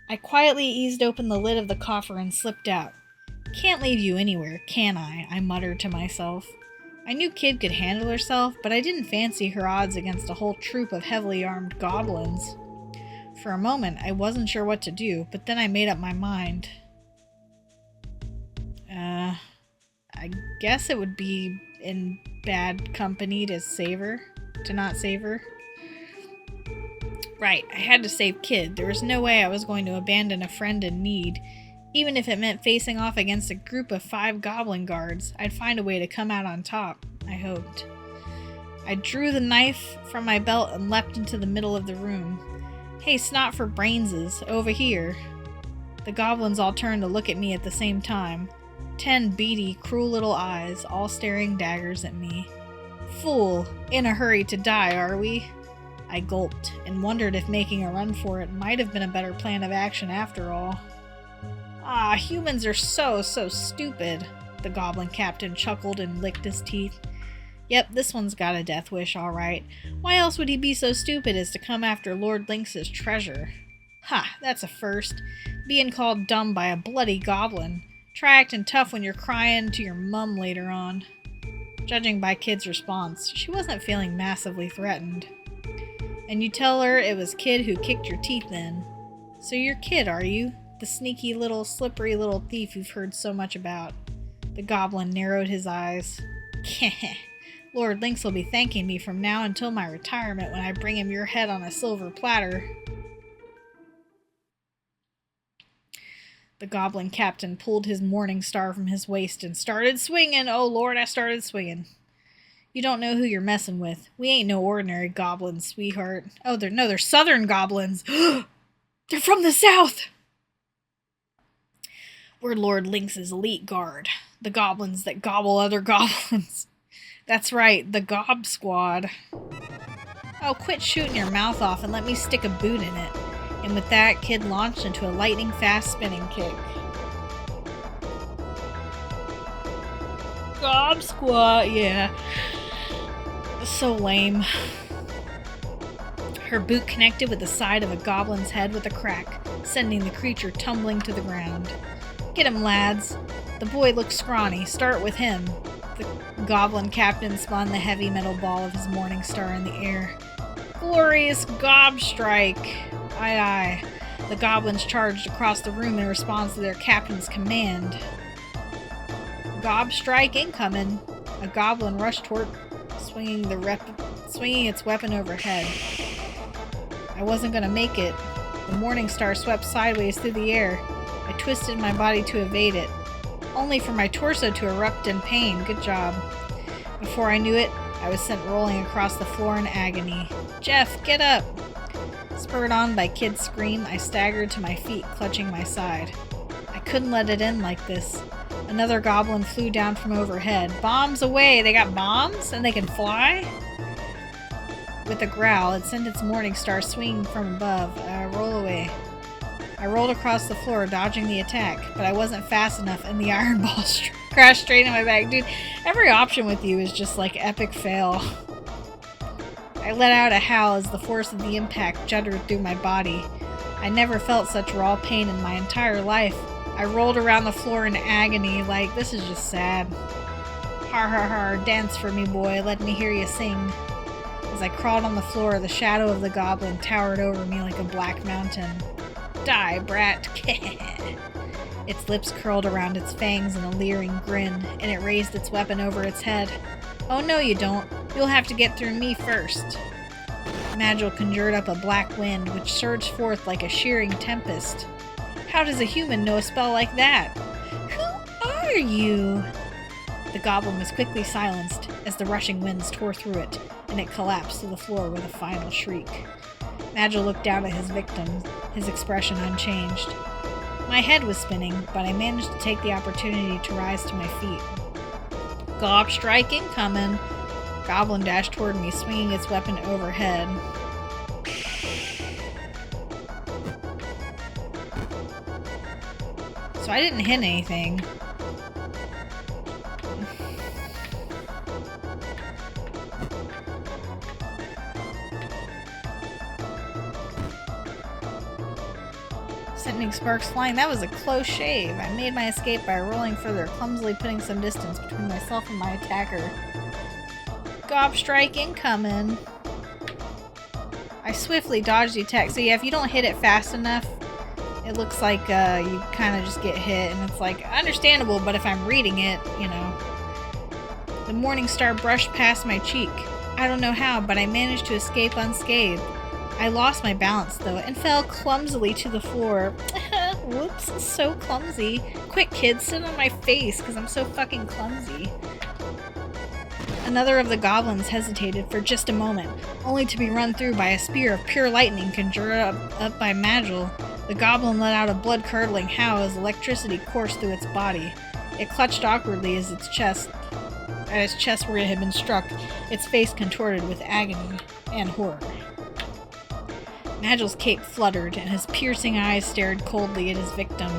I quietly eased open the lid of the coffer and slipped out. Can't leave you anywhere, can I? I muttered to myself. I knew Kid could handle herself, but I didn't fancy her odds against a whole troop of heavily armed goblins. For a moment, I wasn't sure what to do, but then I made up my mind. I guess it would be in bad company to not save her. Right, I had to save Kid. There was no way I was going to abandon a friend in need. Even if it meant facing off against a group of 5 goblin guards, I'd find a way to come out on top, I hoped. I drew the knife from my belt and leapt into the middle of the room. Hey, snot for brainses, over here. The goblins all turned to look at me at the same time. 10 beady, cruel little eyes, all staring daggers at me. Fool! In a hurry to die, are we? I gulped, and wondered if making a run for it might have been a better plan of action after all. Ah, humans are so stupid, the goblin captain chuckled and licked his teeth. Yep, this one's got a death wish, all right. Why else would he be so stupid as to come after Lord Lynx's treasure? Ha, that's a first. Being called dumb by a bloody goblin. Try acting tough when you're crying to your mum later on. Judging by Kid's response, she wasn't feeling massively threatened. And you tell her it was Kid who kicked your teeth in. So you're Kid, are you? The sneaky little, slippery little thief you've heard so much about. The goblin narrowed his eyes. Lord Lynx will be thanking me from now until my retirement when I bring him your head on a silver platter. The goblin captain pulled his morning star from his waist and started swinging. Oh Lord, I started swinging. You don't know who you're messing with. We ain't no ordinary goblins, sweetheart. Oh, they're southern goblins. They're from the south. We're Lord Lynx's elite guard. The goblins that gobble other goblins. That's right, the Gob Squad. Oh, quit shooting your mouth off and let me stick a boot in it. And with that, Kid launched into a lightning-fast spinning kick. Gob Squad, yeah. So lame. Her boot connected with the side of a goblin's head with a crack, sending the creature tumbling to the ground. Get him, lads. The boy looks scrawny. Start with him. The goblin captain spun the heavy metal ball of his morning star in the air. Glorious gob strike! Aye, aye. The goblins charged across the room in response to their captain's command. Gob strike incoming. A goblin rushed toward, swinging its weapon overhead. I wasn't going to make it. The morning star swept sideways through the air. I twisted my body to evade it, only for my torso to erupt in pain. Good job. Before I knew it, I was sent rolling across the floor in agony. Jeff, get up! Spurred on by Kid's scream, I staggered to my feet, clutching my side. I couldn't let it end like this. Another goblin flew down from overhead. Bombs away! They got bombs? And they can fly? With a growl, it sent its morning star swinging from above. Roll away. I rolled across the floor, dodging the attack, but I wasn't fast enough, and the iron ball crashed straight in my back. Dude, every option with you is just like epic fail. I let out a howl as the force of the impact juddered through my body. I never felt such raw pain in my entire life. I rolled around the floor in agony, like, this is just sad. Har har har, dance for me, boy, let me hear you sing. As I crawled on the floor, the shadow of the goblin towered over me like a black mountain. Die, brat. Its lips curled around its fangs in a leering grin, and it raised its weapon over its head. Oh no you don't. You'll have to get through me first. Magil conjured up a black wind, which surged forth like a shearing tempest. How does a human know a spell like that? Who are you? The goblin was quickly silenced as the rushing winds tore through it, and it collapsed to the floor with a final shriek. Magil looked down at his victim, his expression unchanged. My head was spinning, but I managed to take the opportunity to rise to my feet. Gob strike incoming! Goblin dashed toward me, swinging its weapon overhead. So I didn't hit anything. lightning sparks flying. That was a close shave. I made my escape by rolling further, clumsily putting some distance between myself and my attacker. Gob strike incoming. I swiftly dodged the attack. So yeah, if you don't hit it fast enough, it looks like you kind of just get hit, and it's like understandable, but if I'm reading it, you know. The morning star brushed past my cheek. I don't know how, but I managed to escape unscathed. I lost my balance, though, and fell clumsily to the floor. Whoops, so clumsy. Quick, kid, sit on my face, because I'm so fucking clumsy. Another of the goblins hesitated for just a moment, only to be run through by a spear of pure lightning conjured up by Magil. The goblin let out a blood-curdling howl as electricity coursed through its body. It clutched awkwardly at its chest where it had been struck, its face contorted with agony and horror. Magil's cape fluttered, and his piercing eyes stared coldly at his victim.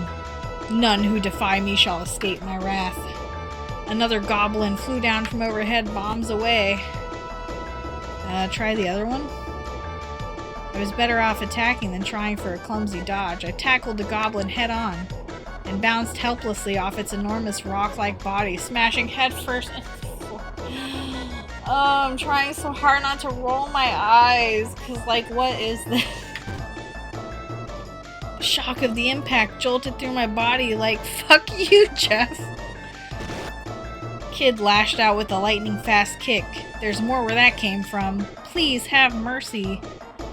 None who defy me shall escape my wrath. Another goblin flew down from overhead, bombs away. Try the other one? I was better off attacking than trying for a clumsy dodge. I tackled the goblin head-on and bounced helplessly off its enormous rock-like body, smashing headfirst into the floor. Oh, I'm trying so hard not to roll my eyes, because, like, what is this? The shock of the impact jolted through my body like, fuck you, Jeff. Kid lashed out with a lightning-fast kick. There's more where that came from. Please have mercy.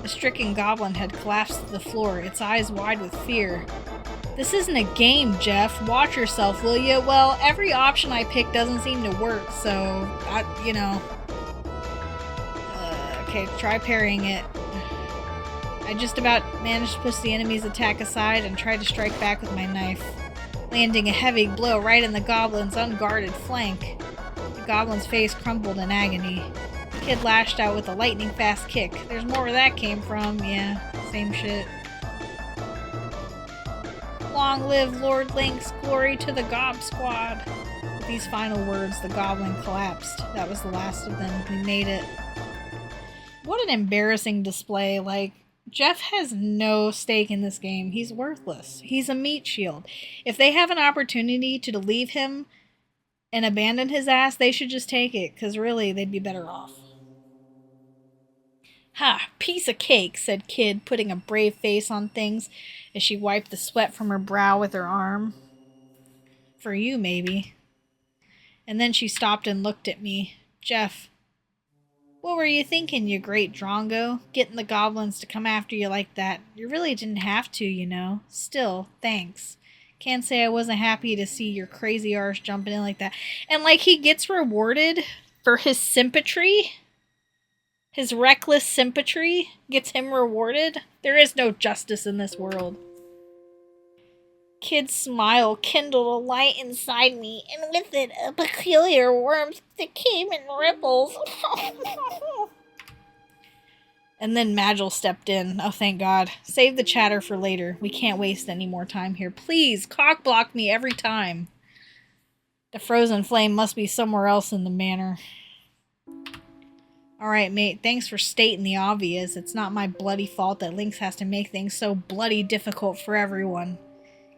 The stricken goblin had collapsed to the floor, its eyes wide with fear. This isn't a game, Jeff. Watch yourself, will you? Well, every option I pick doesn't seem to work, so, you know. Okay, try parrying it. I just about managed to push the enemy's attack aside and tried to strike back with my knife, landing a heavy blow right in the goblin's unguarded flank. The goblin's face crumpled in agony. The kid lashed out with a lightning-fast kick. There's more where that came from. Yeah, same shit. Long live Lord Lynx, glory to the Gob Squad. With these final words, the goblin collapsed. That was the last of them. We made it. What an embarrassing display. Like, Jeff has no stake in this game. He's worthless. He's a meat shield. If they have an opportunity to leave him and abandon his ass, they should just take it, because really, they'd be better off. Ha! Piece of cake, said Kid, putting a brave face on things as she wiped the sweat from her brow with her arm. For you, maybe. And then she stopped and looked at me. Jeff, what were you thinking, you great Drongo? Getting the goblins to come after you like that. You really didn't have to, you know. Still, thanks. Can't say I wasn't happy to see your crazy arse jumping in like that. And, like, he gets rewarded for his sympatry. His reckless sympatry gets him rewarded. There is no justice in this world. Kid's smile kindled a light inside me, and with it a peculiar warmth that came in ripples. And then Magil stepped in. Oh, thank God. Save the chatter for later. We can't waste any more time here. Please, cock-block me every time. The frozen flame must be somewhere else in the manor. Alright, mate, thanks for stating the obvious. It's not my bloody fault that Lynx has to make things so bloody difficult for everyone.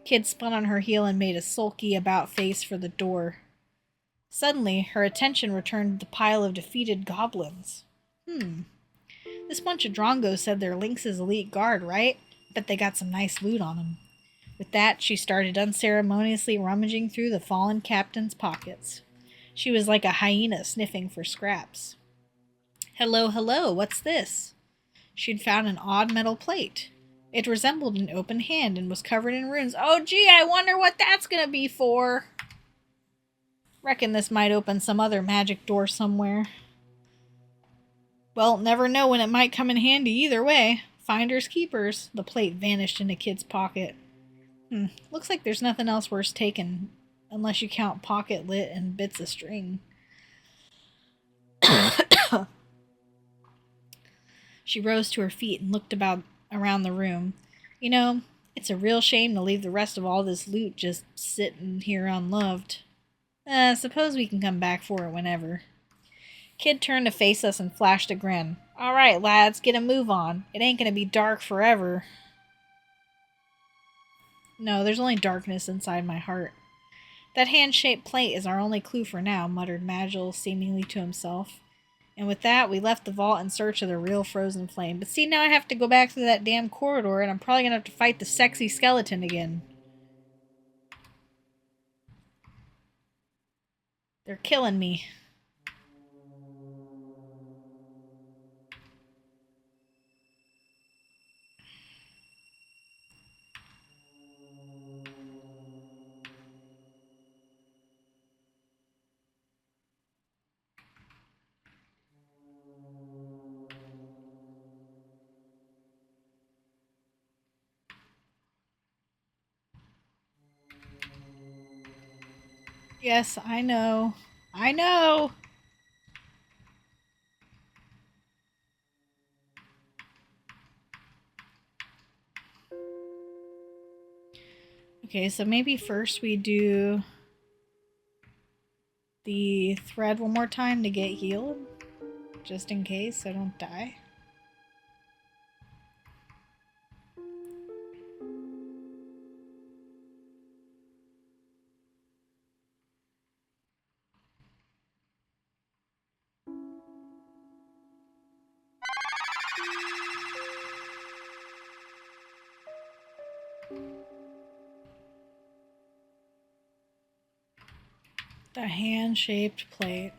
Kid spun on her heel and made a sulky about-face for the door. Suddenly, her attention returned to the pile of defeated goblins. This bunch of Drongos said they're Lynx's elite guard, right? Bet they got some nice loot on them. With that, she started unceremoniously rummaging through the fallen captain's pockets. She was like a hyena sniffing for scraps. Hello, hello, what's this? She'd found an odd metal plate. It resembled an open hand and was covered in runes. Oh gee, I wonder what that's gonna be for. Reckon this might open some other magic door somewhere. Well, never know when it might come in handy either way. Finders keepers. The plate vanished in a kid's pocket. Looks like there's nothing else worth taking, unless you count pocket lit and bits of string. She rose to her feet and looked around the room. You know, it's a real shame to leave the rest of all this loot just sitting here unloved. Suppose we can come back for it whenever. Kid turned to face us and flashed a grin. All right, lads, get a move on. It ain't gonna be dark forever. No, there's only darkness inside my heart. That hand-shaped plate is our only clue for now, muttered Magil seemingly to himself. And with that, we left the vault in search of the real frozen flame. But see, now I have to go back through that damn corridor, and I'm probably gonna have to fight the sexy skeleton again. They're killing me. Yes, I know. I know! Okay, so maybe first we do the thread one more time to get healed. Just in case I don't die. The hand-shaped plate.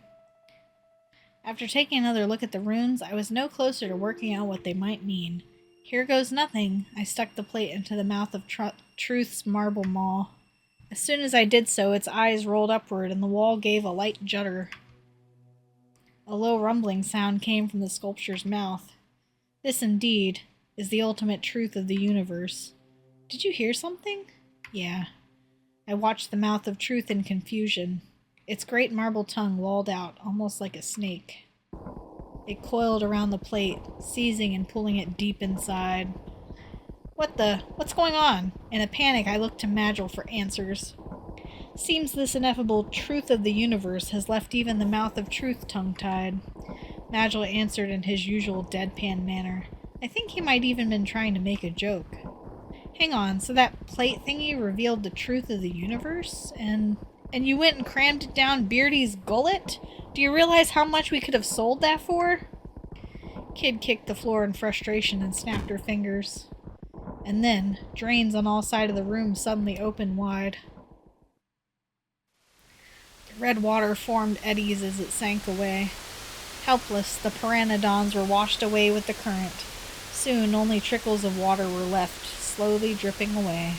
After taking another look at the runes, I was no closer to working out what they might mean. Here goes nothing. I stuck the plate into the mouth of Truth's marble maw. As soon as I did so, its eyes rolled upward and the wall gave a light judder. A low rumbling sound came from the sculpture's mouth. This, indeed, is the ultimate truth of the universe. Did you hear something? Yeah. I watched the mouth of Truth in confusion. Its great marble tongue lolled out, almost like a snake. It coiled around the plate, seizing and pulling it deep inside. What's going on? In a panic, I looked to Magil for answers. Seems this ineffable truth of the universe has left even the mouth of Truth tongue-tied. Magil answered in his usual deadpan manner. I think he might even been trying to make a joke. Hang on, so that plate thingy revealed the truth of the universe? And you went and crammed it down Beardy's gullet? Do you realize how much we could have sold that for? Kid kicked the floor in frustration and snapped her fingers. And then, drains on all sides of the room suddenly opened wide. The red water formed eddies as it sank away. Helpless, the pteranodons were washed away with the current. Soon, only trickles of water were left, slowly dripping away.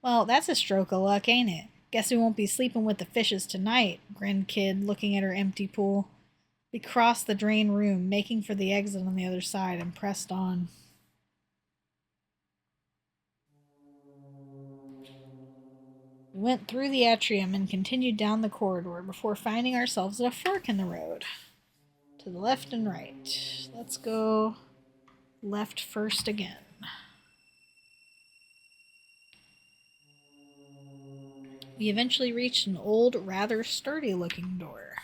Well, that's a stroke of luck, ain't it? Guess we won't be sleeping with the fishes tonight, grinned Kid, looking at her empty pool. We crossed the drain room, making for the exit on the other side, and pressed on. We went through the atrium and continued down the corridor before finding ourselves at a fork in the road. To the left and right. Let's go left first again. We eventually reached an old, rather sturdy-looking door.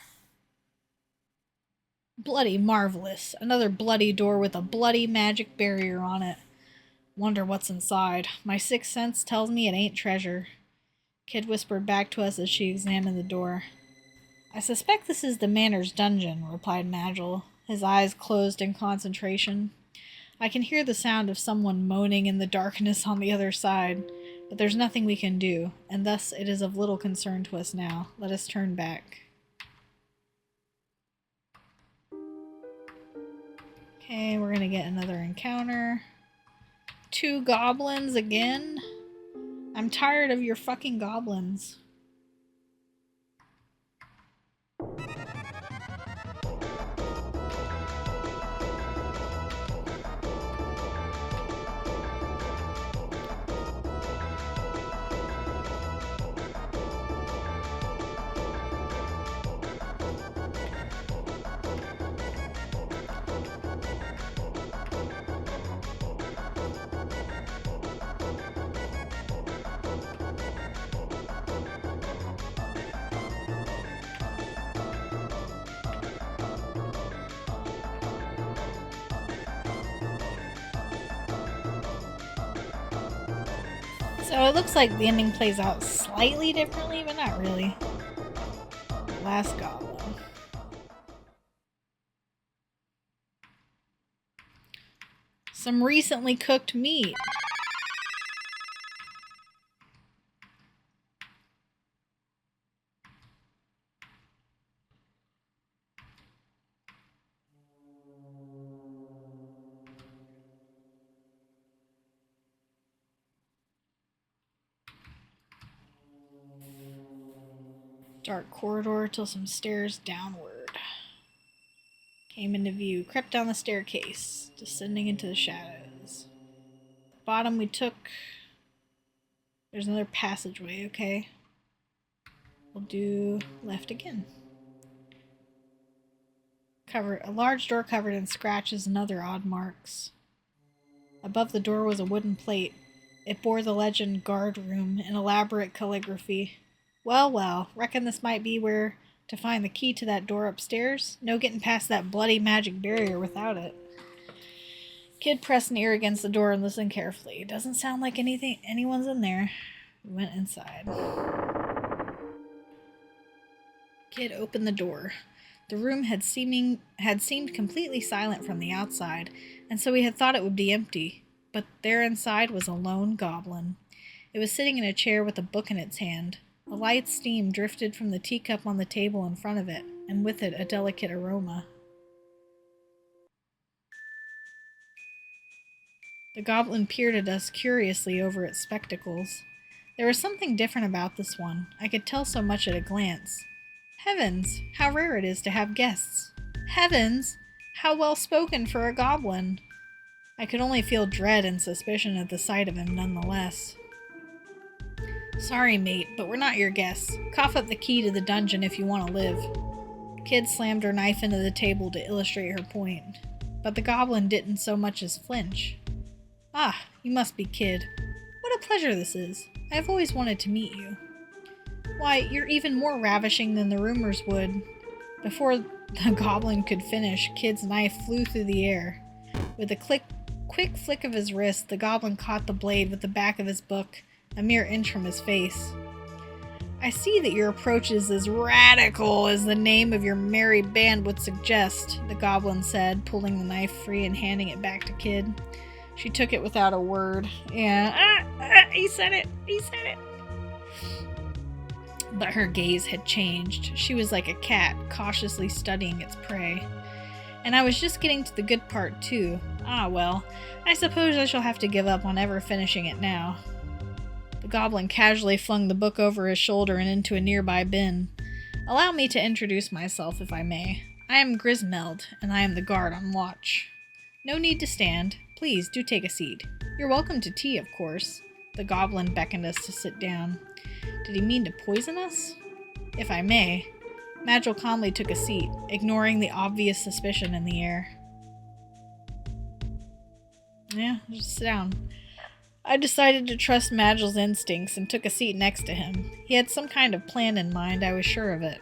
Bloody marvelous. Another bloody door with a bloody magic barrier on it. Wonder what's inside. My sixth sense tells me it ain't treasure. Kid whispered back to us as she examined the door. I suspect this is the Manor's dungeon, replied Magil, his eyes closed in concentration. I can hear the sound of someone moaning in the darkness on the other side, but there's nothing we can do, and thus it is of little concern to us now. Let us turn back. Okay, we're gonna get another encounter. 2 goblins again? I'm tired of your fucking goblins. So it looks like the ending plays out slightly differently, but not really. Last Goblin. Some recently cooked meat. Dark corridor till some stairs downward came into view. Crept down the staircase, descending into the shadows. Bottom we took. There's another passageway, okay. We'll do left again. A large door covered in scratches and other odd marks. Above the door was a wooden plate. It bore the legend "Guard Room" in elaborate calligraphy. Well, well, reckon this might be where to find the key to that door upstairs. No getting past that bloody magic barrier without it. Kid pressed an ear against the door and listened carefully. Doesn't sound like anyone's in there. We went inside. Kid opened the door. The room had seemed completely silent from the outside, and so we had thought it would be empty. But there inside was a lone goblin. It was sitting in a chair with a book in its hand. A light steam drifted from the teacup on the table in front of it, and with it a delicate aroma. The goblin peered at us curiously over its spectacles. There was something different about this one. I could tell so much at a glance. Heavens, how rare it is to have guests. Heavens, how well spoken for a goblin. I could only feel dread and suspicion at the sight of him nonetheless. Sorry, mate, but we're not your guests. Cough up the key to the dungeon if you want to live. Kid slammed her knife into the table to illustrate her point. But the goblin didn't so much as flinch. Ah, you must be Kid. What a pleasure this is. I have always wanted to meet you. Why, you're even more ravishing than the rumors would. Before the goblin could finish, Kid's knife flew through the air. With a quick flick of his wrist, the goblin caught the blade with the back of his book, a mere inch from his face. I see that your approach is as radical as the name of your merry band would suggest, the goblin said, pulling the knife free and handing it back to Kid. She took it without a word. Yeah, he said it. But her gaze had changed. She was like a cat, cautiously studying its prey. And I was just getting to the good part, too. Ah, well, I suppose I shall have to give up on ever finishing it now. The goblin casually flung the book over his shoulder and into a nearby bin. Allow me to introduce myself, if I may. I am Grismeld, and I am the guard on watch. No need to stand. Please, do take a seat. You're welcome to tea, of course. The goblin beckoned us to sit down. Did he mean to poison us? If I may. Magil calmly took a seat, ignoring the obvious suspicion in the air. Yeah, just sit down. I decided to trust Magil's instincts and took a seat next to him. He had some kind of plan in mind, I was sure of it.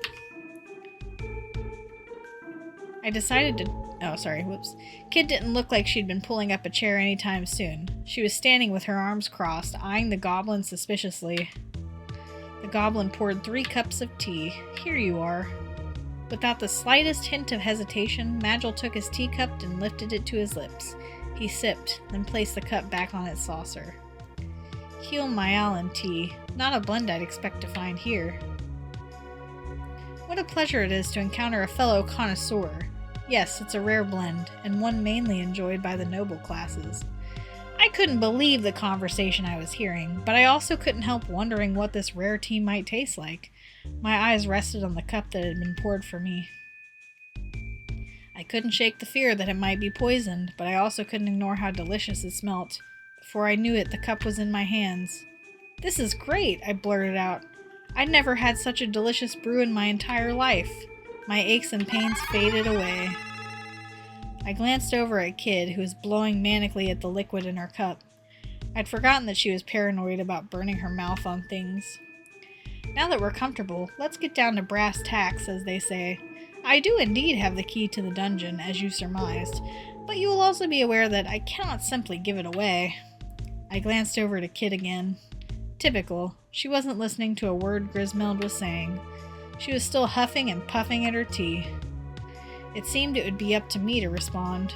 Kid didn't look like she'd been pulling up a chair anytime soon. She was standing with her arms crossed, eyeing the goblin suspiciously. The goblin poured 3 cups of tea. Here you are. Without the slightest hint of hesitation, Magil took his teacup and lifted it to his lips. He sipped, then placed the cup back on its saucer. Heel Myalan tea. Not a blend I'd expect to find here. What a pleasure it is to encounter a fellow connoisseur. Yes, it's a rare blend, and one mainly enjoyed by the noble classes. I couldn't believe the conversation I was hearing, but I also couldn't help wondering what this rare tea might taste like. My eyes rested on the cup that had been poured for me. I couldn't shake the fear that it might be poisoned, but I also couldn't ignore how delicious it smelt. Before I knew it, the cup was in my hands. This is great, I blurted out. I'd never had such a delicious brew in my entire life. My aches and pains faded away. I glanced over at Kid, who was blowing manically at the liquid in her cup. I'd forgotten that she was paranoid about burning her mouth on things. Now that we're comfortable, let's get down to brass tacks, as they say. I do indeed have the key to the dungeon, as you surmised, but you will also be aware that I cannot simply give it away. I glanced over to Kid again. Typical. She wasn't listening to a word Grismeld was saying. She was still huffing and puffing at her tea. It seemed it would be up to me to respond.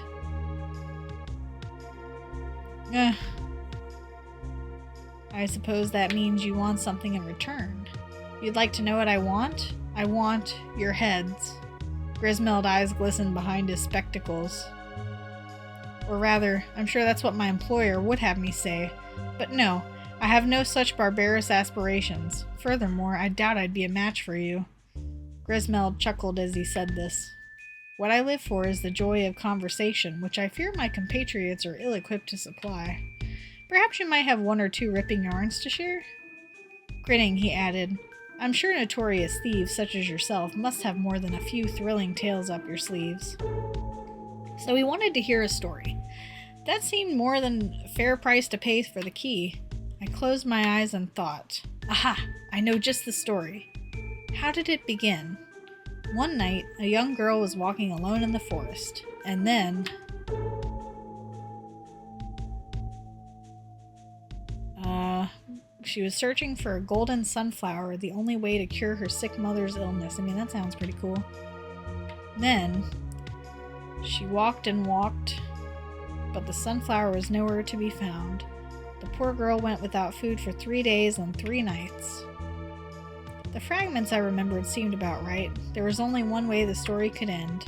I suppose that means you want something in return. You'd like to know what I want? I want your heads. Grismeld's eyes glistened behind his spectacles. Or rather, I'm sure that's what my employer would have me say. But no, I have no such barbarous aspirations. Furthermore, I doubt I'd be a match for you. Grismeld chuckled as he said this. What I live for is the joy of conversation, which I fear my compatriots are ill-equipped to supply. Perhaps you might have one or two ripping yarns to share? Grinning, he added, I'm sure notorious thieves such as yourself must have more than a few thrilling tales up your sleeves. So he wanted to hear a story. That seemed more than a fair price to pay for the key. I closed my eyes and thought, aha, I know just the story. How did it begin? One night, a young girl was walking alone in the forest, and then... she was searching for a golden sunflower, the only way to cure her sick mother's illness. I mean, that sounds pretty cool. Then, she walked and walked, but the sunflower was nowhere to be found. The poor girl went without food for 3 days and 3 nights. The fragments I remembered seemed about right. There was only one way the story could end.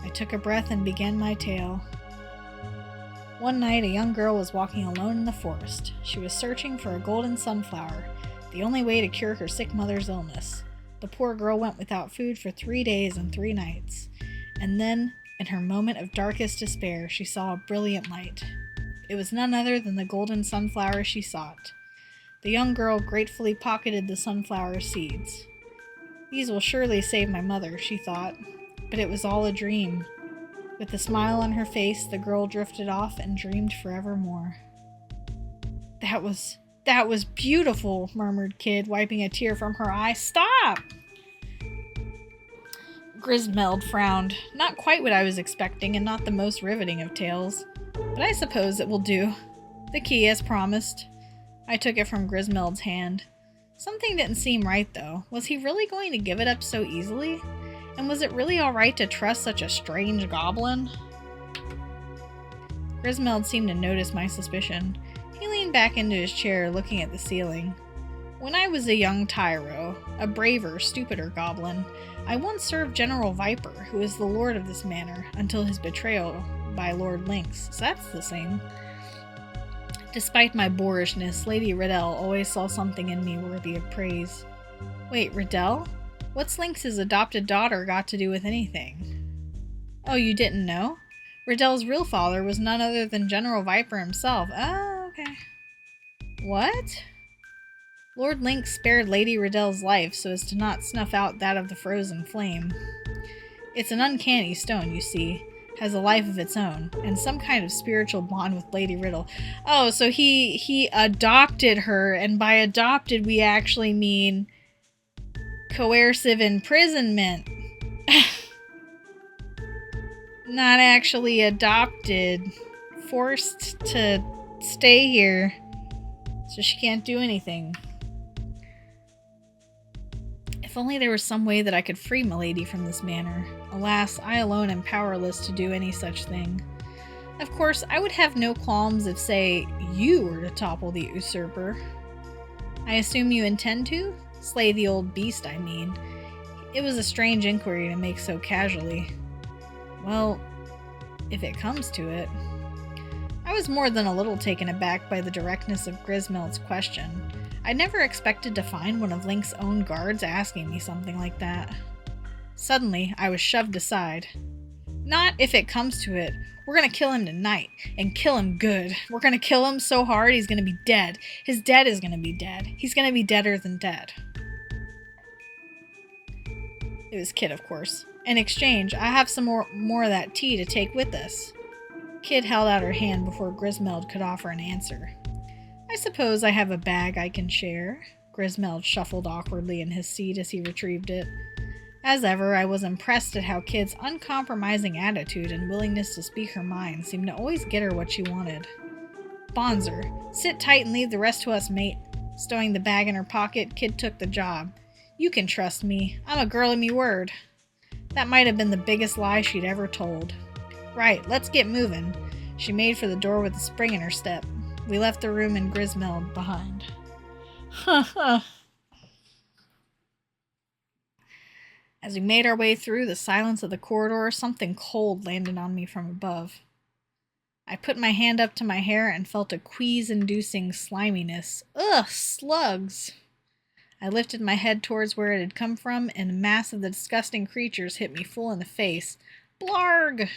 I took a breath and began my tale. One night, a young girl was walking alone in the forest. She was searching for a golden sunflower, the only way to cure her sick mother's illness. The poor girl went without food for 3 days and 3 nights. And then, in her moment of darkest despair, she saw a brilliant light. It was none other than the golden sunflower she sought. The young girl gratefully pocketed the sunflower seeds. These will surely save my mother, she thought. But it was all a dream. With a smile on her face, the girl drifted off and dreamed forevermore. That was beautiful, murmured Kid, wiping a tear from her eye. Stop! Grismeld frowned. Not quite what I was expecting, and not the most riveting of tales. But I suppose it will do. The key, as promised. I took it from Grismeld's hand. Something didn't seem right, though. Was he really going to give it up so easily? And was it really alright to trust such a strange goblin? Grismeld seemed to notice my suspicion. He leaned back into his chair, looking at the ceiling. When I was a young tyro, a braver, stupider goblin, I once served General Viper, who is the lord of this manor, until his betrayal by Lord Lynx. So that's the same. Despite my boorishness, Lady Riddell always saw something in me worthy of praise. Wait, Riddell? What's Lynx's adopted daughter got to do with anything? Oh, you didn't know? Riddell's real father was none other than General Viper himself. Oh, okay. What? Lord Lynx spared Lady Riddell's life so as to not snuff out that of the frozen flame. It's an uncanny stone, you see. Has a life of its own, and some kind of spiritual bond with Lady Riddell. Oh, so he adopted her, and by adopted we actually mean coercive imprisonment. Not actually adopted. Forced to stay here. So she can't do anything. If only there was some way that I could free Milady from this manor. Alas, I alone am powerless to do any such thing. Of course, I would have no qualms if, say, you were to topple the usurper. I assume you intend to? Slay the old beast, I mean. It was a strange inquiry to make so casually. Well, if it comes to it. I was more than a little taken aback by the directness of Grismeld's question. I'd never expected to find one of Lynx's own guards asking me something like that. Suddenly, I was shoved aside. Not if it comes to it. We're gonna kill him tonight, and kill him good. We're gonna kill him so hard he's gonna be dead. His dead is gonna be dead. He's gonna be deader than dead. It was Kid, of course. In exchange, I have some more of that tea to take with us. Kid held out her hand before Grismeld could offer an answer. I suppose I have a bag I can share. Grismeld shuffled awkwardly in his seat as he retrieved it. As ever, I was impressed at how Kid's uncompromising attitude and willingness to speak her mind seemed to always get her what she wanted. Bonzer, sit tight and leave the rest to us, mate. Stowing the bag in her pocket, Kid took the job. You can trust me. I'm a girl of me word. That might have been the biggest lie she'd ever told. Right, let's get moving. She made for the door with a spring in her step. We left the room in Grismeld behind. As we made our way through the silence of the corridor, something cold landed on me from above. I put my hand up to my hair and felt a quease-inducing sliminess. Ugh, slugs! I lifted my head towards where it had come from, and a mass of the disgusting creatures hit me full in the face. Blarg!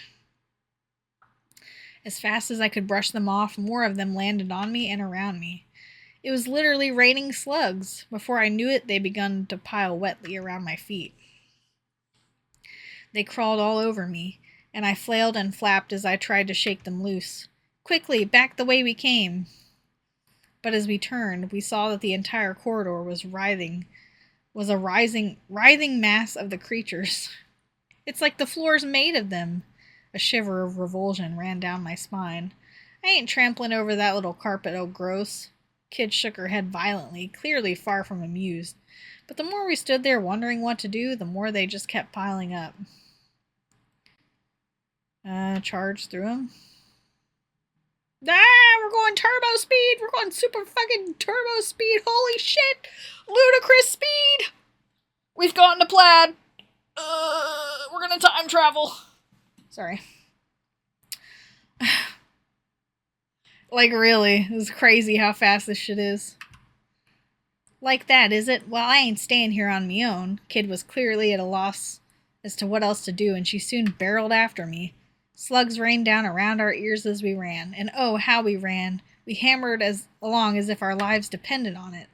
As fast as I could brush them off, more of them landed on me and around me. It was literally raining slugs. Before I knew it, they began to pile wetly around my feet. They crawled all over me, and I flailed and flapped as I tried to shake them loose. Quickly, back the way we came! But as we turned, we saw that the entire corridor was writhing mass of the creatures. It's like the floor's made of them. A shiver of revulsion ran down my spine. I ain't trampling over that little carpet, oh gross. Kid shook her head violently, clearly far from amused. But the more we stood there wondering what to do, the more they just kept piling up. Charge through them. We're going turbo speed! We're going super fucking turbo speed! Holy shit! Ludicrous speed! We've gotten to Plaid! We're gonna time travel! Sorry. Like, really, it's crazy how fast this shit is. Like that, is it? Well, I ain't staying here on me own. Kid was clearly at a loss as to what else to do, and she soon barreled after me. Slugs rained down around our ears as we ran, and oh, how we ran. We hammered along as if our lives depended on it.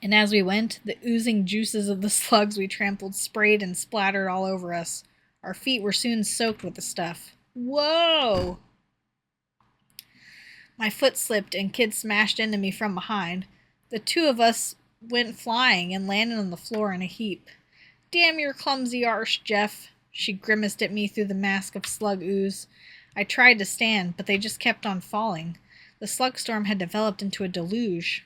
And as we went, the oozing juices of the slugs we trampled sprayed and splattered all over us. Our feet were soon soaked with the stuff. Whoa! My foot slipped and Kid smashed into me from behind. The two of us went flying and landed on the floor in a heap. Damn your clumsy arse, Jeff. She grimaced at me through the mask of slug ooze. I tried to stand, but they just kept on falling. The slug storm had developed into a deluge.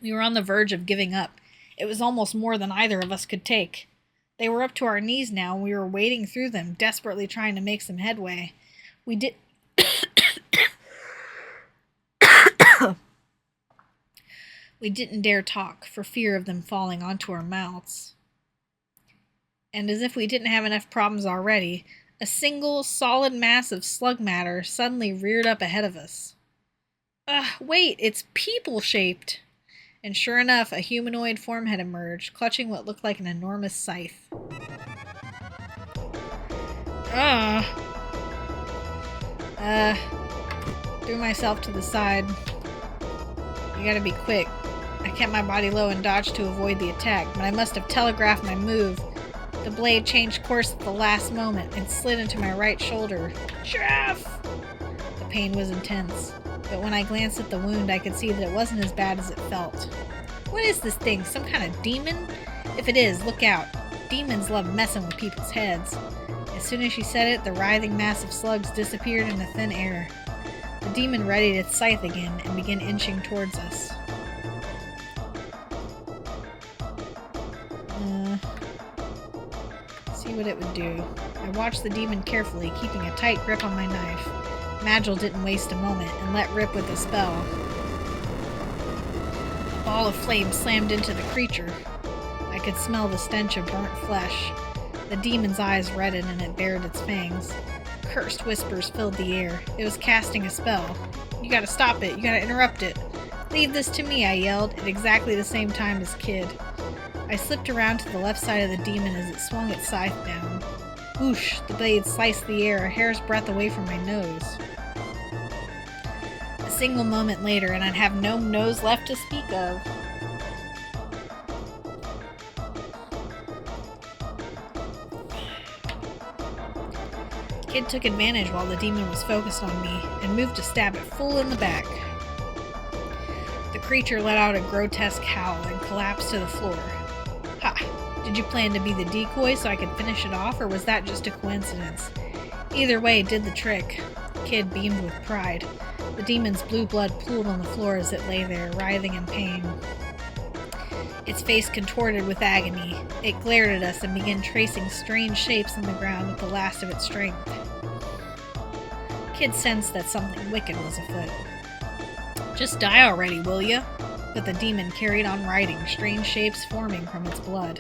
We were on the verge of giving up. It was almost more than either of us could take. They were up to our knees now, and we were wading through them, desperately trying to make some headway. We didn't dare talk, for fear of them falling onto our mouths. And as if we didn't have enough problems already, a single, solid mass of slug matter suddenly reared up ahead of us. Wait, it's people-shaped! And sure enough, a humanoid form had emerged, clutching what looked like an enormous scythe. Threw myself to the side. You gotta be quick. I kept my body low and dodged to avoid the attack, but I must have telegraphed my move. The blade changed course at the last moment and slid into my right shoulder. Jeff! The pain was intense, but when I glanced at the wound, I could see that it wasn't as bad as it felt. What is this thing? Some kind of demon? If it is, look out. Demons love messing with people's heads. As soon as she said it, the writhing mass of slugs disappeared in the thin air. The demon readied its scythe again and began inching towards us. See what it would do. I watched the demon carefully, keeping a tight grip on my knife. Magil didn't waste a moment and let rip with the spell. A ball of flame slammed into the creature. I could smell the stench of burnt flesh. The demon's eyes reddened and it bared its fangs. Cursed whispers filled the air. It was casting a spell. You gotta stop it. You gotta interrupt it. Leave this to me, I yelled, at exactly the same time as Kid. I slipped around to the left side of the demon as it swung its scythe down. Whoosh! The blade sliced the air a hair's breadth away from my nose. A single moment later, and I'd have no nose left to speak of. Kid took advantage while the demon was focused on me, and moved to stab it full in the back. The creature let out a grotesque howl and collapsed to the floor. Ha! Did you plan to be the decoy so I could finish it off, or was that just a coincidence? Either way, it did the trick. Kid beamed with pride. The demon's blue blood pooled on the floor as it lay there, writhing in pain. Its face contorted with agony. It glared at us and began tracing strange shapes on the ground with the last of its strength. Kid sensed that something wicked was afoot. "Just die already, will ya?" But the demon carried on writing, strange shapes forming from its blood.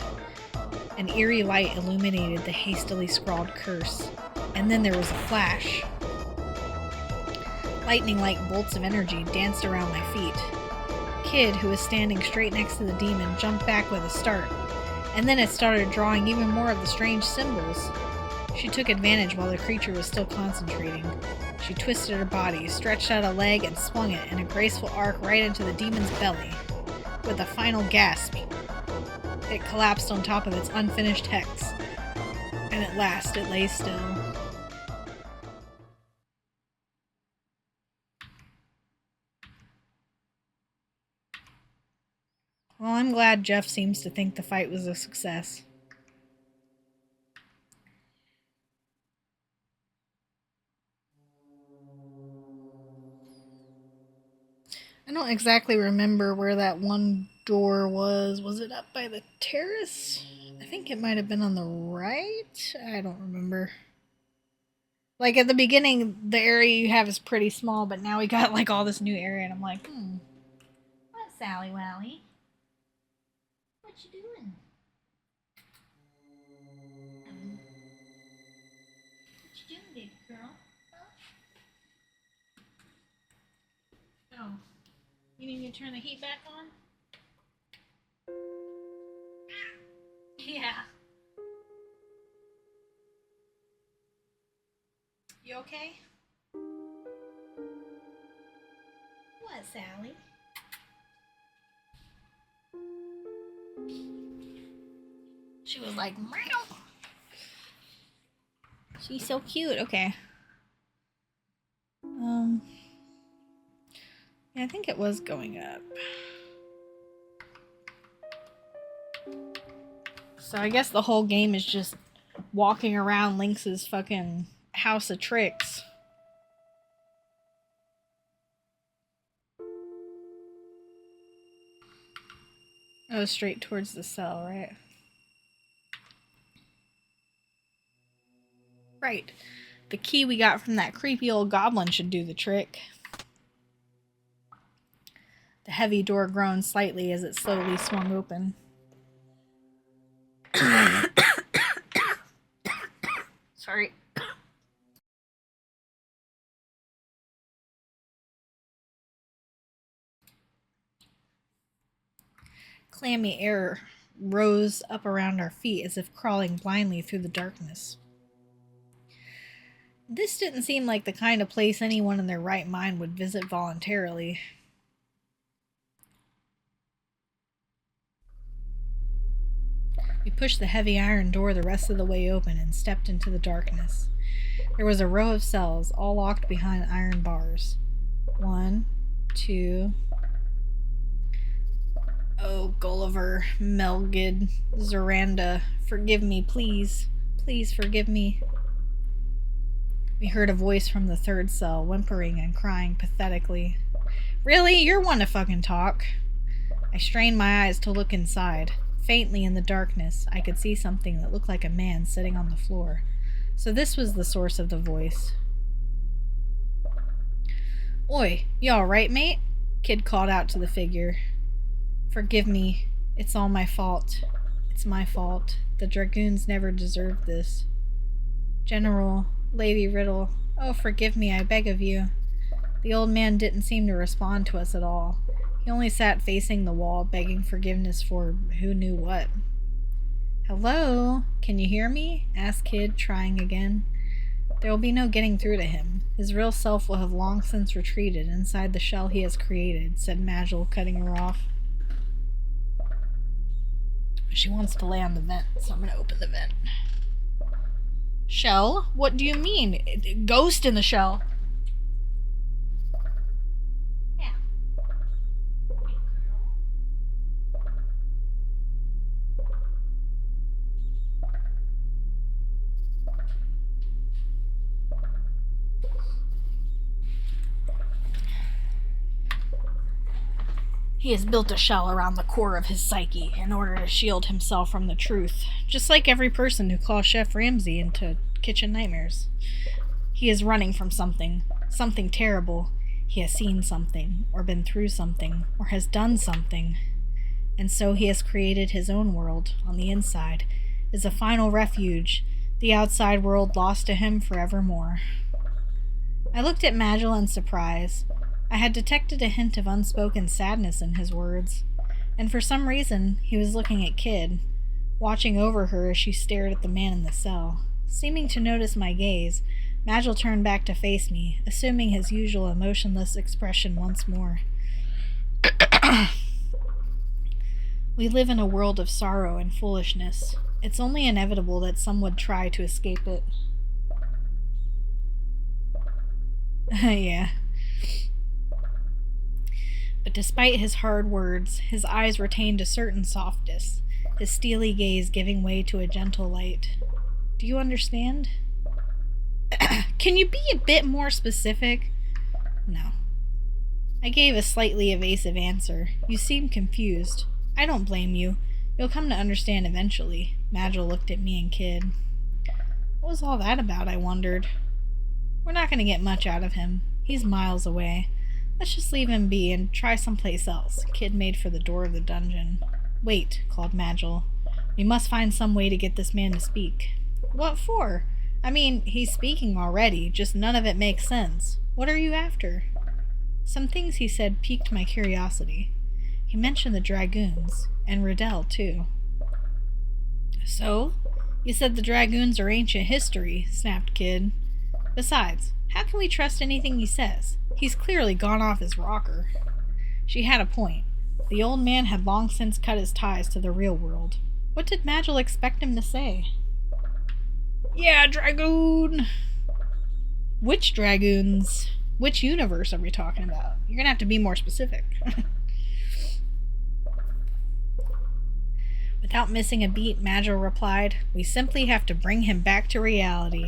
An eerie light illuminated the hastily scrawled curse. And then there was a flash. Lightning-like bolts of energy danced around my feet. Kid, who was standing straight next to the demon, jumped back with a start. And then it started drawing even more of the strange symbols. She took advantage while the creature was still concentrating. She twisted her body, stretched out a leg, and swung it in a graceful arc right into the demon's belly. With a final gasp, it collapsed on top of its unfinished hex. And at last, it lay still. Well, I'm glad Jeff seems to think the fight was a success. I don't exactly remember where that one door was. Was it up by the terrace? I think it might have been on the right. I don't remember. Like at the beginning, the area you have is pretty small, but now we got like all this new area, and I'm like, what, Sally Wally? What you doing? What you doing, baby girl? Oh, you need me to turn the heat back on? Yeah. You okay? What, Sally? She was like, meow. She's so cute. Okay. Yeah, I think it was going up. So I guess the whole game is just walking around Lynx's fucking house of tricks. Oh, straight towards the cell, right? Right. The key we got from that creepy old goblin should do the trick. The heavy door groaned slightly as it slowly swung open. Sorry. Clammy air rose up around our feet as if crawling blindly through the darkness. This didn't seem like the kind of place anyone in their right mind would visit voluntarily. We pushed the heavy iron door the rest of the way open and stepped into the darkness. There was a row of cells, all locked behind iron bars. 1, 2... Oh, Gulliver, Melgid, Zoranda, forgive me, please. Please forgive me. We heard a voice from the third cell, whimpering and crying pathetically. Really? You're one to fucking talk. I strained my eyes to look inside. Faintly in the darkness, I could see something that looked like a man sitting on the floor. So this was the source of the voice. Oi, you alright, mate? Kid called out to the figure. Forgive me. It's all my fault. It's my fault. The dragoons never deserved this. General, Lady Riddle, oh, forgive me, I beg of you. The old man didn't seem to respond to us at all. He only sat facing the wall, begging forgiveness for who knew what. Hello? Can you hear me? Asked Kid, trying again. There will be no getting through to him. His real self will have long since retreated inside the shell he has created, said Majel, cutting her off. She wants to lay on the vent, so I'm going to open the vent. Shell? What do you mean? Ghost in the shell. Yeah. He has built a shell around the core of his psyche in order to shield himself from the truth, just like every person who calls Chef Ramsay into kitchen nightmares. He is running from something, something terrible. He has seen something, or been through something, or has done something. And so he has created his own world, on the inside, as a final refuge, the outside world lost to him forevermore. I looked at Magil in surprise. I had detected a hint of unspoken sadness in his words, and for some reason he was looking at Kid, watching over her as she stared at the man in the cell. Seeming to notice my gaze, Magil turned back to face me, assuming his usual emotionless expression once more. We live in a world of sorrow and foolishness. It's only inevitable that some would try to escape it. Yeah. But despite his hard words, his eyes retained a certain softness, his steely gaze giving way to a gentle light. Do you understand? Can you be a bit more specific? No. I gave a slightly evasive answer. You seem confused. I don't blame you. You'll come to understand eventually. Magil looked at me and Kid. What was all that about, I wondered. We're not going to get much out of him. He's miles away. Let's just leave him be and try someplace else. Kid made for the door of the dungeon. Wait, called Magil. We must find some way to get this man to speak. What for? I mean, he's speaking already, just none of it makes sense. What are you after? Some things he said piqued my curiosity. He mentioned the dragoons, and Riddell, too. So? You said the dragoons are ancient history, snapped Kid. Besides, how can we trust anything he says? He's clearly gone off his rocker. She had a point. The old man had long since cut his ties to the real world. What did Magil expect him to say? Yeah, dragoon! Which dragoons? Which universe are we talking about? You're gonna have to be more specific. Without missing a beat, Magil replied, We simply have to bring him back to reality.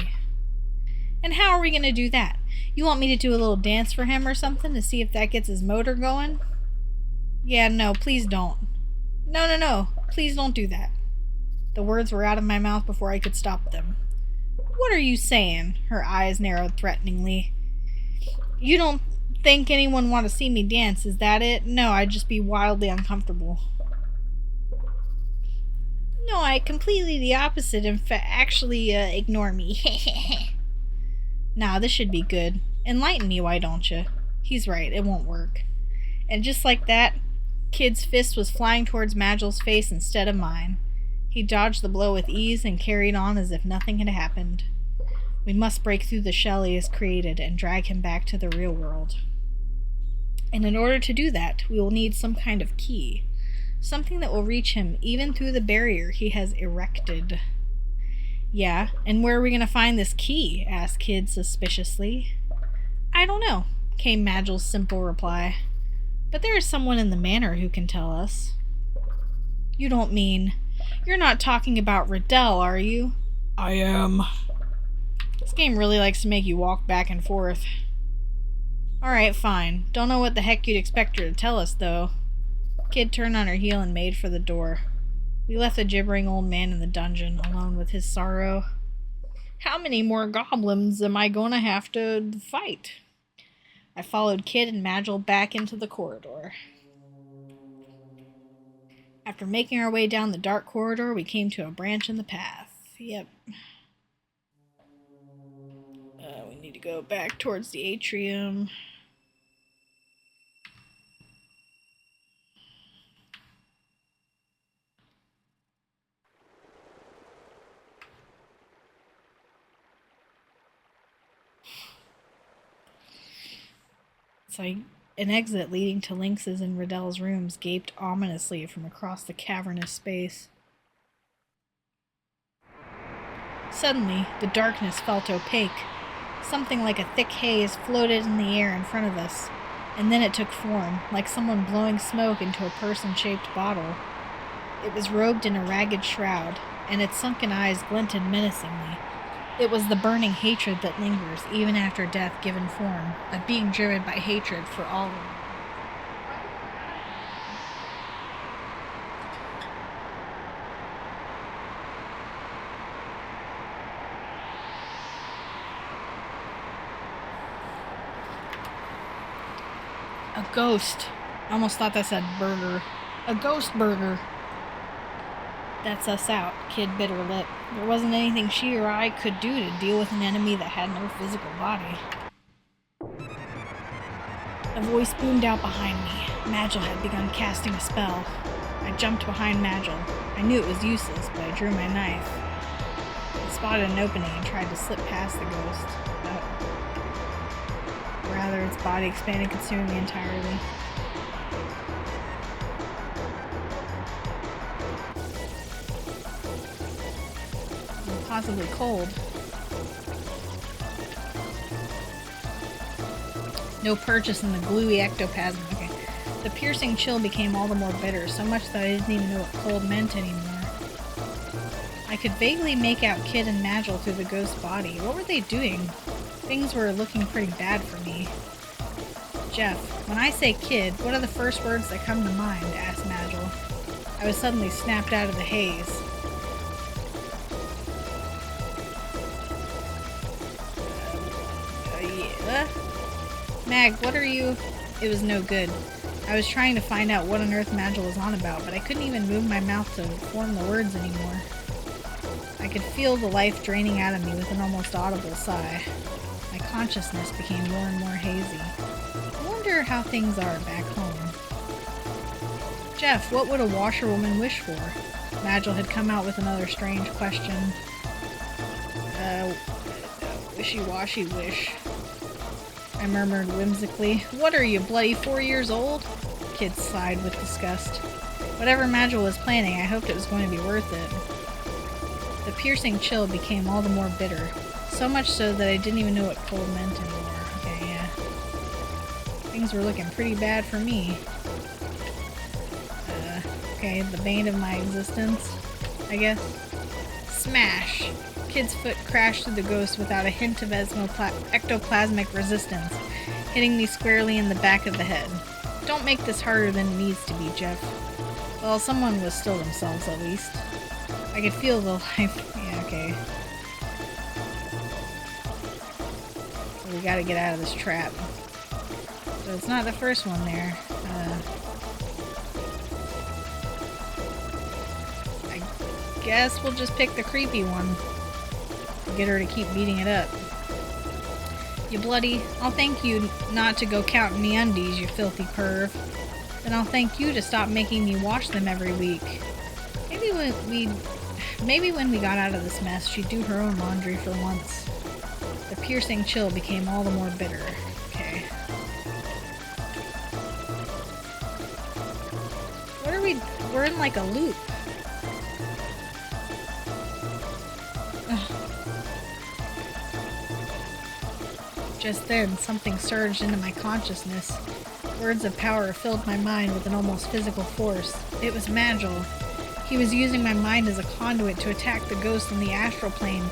And how are we going to do that? You want me to do a little dance for him or something to see if that gets his motor going? Yeah, no, please don't. No, please don't do that. The words were out of my mouth before I could stop them. What are you saying? Her eyes narrowed threateningly. You don't think anyone want to see me dance, is that it? No, I'd just be wildly uncomfortable. No, I completely the opposite. In fact, actually, ignore me. Nah, this should be good. Enlighten me, why don't you? He's right, it won't work. And just like that, Kid's fist was flying towards Magil's face instead of mine. He dodged the blow with ease and carried on as if nothing had happened. We must break through the shell he has created and drag him back to the real world. And in order to do that, we will need some kind of key. Something that will reach him even through the barrier he has erected. Yeah, and where are we going to find this key? Asked Kid suspiciously. I don't know, came Magil's simple reply. But there is someone in the manor who can tell us. You don't mean... You're not talking about Riddell, are you? I am. This game really likes to make you walk back and forth. Alright, fine. Don't know what the heck you'd expect her to tell us, though. Kid turned on her heel and made for the door. We left the gibbering old man in the dungeon, alone with his sorrow. How many more goblins am I going to have to fight? I followed Kid and Magil back into the corridor. After making our way down the dark corridor, we came to a branch in the path. Yep. We need to go back towards the atrium. It's like an exit leading to Lynx's and Riddell's rooms gaped ominously from across the cavernous space. Suddenly, the darkness felt opaque. Something like a thick haze floated in the air in front of us, and then it took form, like someone blowing smoke into a person-shaped bottle. It was robed in a ragged shroud, and its sunken eyes glinted menacingly. It was the burning hatred that lingers even after death given form, a being driven by hatred for all. Ghost. I almost thought that said burger. A ghost burger. That's us out, Kid bit her lip. There wasn't anything she or I could do to deal with an enemy that had no physical body. A voice boomed out behind me. Magil had begun casting a spell. I jumped behind Magil. I knew it was useless, but I drew my knife. I spotted an opening and tried to slip past the ghost. Rather, its body expanded, consuming me entirely. Possibly cold. No purchase in the gluey ectoplasm. Okay. The piercing chill became all the more bitter, so much that I didn't even know what cold meant anymore. I could vaguely make out Kid and Magil through the ghost's body. What were they doing? Things were looking pretty bad for me. Jeff, when I say Kid, what are the first words that come to mind? Asked Magil. I was suddenly snapped out of the haze. Mag, what are you? It was no good. I was trying to find out what on earth Magil was on about, but I couldn't even move my mouth to form the words anymore. I could feel the life draining out of me with an almost audible sigh. My consciousness became more and more hazy. I wonder how things are back home. Jeff, what would a washerwoman wish for? Magil had come out with another strange question. Wishy-washy wish. I murmured whimsically. What are you, bloody 4 years old? Kid sighed with disgust. Whatever Magil was planning, I hoped it was going to be worth it. The piercing chill became all the more bitter. So much so that I didn't even know what cold meant anymore. Okay, yeah. Things were looking pretty bad for me. Okay, the bane of my existence, I guess. Smash! Kid's foot crashed through the ghost without a hint of ectoplasmic resistance, hitting me squarely in the back of the head. Don't make this harder than it needs to be, Jeff. Well, someone was still themselves, at least. I could feel the life... Yeah, okay. So we gotta get out of this trap. So it's not the first one there. I guess we'll just pick the creepy one. Get her to keep beating it up. You bloody... I'll thank you not to go counting me undies, you filthy perv. Then I'll thank you to stop making me wash them every week. Maybe when we got out of this mess, she'd do her own laundry for once. The piercing chill became all the more bitter. Okay. What are we... We're in like a loop. Just then, something surged into my consciousness. Words of power filled my mind with an almost physical force. It was Magil. He was using my mind as a conduit to attack the ghost in the astral plane.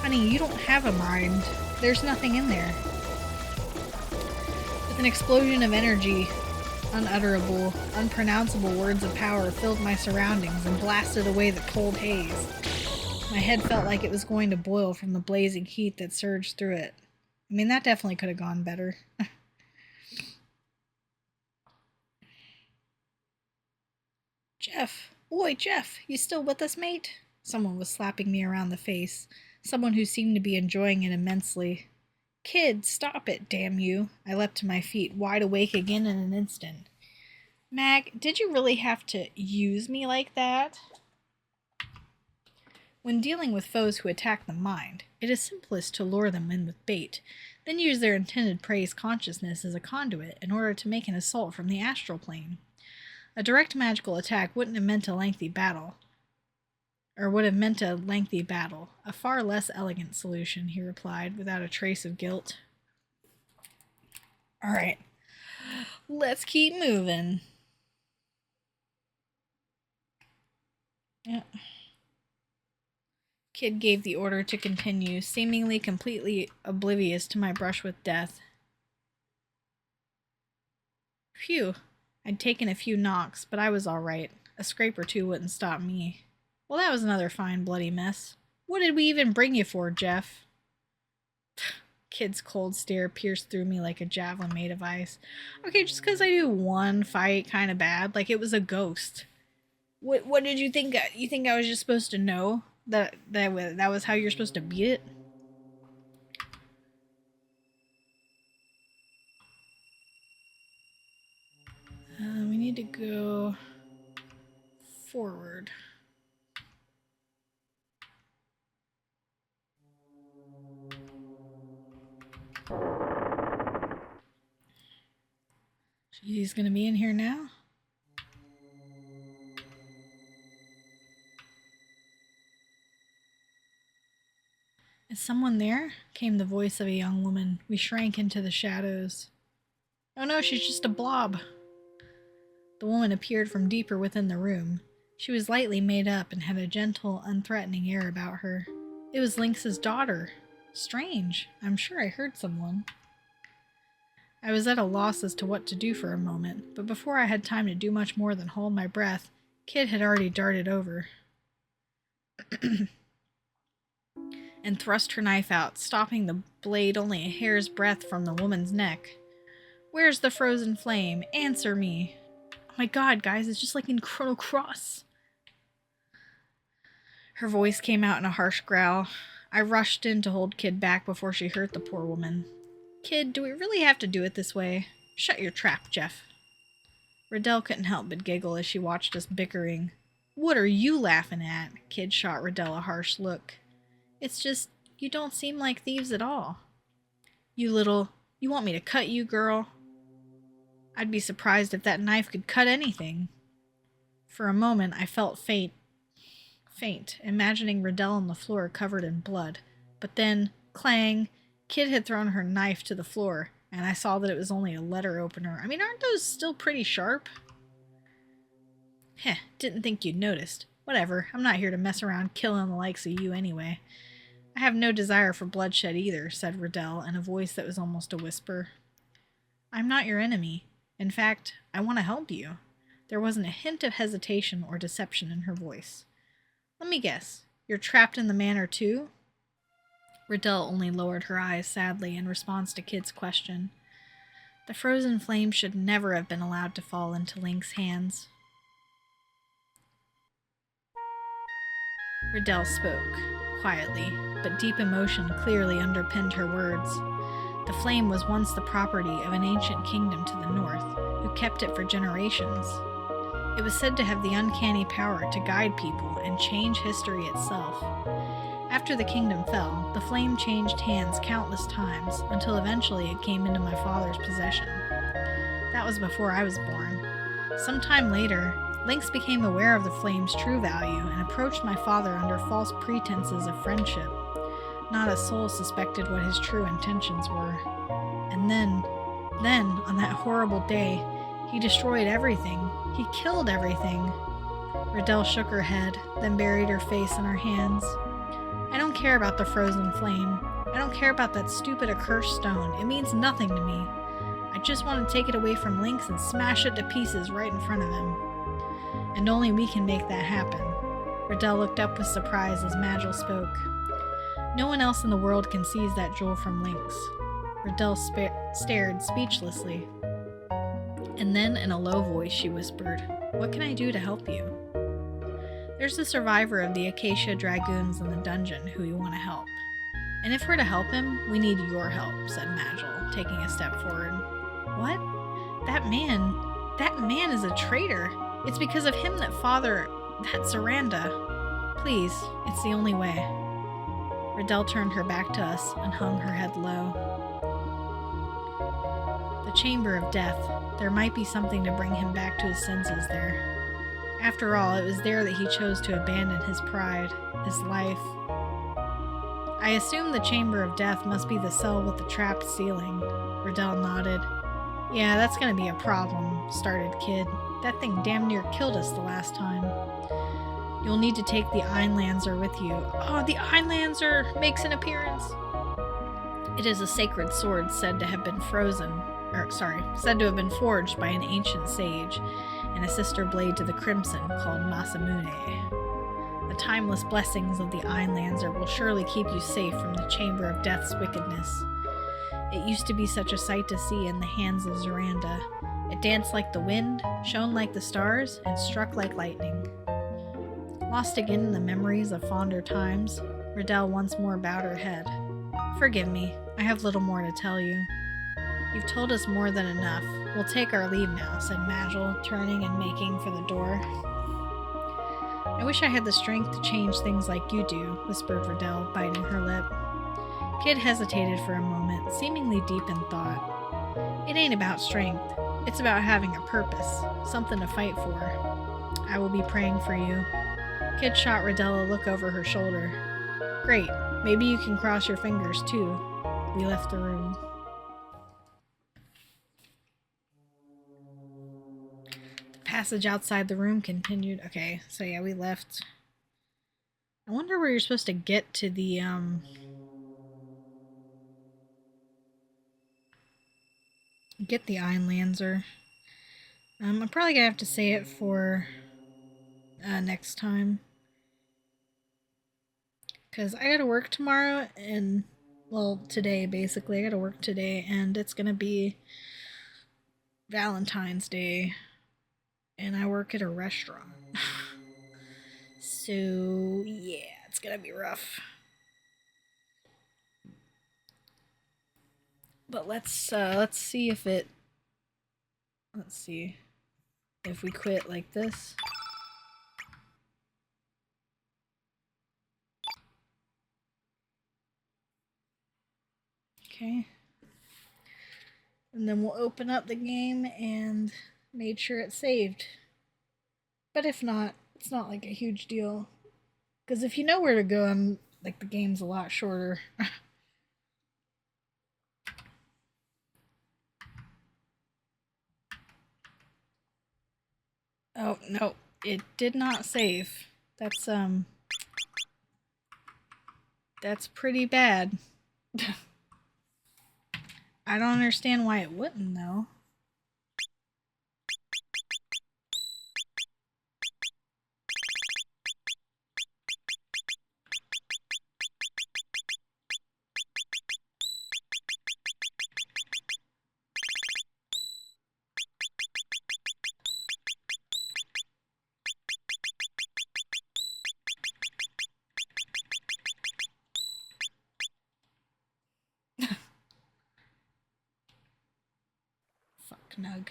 Honey, you don't have a mind. There's nothing in there. With an explosion of energy, unutterable, unpronounceable words of power filled my surroundings and blasted away the cold haze. My head felt like it was going to boil from the blazing heat that surged through it. I mean, that definitely could have gone better. Jeff. Oi, Jeff. You still with us, mate? Someone was slapping me around the face. Someone who seemed to be enjoying it immensely. Kid, stop it, damn you. I leapt to my feet, wide awake again in an instant. Mag, did you really have to use me like that? When dealing with foes who attack the mind, it is simplest to lure them in with bait, then use their intended prey's consciousness as a conduit in order to make an assault from the astral plane. A direct magical attack wouldn't have meant a lengthy battle. A far less elegant solution, he replied, without a trace of guilt. Alright, let's keep moving. Yeah. Kid gave the order to continue, seemingly completely oblivious to my brush with death. Phew. I'd taken a few knocks, but I was all right. A scrape or two wouldn't stop me. Well, that was another fine bloody mess. What did we even bring you for, Jeff? Kid's cold stare pierced through me like a javelin made of ice. Okay, just because I do one fight kind of bad, like it was a ghost. What did you think? You think I was just supposed to know that was how you're supposed to beat it? We need to go forward. He's gonna be in here now? Is someone there? Came the voice of a young woman. We shrank into the shadows. Oh no, she's just a blob. The woman appeared from deeper within the room. She was lightly made up and had a gentle, unthreatening air about her. It was Lynx's daughter. Strange. I'm sure I heard someone. I was at a loss as to what to do for a moment, but before I had time to do much more than hold my breath, Kid had already darted over and thrust her knife out, stopping the blade only a hair's breadth from the woman's neck. Where's the frozen flame? Answer me. Oh my god, guys, it's just like in Chrono Cross. Her voice came out in a harsh growl. I rushed in to hold Kid back before she hurt the poor woman. Kid, do we really have to do it this way? Shut your trap, Jeff. Riddell couldn't help but giggle as she watched us bickering. What are you laughing at? Kid shot Riddell a harsh look. It's just, you don't seem like thieves at all. You want me to cut you, girl? I'd be surprised if that knife could cut anything. For a moment, I felt faint, imagining Riddell on the floor covered in blood. But then, clang, Kid had thrown her knife to the floor, and I saw that it was only a letter opener. I mean, aren't those still pretty sharp? Heh, didn't think you'd noticed. Whatever, I'm not here to mess around killing the likes of you anyway. I have no desire for bloodshed either, said Riddell in a voice that was almost a whisper. I'm not your enemy. In fact, I want to help you. There wasn't a hint of hesitation or deception in her voice. Let me guess, you're trapped in the manor too? Riddell only lowered her eyes sadly in response to Kid's question. The frozen flame should never have been allowed to fall into Link's hands. Riddell spoke, quietly, but deep emotion clearly underpinned her words. The flame was once the property of an ancient kingdom to the north, who kept it for generations. It was said to have the uncanny power to guide people and change history itself. After the kingdom fell, the flame changed hands countless times, until eventually it came into my father's possession. That was before I was born. Sometime later, Lynx became aware of the flame's true value and approached my father under false pretenses of friendship. Not a soul suspected what his true intentions were. And then, on that horrible day, he destroyed everything. He killed everything. Riddell shook her head, then buried her face in her hands. I don't care about the frozen flame. I don't care about that stupid accursed stone. It means nothing to me. I just want to take it away from Lynx and smash it to pieces right in front of him. And only we can make that happen. Riddell looked up with surprise as Magil spoke. No one else in the world can seize that jewel from Lynx. Riddell stared speechlessly. And then, in a low voice, she whispered, What can I do to help you? There's a survivor of the Acacia Dragoons in the dungeon who we want to help. And if we're to help him, we need your help, said Magil, taking a step forward. What? That man is a traitor. It's because of him that that's Saranda. Please, it's the only way. Riddell turned her back to us and hung her head low. The Chamber of Death. There might be something to bring him back to his senses there. After all, it was there that he chose to abandon his pride, his life. I assume the Chamber of Death must be the cell with the trapped ceiling. Riddell nodded. Yeah, that's gonna be a problem, started Kid. That thing damn near killed us the last time. You'll need to take the Einlanzer with you. Oh, the Einlanzer makes an appearance. It is a sacred sword said to have been said to have been forged by an ancient sage, and a sister blade to the Crimson called Masamune. The timeless blessings of the Einlanzer will surely keep you safe from the Chamber of Death's wickedness. It used to be such a sight to see in the hands of Zoranda. It danced like the wind, shone like the stars, and struck like lightning. Lost again in the memories of fonder times, Riddell once more bowed her head. Forgive me, I have little more to tell you. You've told us more than enough. We'll take our leave now, said Majel, turning and making for the door. I wish I had the strength to change things like you do, whispered Riddell, biting her lip. Kid hesitated for a moment, seemingly deep in thought. It ain't about strength. It's about having a purpose, something to fight for. I will be praying for you. Kid shot Riddell a look over her shoulder. Great. Maybe you can cross your fingers, too. We left the room. The passage outside the room continued. Okay, so yeah, we left. I wonder where you're supposed to get to the, get the Einlanzer. I'm probably gonna have to say it for next time. Because I gotta work tomorrow and, well, today basically. I gotta work today and it's gonna be Valentine's Day. And I work at a restaurant. So, yeah, it's gonna be rough. But let's see if it... Let's see if we quit like this. Okay. And then we'll open up the game and made sure it's saved. But if not, it's not like a huge deal. Because if you know where to go, like the game's a lot shorter. Oh, no, it did not save. That's pretty bad. I don't understand why it wouldn't, though. Fuck Nug.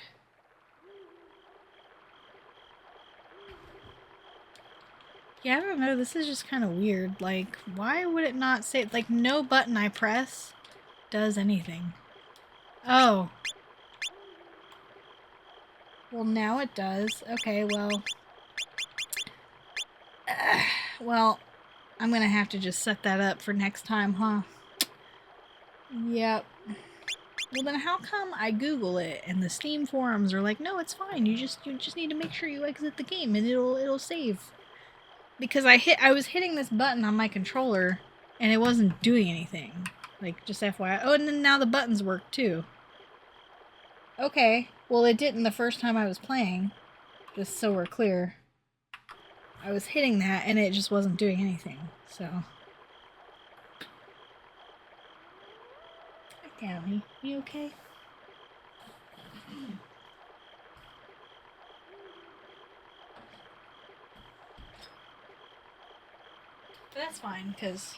Yeah, I don't know, this is just kind of weird. Like, why would it not say... Like, no button I press does anything. Oh. Well, now it does. Okay, well... well, I'm gonna have to just set that up for next time, huh? Yep. Well, then how come I Google it and the Steam forums are like, no, it's fine. You just need to make sure you exit the game and it'll save. Because I was hitting this button on my controller and it wasn't doing anything. Like, just FYI. Oh, and then now the buttons work too. Okay. Well, it didn't the first time I was playing. Just so we're clear. I was hitting that and it just wasn't doing anything. So. Hi, Downy. You okay? But that's fine, because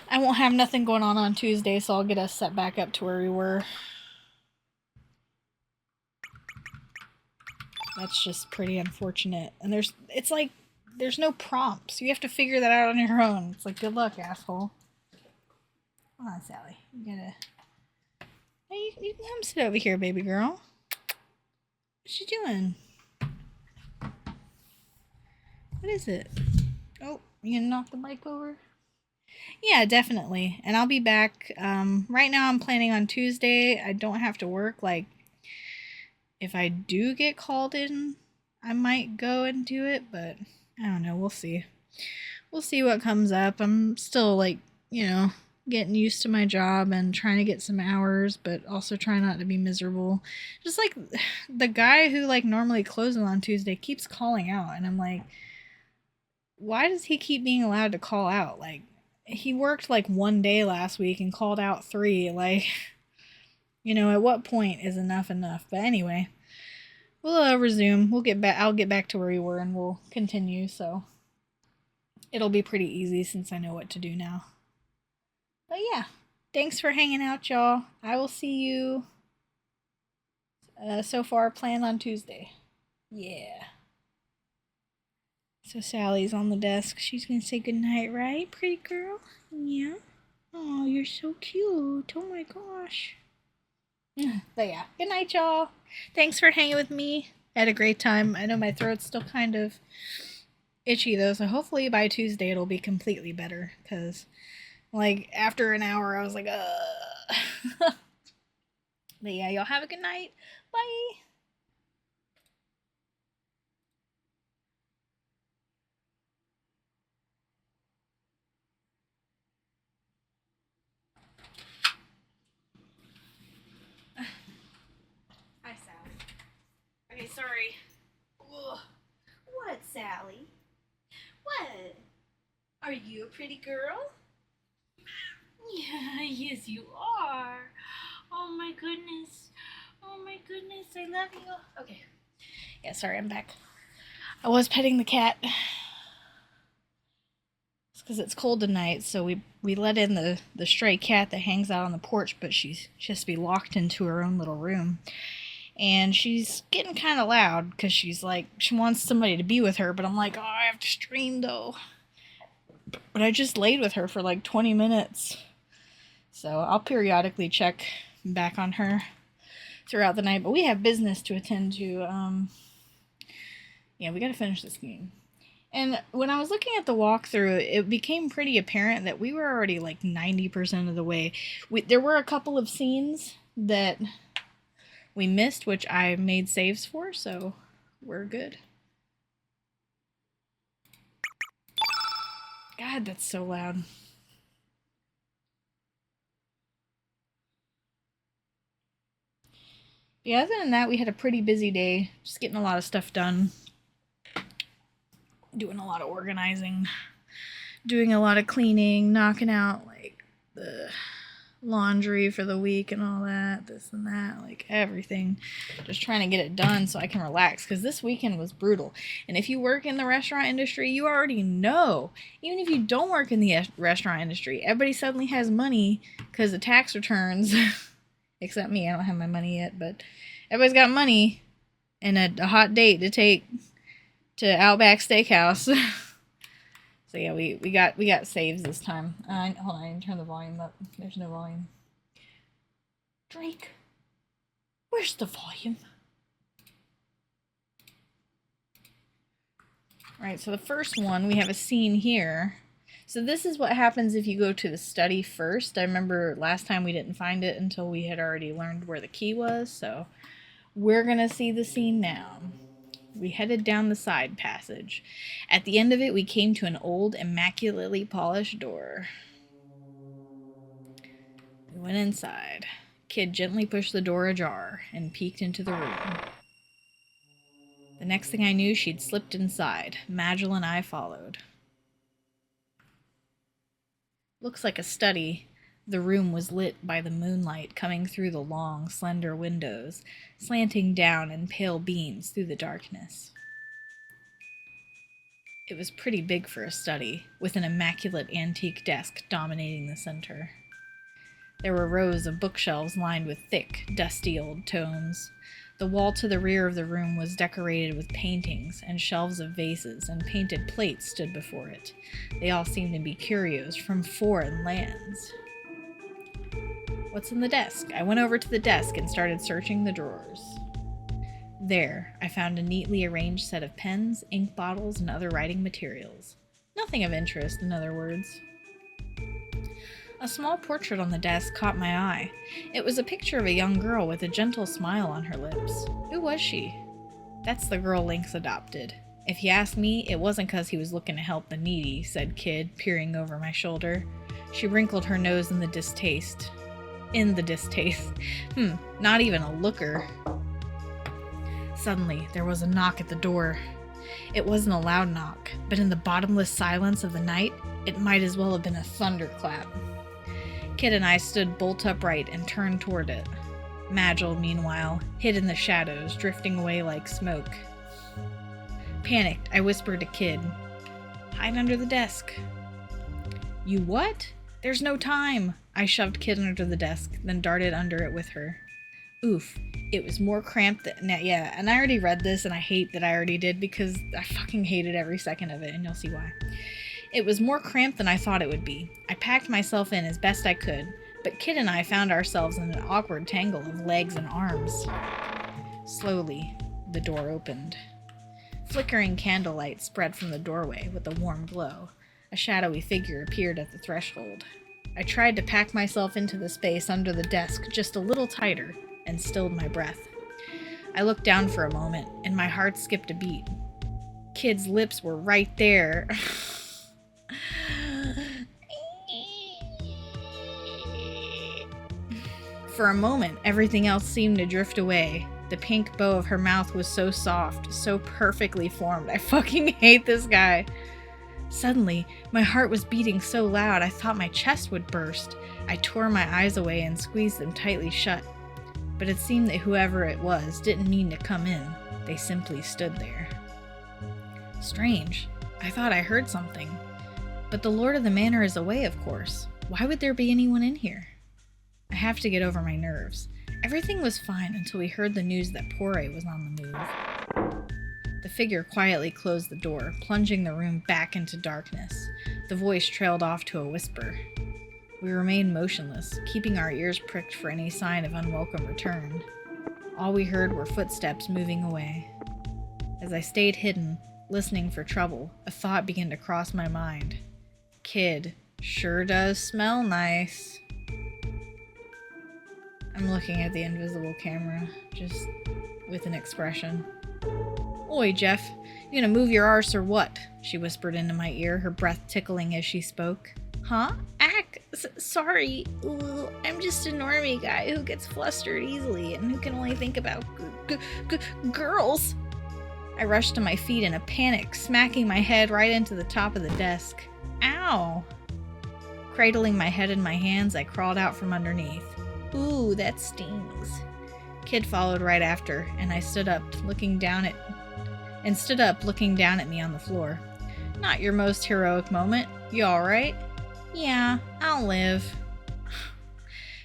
I won't have nothing going on Tuesday, so I'll get us set back up to where we were. That's just pretty unfortunate. And it's like, there's no prompts. You have to figure that out on your own. It's like, good luck, asshole. Come on, Sally. You gotta... Hey, you can come sit over here, baby girl. What you doing? What is it? Oh, you gonna knock the mic over? Yeah, definitely. And I'll be back. Right now I'm planning on Tuesday. I don't have to work. Like, if I do get called in, I might go and do it, but I don't know. We'll see. We'll see what comes up. I'm still, like, you know, getting used to my job and trying to get some hours, but also trying not to be miserable. Just like the guy who, like, normally closes on Tuesday keeps calling out, and I'm like, why does he keep being allowed to call out? Like, he worked like 1 day last week and called out 3. Like, at what point is enough enough? But anyway, we'll resume. We'll get back. I'll get back to where we were and we'll continue. So it'll be pretty easy since I know what to do now. But yeah, thanks for hanging out, y'all. I will see you. So far, planned on Tuesday. Yeah. So Sally's on the desk. She's gonna say goodnight, right, pretty girl? Yeah. Oh, you're so cute. Oh my gosh. But yeah, good night, y'all. Thanks for hanging with me. I had a great time. I know my throat's still kind of itchy though, so hopefully by Tuesday it'll be completely better. Cause like after an hour, I was like, But yeah, y'all have a good night. Bye. Hi, Sally. Okay, sorry. Ugh. What, Sally? What? Are you a pretty girl? Yeah, yes, you are. Oh my goodness. Oh my goodness, I love you. Okay. Yeah, sorry, I'm back. I was petting the cat. It's because it's cold tonight, so we let in the stray cat that hangs out on the porch, but she has to be locked into her own little room. And she's getting kind of loud because she's like, she wants somebody to be with her, but I'm like, oh, I have to stream though. But I just laid with her for like 20 minutes. So I'll periodically check back on her throughout the night. But we have business to attend to. Yeah, we got to finish this game. And when I was looking at the walkthrough, it became pretty apparent that we were already like 90% of the way. There were a couple of scenes that we missed, which I made saves for, so we're good. God, that's so loud. Yeah, other than that, we had a pretty busy day. Just getting a lot of stuff done. Doing a lot of organizing. Doing a lot of cleaning. Knocking out, like, the laundry for the week and all that. This and that. Like, everything. Just trying to get it done so I can relax. Because this weekend was brutal. And if you work in the restaurant industry, you already know. Even if you don't work in the restaurant industry, everybody suddenly has money because of tax returns. Except me, I don't have my money yet, but everybody's got money and a hot date to take to Outback Steakhouse. So yeah, we got saves this time. Hold on, I need to turn the volume up. There's no volume. Drake, where's the volume? Alright, so the first one, we have a scene here. So this is what happens if you go to the study first. I remember last time we didn't find it until we had already learned where the key was, so we're gonna see the scene now. We headed down the side passage. At the end of it, we came to an old, immaculately polished door. We went inside. Kid gently pushed the door ajar and peeked into the room. The next thing I knew, she'd slipped inside. Magil and I followed. Looks like a study. The room was lit by the moonlight coming through the long, slender windows, slanting down in pale beams through the darkness. It was pretty big for a study, with an immaculate antique desk dominating the center. There were rows of bookshelves lined with thick, dusty old tomes. The wall to the rear of the room was decorated with paintings, and shelves of vases and painted plates stood before it. They all seemed to be curios from foreign lands. What's in the desk? I went over to the desk and started searching the drawers. There, I found a neatly arranged set of pens, ink bottles, and other writing materials. Nothing of interest, in other words. A small portrait on the desk caught my eye. It was a picture of a young girl with a gentle smile on her lips. Who was she? That's the girl Lynx adopted. If you ask me, it wasn't 'cause he was looking to help the needy, said Kid, peering over my shoulder. She wrinkled her nose in the distaste. Not even a looker. Suddenly, there was a knock at the door. It wasn't a loud knock, but in the bottomless silence of the night, it might as well have been a thunderclap. Kid and I stood bolt upright and turned toward it. Magil, meanwhile, hid in the shadows, drifting away like smoke. Panicked, I whispered to Kid, "Hide under the desk." "You what?" "There's no time." I shoved Kid under the desk, then darted under it with her. Oof. It was more cramped than... Yeah, and I already read this, and I hate that I already did, because I fucking hated every second of it, and you'll see why. It was more cramped than I thought it would be. I packed myself in as best I could, but Kid and I found ourselves in an awkward tangle of legs and arms. Slowly, the door opened. Flickering candlelight spread from the doorway with a warm glow. A shadowy figure appeared at the threshold. I tried to pack myself into the space under the desk just a little tighter, and stilled my breath. I looked down for a moment, and my heart skipped a beat. Kid's lips were right there. For a moment, everything else seemed to drift away. The pink bow of her mouth was so soft, so perfectly formed. I fucking hate this guy. Suddenly, my heart was beating so loud I thought my chest would burst. I tore my eyes away and squeezed them tightly shut. But it seemed that whoever it was didn't mean to come in. They simply stood there. Strange. I thought I heard something. But the lord of the manor is away, of course. Why would there be anyone in here? I have to get over my nerves. Everything was fine until we heard the news that Poré was on the move. The figure quietly closed the door, plunging the room back into darkness. The voice trailed off to a whisper. We remained motionless, keeping our ears pricked for any sign of unwelcome return. All we heard were footsteps moving away. As I stayed hidden, listening for trouble, a thought began to cross my mind. Kid sure does smell nice. I'm looking at the invisible camera, just with an expression. "Oi, Jeff, you gonna move your arse or what?" she whispered into my ear, her breath tickling as she spoke. "Huh? Sorry. Ooh, I'm just a normie guy who gets flustered easily and who can only think about girls." I rushed to my feet in a panic, smacking my head right into the top of the desk. Ow! Cradling my head in my hands, I crawled out from underneath. Ooh, that stings. Kid followed right after, and I stood up, looking down at me on the floor. "Not your most heroic moment. You alright?" "Yeah, I'll live."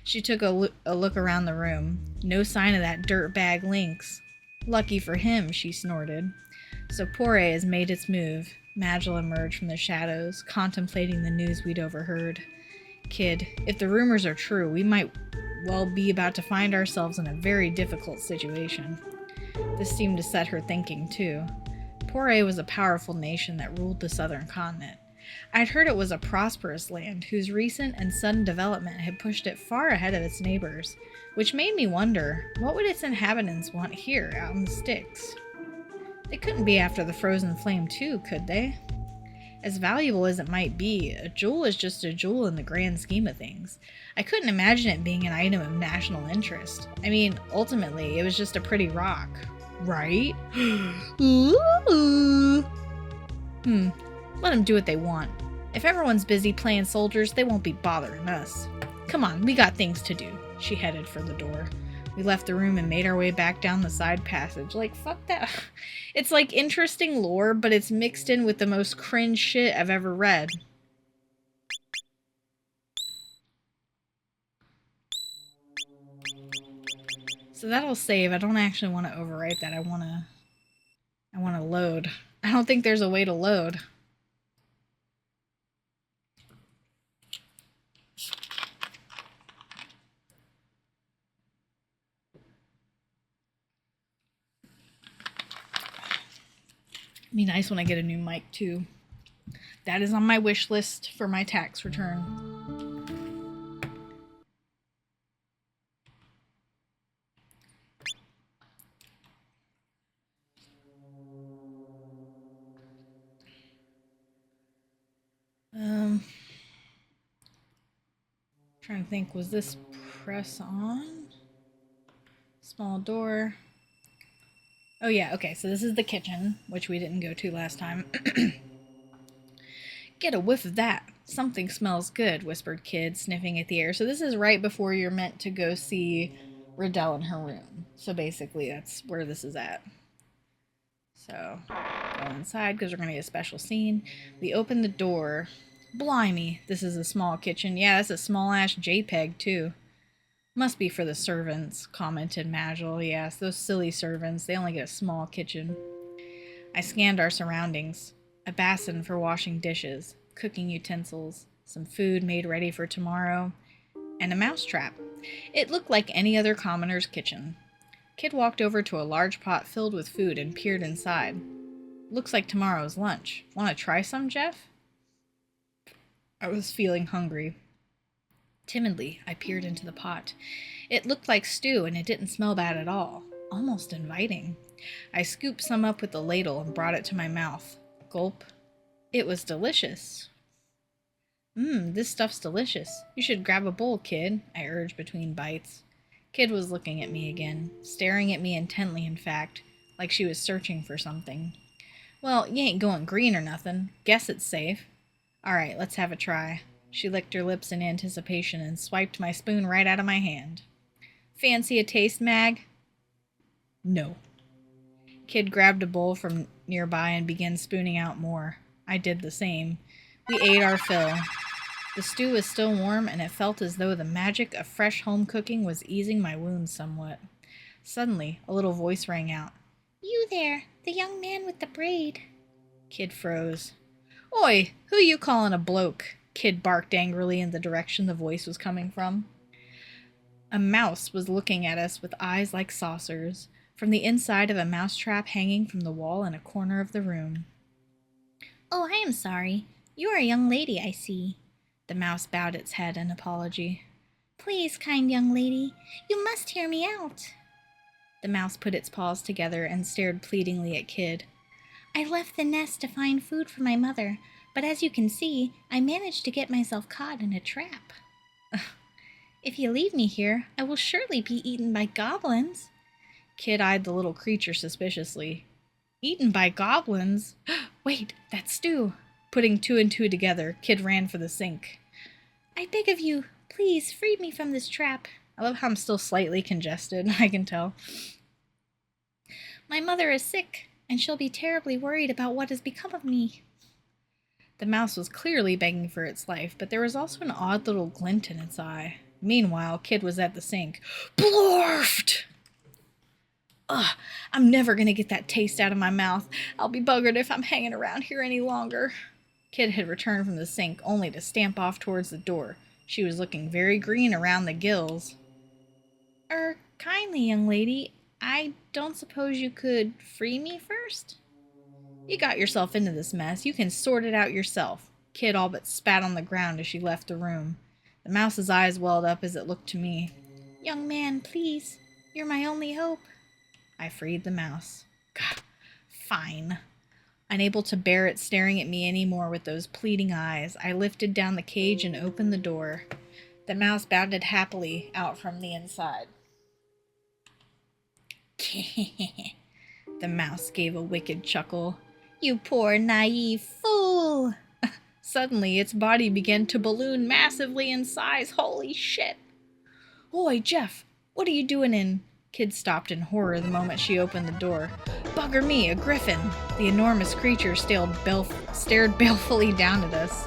She took a look around the room. No sign of that dirtbag Lynx. "Lucky for him," she snorted. "So Poré has made its move." Magil emerged from the shadows, contemplating the news we'd overheard. "Kid, if the rumors are true, we might well be about to find ourselves in a very difficult situation." This seemed to set her thinking, too. Poré was a powerful nation that ruled the southern continent. I'd heard it was a prosperous land whose recent and sudden development had pushed it far ahead of its neighbors, which made me wonder, what would its inhabitants want here, out in the sticks? They couldn't be after the frozen flame too, could they? As valuable as it might be, a jewel is just a jewel in the grand scheme of things. I couldn't imagine it being an item of national interest. I mean, ultimately, it was just a pretty rock. Right? Ooh. Let them do what they want. If everyone's busy playing soldiers, they won't be bothering us. Come on, we got things to do. She headed for the door. We left the room and made our way back down the side passage. Like, fuck that. It's like interesting lore, but it's mixed in with the most cringe shit I've ever read. So that'll save. I don't actually want to overwrite that. I want to load. I don't think there's a way to load. It'd be nice when I get a new mic too. That is on my wish list for my tax return. Trying to think, was this press on? Small door. Oh yeah, okay, so this is the kitchen, which we didn't go to last time. Get a whiff of that. Something smells good, whispered Kid, sniffing at the air. So this is right before you're meant to go see Riddell in her room. So basically that's where this is at. So, go inside because we're going to get a special scene. We open the door. Blimey, this is a small kitchen. Yeah, that's a small-ass JPEG, too. Must be for the servants, commented Majel. Yes, those silly servants. They only get a small kitchen. I scanned our surroundings. A basin for washing dishes, cooking utensils, some food made ready for tomorrow, and a mousetrap. It looked like any other commoner's kitchen. Kid walked over to a large pot filled with food and peered inside. Looks like tomorrow's lunch. Want to try some, Jeff? I was feeling hungry. Timidly, I peered into the pot. It looked like stew and it didn't smell bad at all. Almost inviting. I scooped some up with the ladle and brought it to my mouth. Gulp. It was delicious. This stuff's delicious. You should grab a bowl, Kid, I urged between bites. Kid was looking at me again, staring at me intently, in fact, like she was searching for something. Well, you ain't going green or nothing. Guess it's safe. All right, let's have a try. She licked her lips in anticipation and swiped my spoon right out of my hand. Fancy a taste, Mag? No. Kid grabbed a bowl from nearby and began spooning out more. I did the same. We ate our fill. The stew was still warm, and it felt as though the magic of fresh home cooking was easing my wounds somewhat. Suddenly, a little voice rang out. You there, the young man with the braid. Kid froze. Oi, who you callin' a bloke? Kid barked angrily in the direction the voice was coming from. A mouse was looking at us with eyes like saucers, from the inside of a mousetrap hanging from the wall in a corner of the room. Oh, I am sorry. You are a young lady, I see. The mouse bowed its head in apology. Please, kind young lady, you must hear me out. The mouse put its paws together and stared pleadingly at Kid. I left the nest to find food for my mother, but as you can see, I managed to get myself caught in a trap. If you leave me here, I will surely be eaten by goblins. Kid eyed the little creature suspiciously. Eaten by goblins? Wait, that's stew. Putting two and two together, Kid ran for the sink. I beg of you, please free me from this trap. I love how I'm still slightly congested, I can tell. My mother is sick, and she'll be terribly worried about what has become of me. The mouse was clearly begging for its life, but there was also an odd little glint in its eye. Meanwhile, Kid was at the sink. Blorfed! Ugh, I'm never gonna get that taste out of my mouth. I'll be buggered if I'm hanging around here any longer. Kid had returned from the sink, only to stamp off towards the door. She was looking very green around the gills. Kindly, young lady, I don't suppose you could free me first? You got yourself into this mess. You can sort it out yourself. Kid all but spat on the ground as she left the room. The mouse's eyes welled up as it looked to me. Young man, please. You're my only hope. I freed the mouse. God, fine. Unable to bear it staring at me any more with those pleading eyes, I lifted down the cage and opened the door. The mouse bounded happily out from the inside. The mouse gave a wicked chuckle. You poor naive fool! Suddenly, its body began to balloon massively in size. Holy shit! Oi, Jeff, what are you doing in... Kid stopped in horror the moment she opened the door. Bugger me, a griffin! The enormous creature stared balefully down at us.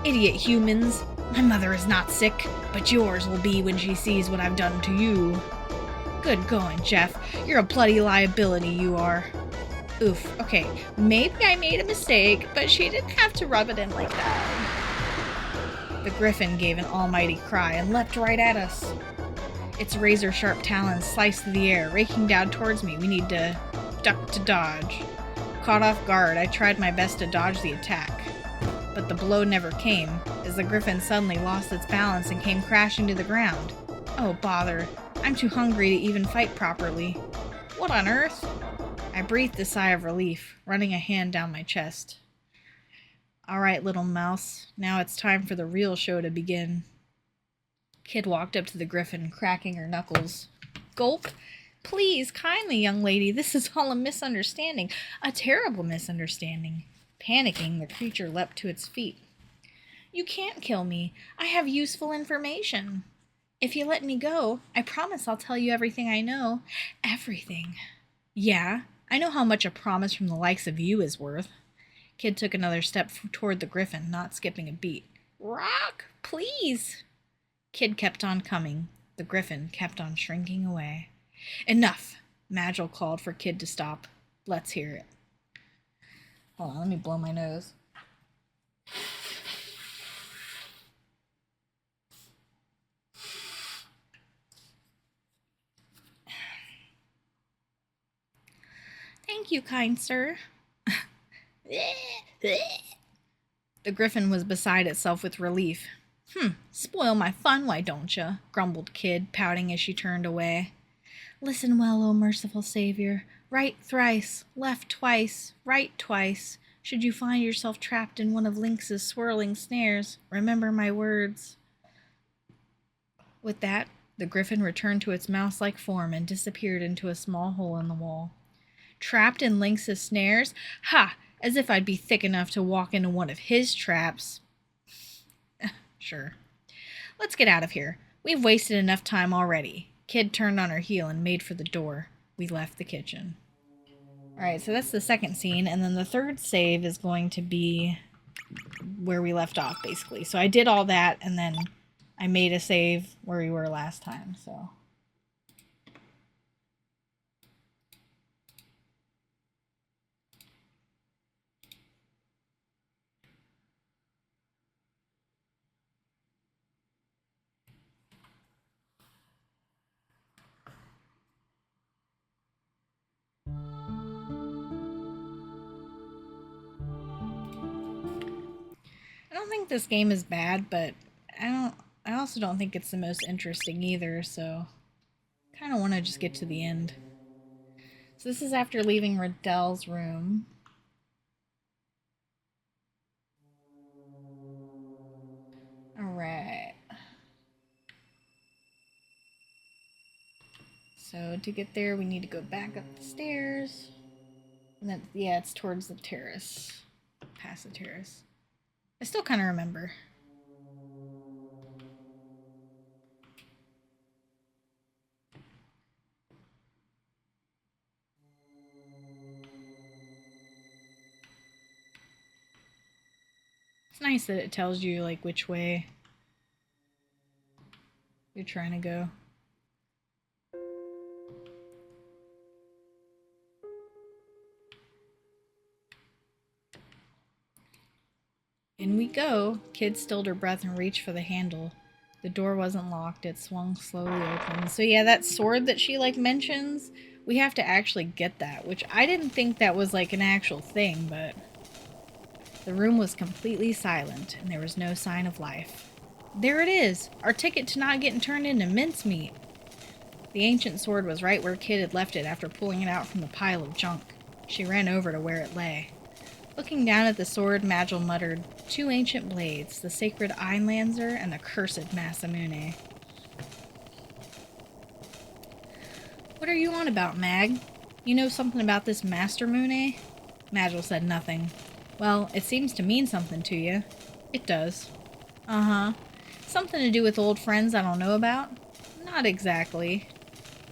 Idiot humans! My mother is not sick, but yours will be when she sees what I've done to you. Good going, Jeff. You're a bloody liability, you are. Oof, okay, maybe I made a mistake, but she didn't have to rub it in like that. The griffin gave an almighty cry and leapt right at us. Its razor-sharp talons sliced through the air, raking down towards me. We need to duck to dodge. Caught off guard, I tried my best to dodge the attack. But the blow never came, as the griffin suddenly lost its balance and came crashing to the ground. Oh, bother. I'm too hungry to even fight properly. What on earth? I breathed a sigh of relief, running a hand down my chest. All right, little mouse. Now it's time for the real show to begin. Kid walked up to the griffin, cracking her knuckles. Gulp! Please, kindly, young lady, this is all a misunderstanding. A terrible misunderstanding. Panicking, the creature leapt to its feet. You can't kill me. I have useful information. If you let me go, I promise I'll tell you everything I know. Everything. Yeah, I know how much a promise from the likes of you is worth. Kid took another step toward the griffin, not skipping a beat. Rock, please. Kid kept on coming. The griffin kept on shrinking away. Enough! Magil called for Kid to stop. Let's hear it. Hold on, let me blow my nose. Thank you, kind sir. The griffin was beside itself with relief. Spoil my fun, why don't ya? Grumbled Kid, pouting as she turned away. Listen well, O merciful Savior. Right thrice, left twice, right twice. Should you find yourself trapped in one of Lynx's swirling snares, remember my words. With that, the griffin returned to its mouse-like form and disappeared into a small hole in the wall. Trapped in Lynx's snares? Ha! As if I'd be thick enough to walk into one of his traps. Sure. Let's get out of here. We've wasted enough time already. Kid turned on her heel and made for the door. We left the kitchen. Alright, so that's the second scene, and then the third save is going to be where we left off, basically. So I did all that, and then I made a save where we were last time, so... I don't think this game is bad, but I also don't think it's the most interesting either, so kind of want to just get to the end. So this is after leaving Riddell's room. Alright. So to get there, we need to go back up the stairs. And then, yeah, it's towards the terrace. Past the terrace. I still kind of remember. It's nice that it tells you, like, which way you're trying to go. In we go. Kid stilled her breath and reached for the handle. The door wasn't locked. It swung slowly open. So yeah, that sword that she, like, mentions, we have to actually get that, which I didn't think that was, like, an actual thing, but... The room was completely silent, and there was no sign of life. There it is! Our ticket to not getting turned into mincemeat! The ancient sword was right where Kid had left it after pulling it out from the pile of junk. She ran over to where it lay. Looking down at the sword, Magil muttered, 2 ancient blades, the sacred Einlanzer and the cursed Masamune. What are you on about, Mag? You know something about this Master Mune? Magil said nothing. Well, it seems to mean something to you. It does. Uh-huh. Something to do with old friends I don't know about? Not exactly.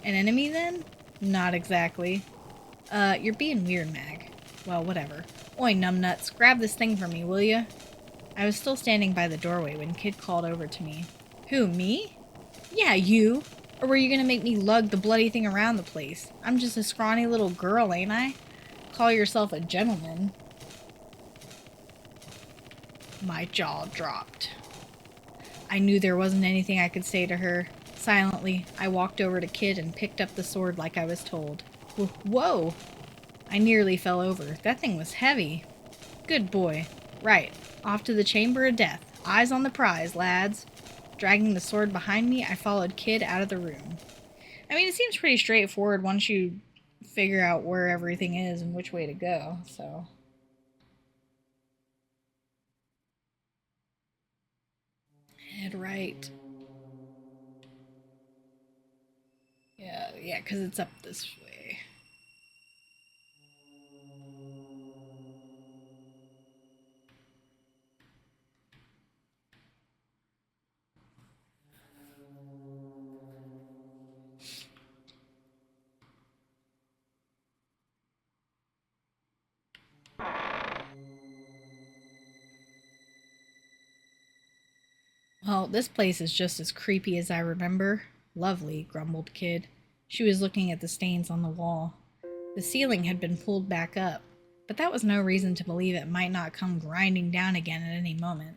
An enemy, then? Not exactly. You're being weird, Mag. Well, whatever. Oi, numbnuts, grab this thing for me, will ya? I was still standing by the doorway when Kid called over to me. Who, me? Yeah, you! Or were you gonna make me lug the bloody thing around the place? I'm just a scrawny little girl, ain't I? Call yourself a gentleman. My jaw dropped. I knew there wasn't anything I could say to her. Silently, I walked over to Kid and picked up the sword like I was told. Whoa! I nearly fell over. That thing was heavy. Good boy. Right. Off to the chamber of death. Eyes on the prize, lads. Dragging the sword behind me, I followed Kid out of the room. I mean, it seems pretty straightforward once you figure out where everything is and which way to go, so... Head right. Yeah, yeah, because it's up this way. Well, this place is just as creepy as I remember. Lovely, grumbled Kid. She was looking at the stains on the wall. The ceiling had been pulled back up, but that was no reason to believe it might not come grinding down again at any moment.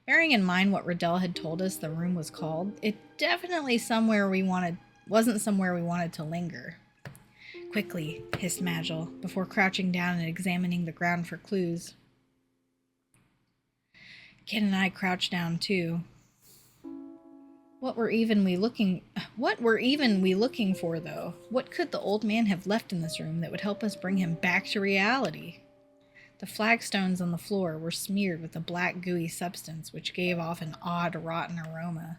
Bearing in mind what Riddell had told us the room was called, it definitely wasn't somewhere we wanted to linger. Quickly, hissed Magil, before crouching down and examining the ground for clues. Kid and I crouched down too. What were even we looking for, though? What could the old man have left in this room that would help us bring him back to reality? The flagstones on the floor were smeared with a black gooey substance which gave off an odd, rotten aroma.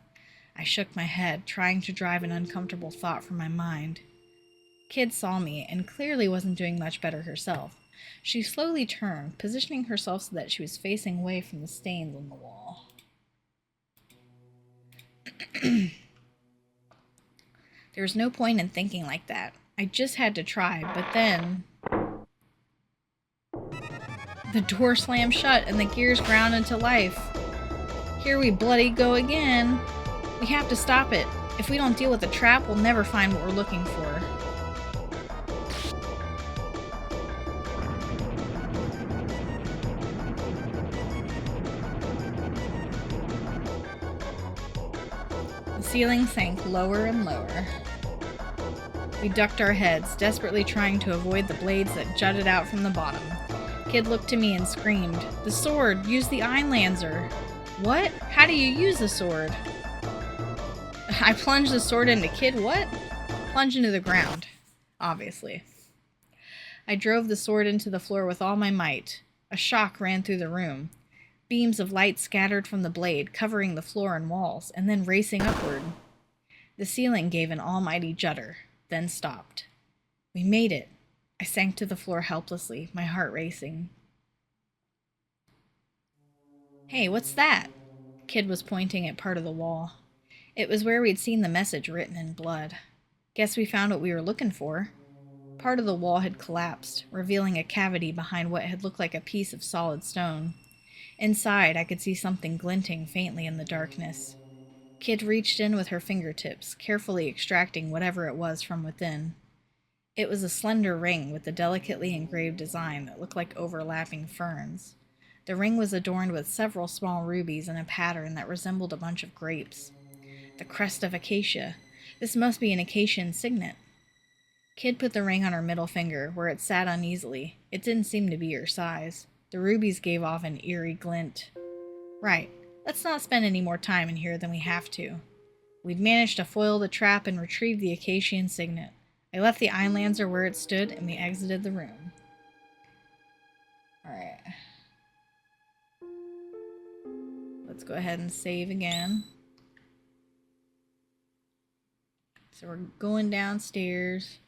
I shook my head, trying to drive an uncomfortable thought from my mind. Kid saw me and clearly wasn't doing much better herself. She slowly turned, positioning herself so that she was facing away from the stains on the wall. There was no point in thinking like that. I just had to try, but then the door slammed shut and the gears ground into life. Here we bloody go again. We have to stop it. If we don't deal with the trap, we'll never find what we're looking for. The ceiling sank lower and lower. We ducked our heads, desperately trying to avoid the blades that jutted out from the bottom. Kid looked to me and screamed, "The sword! Use the Einlanzer!" What? How do you use the sword? I plunged the sword into Kid. What? Plunge into the ground, obviously. I drove the sword into the floor with all my might. A shock ran through the room. Beams of light scattered from the blade, covering the floor and walls, and then racing upward. The ceiling gave an almighty judder, then stopped. We made it. I sank to the floor helplessly, my heart racing. Hey, what's that? Kid was pointing at part of the wall. It was where we'd seen the message written in blood. Guess we found what we were looking for. Part of the wall had collapsed, revealing a cavity behind what had looked like a piece of solid stone. Inside, I could see something glinting faintly in the darkness. Kid reached in with her fingertips, carefully extracting whatever it was from within. It was a slender ring with a delicately engraved design that looked like overlapping ferns. The ring was adorned with several small rubies in a pattern that resembled a bunch of grapes. The crest of acacia. This must be an acacian signet. Kid put the ring on her middle finger, where it sat uneasily. It didn't seem to be her size. The rubies gave off an eerie glint. Right. Let's not spend any more time in here than we have to. We'd managed to foil the trap and retrieve the acacian signet. I left the Einlanzer where it stood, and we exited the room. Alright. Let's go ahead and save again. So we're going downstairs.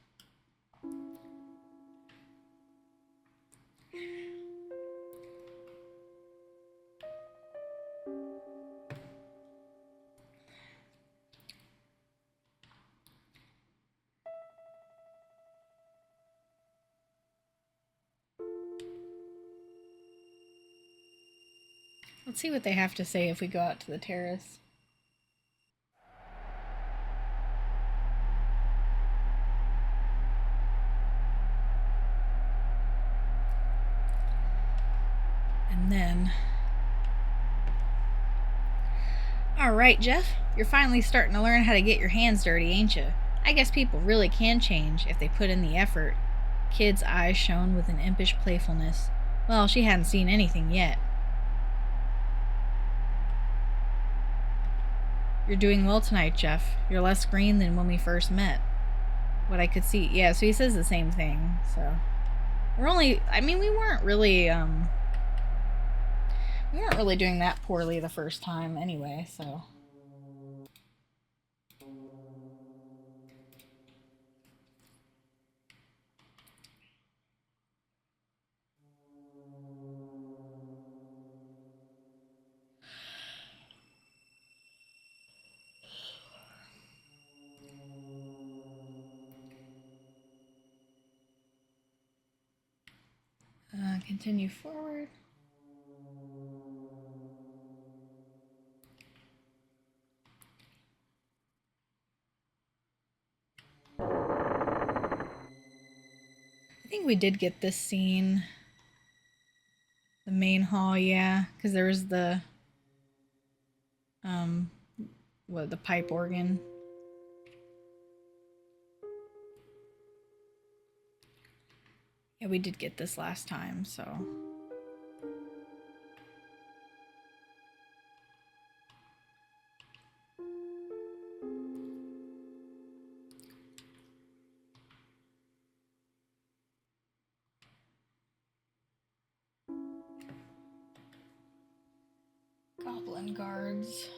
Let's see what they have to say if we go out to the terrace. And then... Alright, Jeff. You're finally starting to learn how to get your hands dirty, ain't you? I guess people really can change if they put in the effort. Kid's eyes shone with an impish playfulness. Well, she hadn't seen anything yet. You're doing well tonight, Jeff. You're less green than when we first met. What I could see. Yeah, so he says the same thing, so... we weren't really doing that poorly the first time anyway, so... Continue forward. I think we did get this scene. The main hall, yeah, because there was the the pipe organ. Yeah, we did get this last time, so. Goblin guards.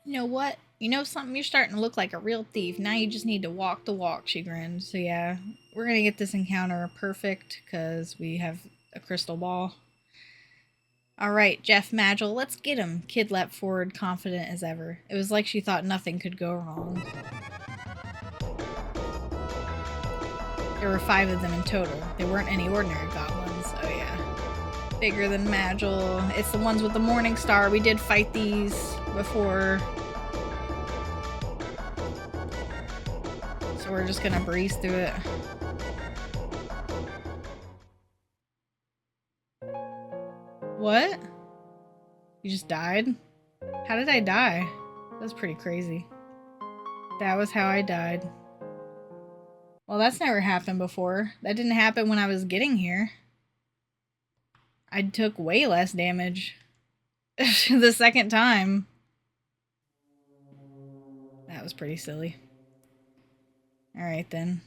You know what? You know something? You're starting to look like a real thief. Now you just need to walk the walk, she grinned. So yeah, we're gonna get this encounter perfect because we have a crystal ball. Alright, Jeff Magel, let's get him. Kid leapt forward, confident as ever. It was like she thought nothing could go wrong. There were 5 of them in total. They weren't any ordinary goblins. Oh yeah. Bigger than Magel. It's the ones with the Morning Star. We did fight these before. So we're just gonna breeze through it. What? You just died? How did I die? That's pretty crazy. That was how I died. Well, that's never happened before. That didn't happen when I was getting here. I took way less damage the second time. That was pretty silly. Alright then.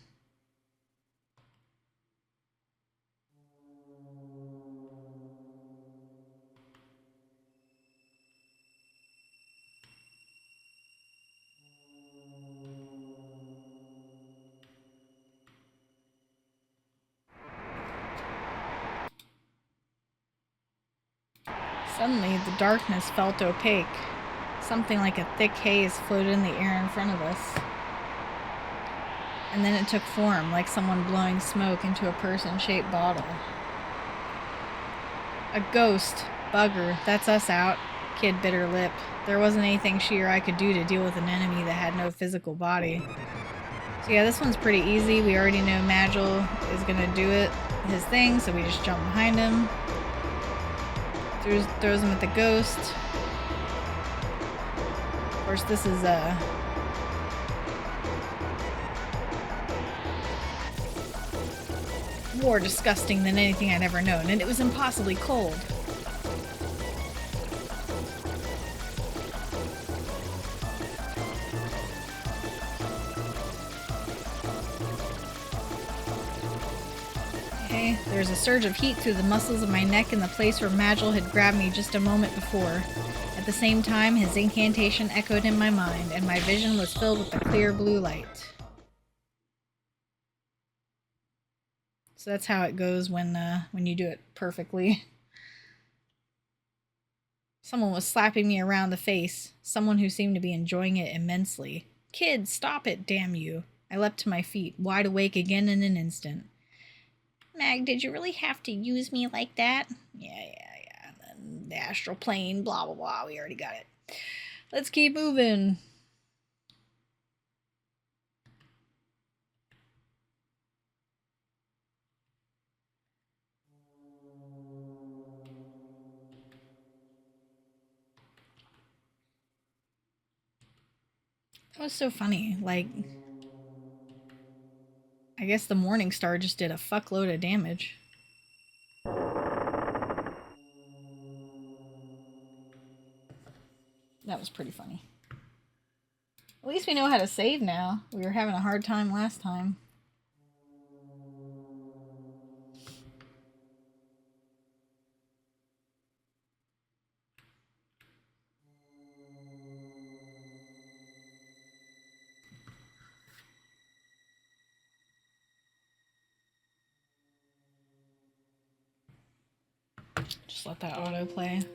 Suddenly, the darkness felt opaque. Something like a thick haze floated in the air in front of us. And then it took form, like someone blowing smoke into a person-shaped bottle. A ghost. Bugger. That's us out. Kid bit her lip. There wasn't anything she or I could do to deal with an enemy that had no physical body. So yeah, this one's pretty easy. We already know Magel is gonna do his thing, so we just jump behind him. Throws him at the ghost. Of course, this is more disgusting than anything I'd ever known, and it was impossibly cold. Okay, there's a surge of heat through the muscles of my neck in the place where Magel had grabbed me just a moment before. At the same time, his incantation echoed in my mind, and my vision was filled with the clear blue light. So that's how it goes when you do it perfectly. Someone was slapping me around the face, someone who seemed to be enjoying it immensely. Kid, stop it, damn you. I leapt to my feet, wide awake again in an instant. Mag, did you really have to use me like that? Yeah. The astral plane, blah, blah, blah. We already got it. Let's keep moving. That was so funny. Like, I guess the Morning Star just did a fuckload of damage. That was pretty funny. At least we know how to save now. We were having a hard time last time. Just let that autoplay.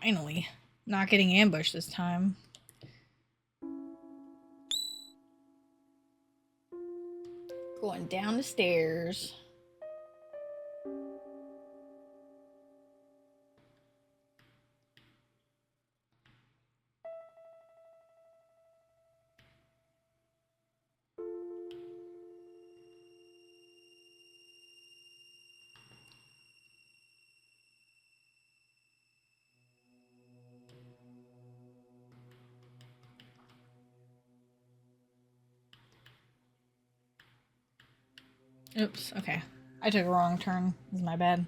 Finally. Not getting ambushed this time. Going down the stairs. Oops, okay. I took a wrong turn. This is my bad.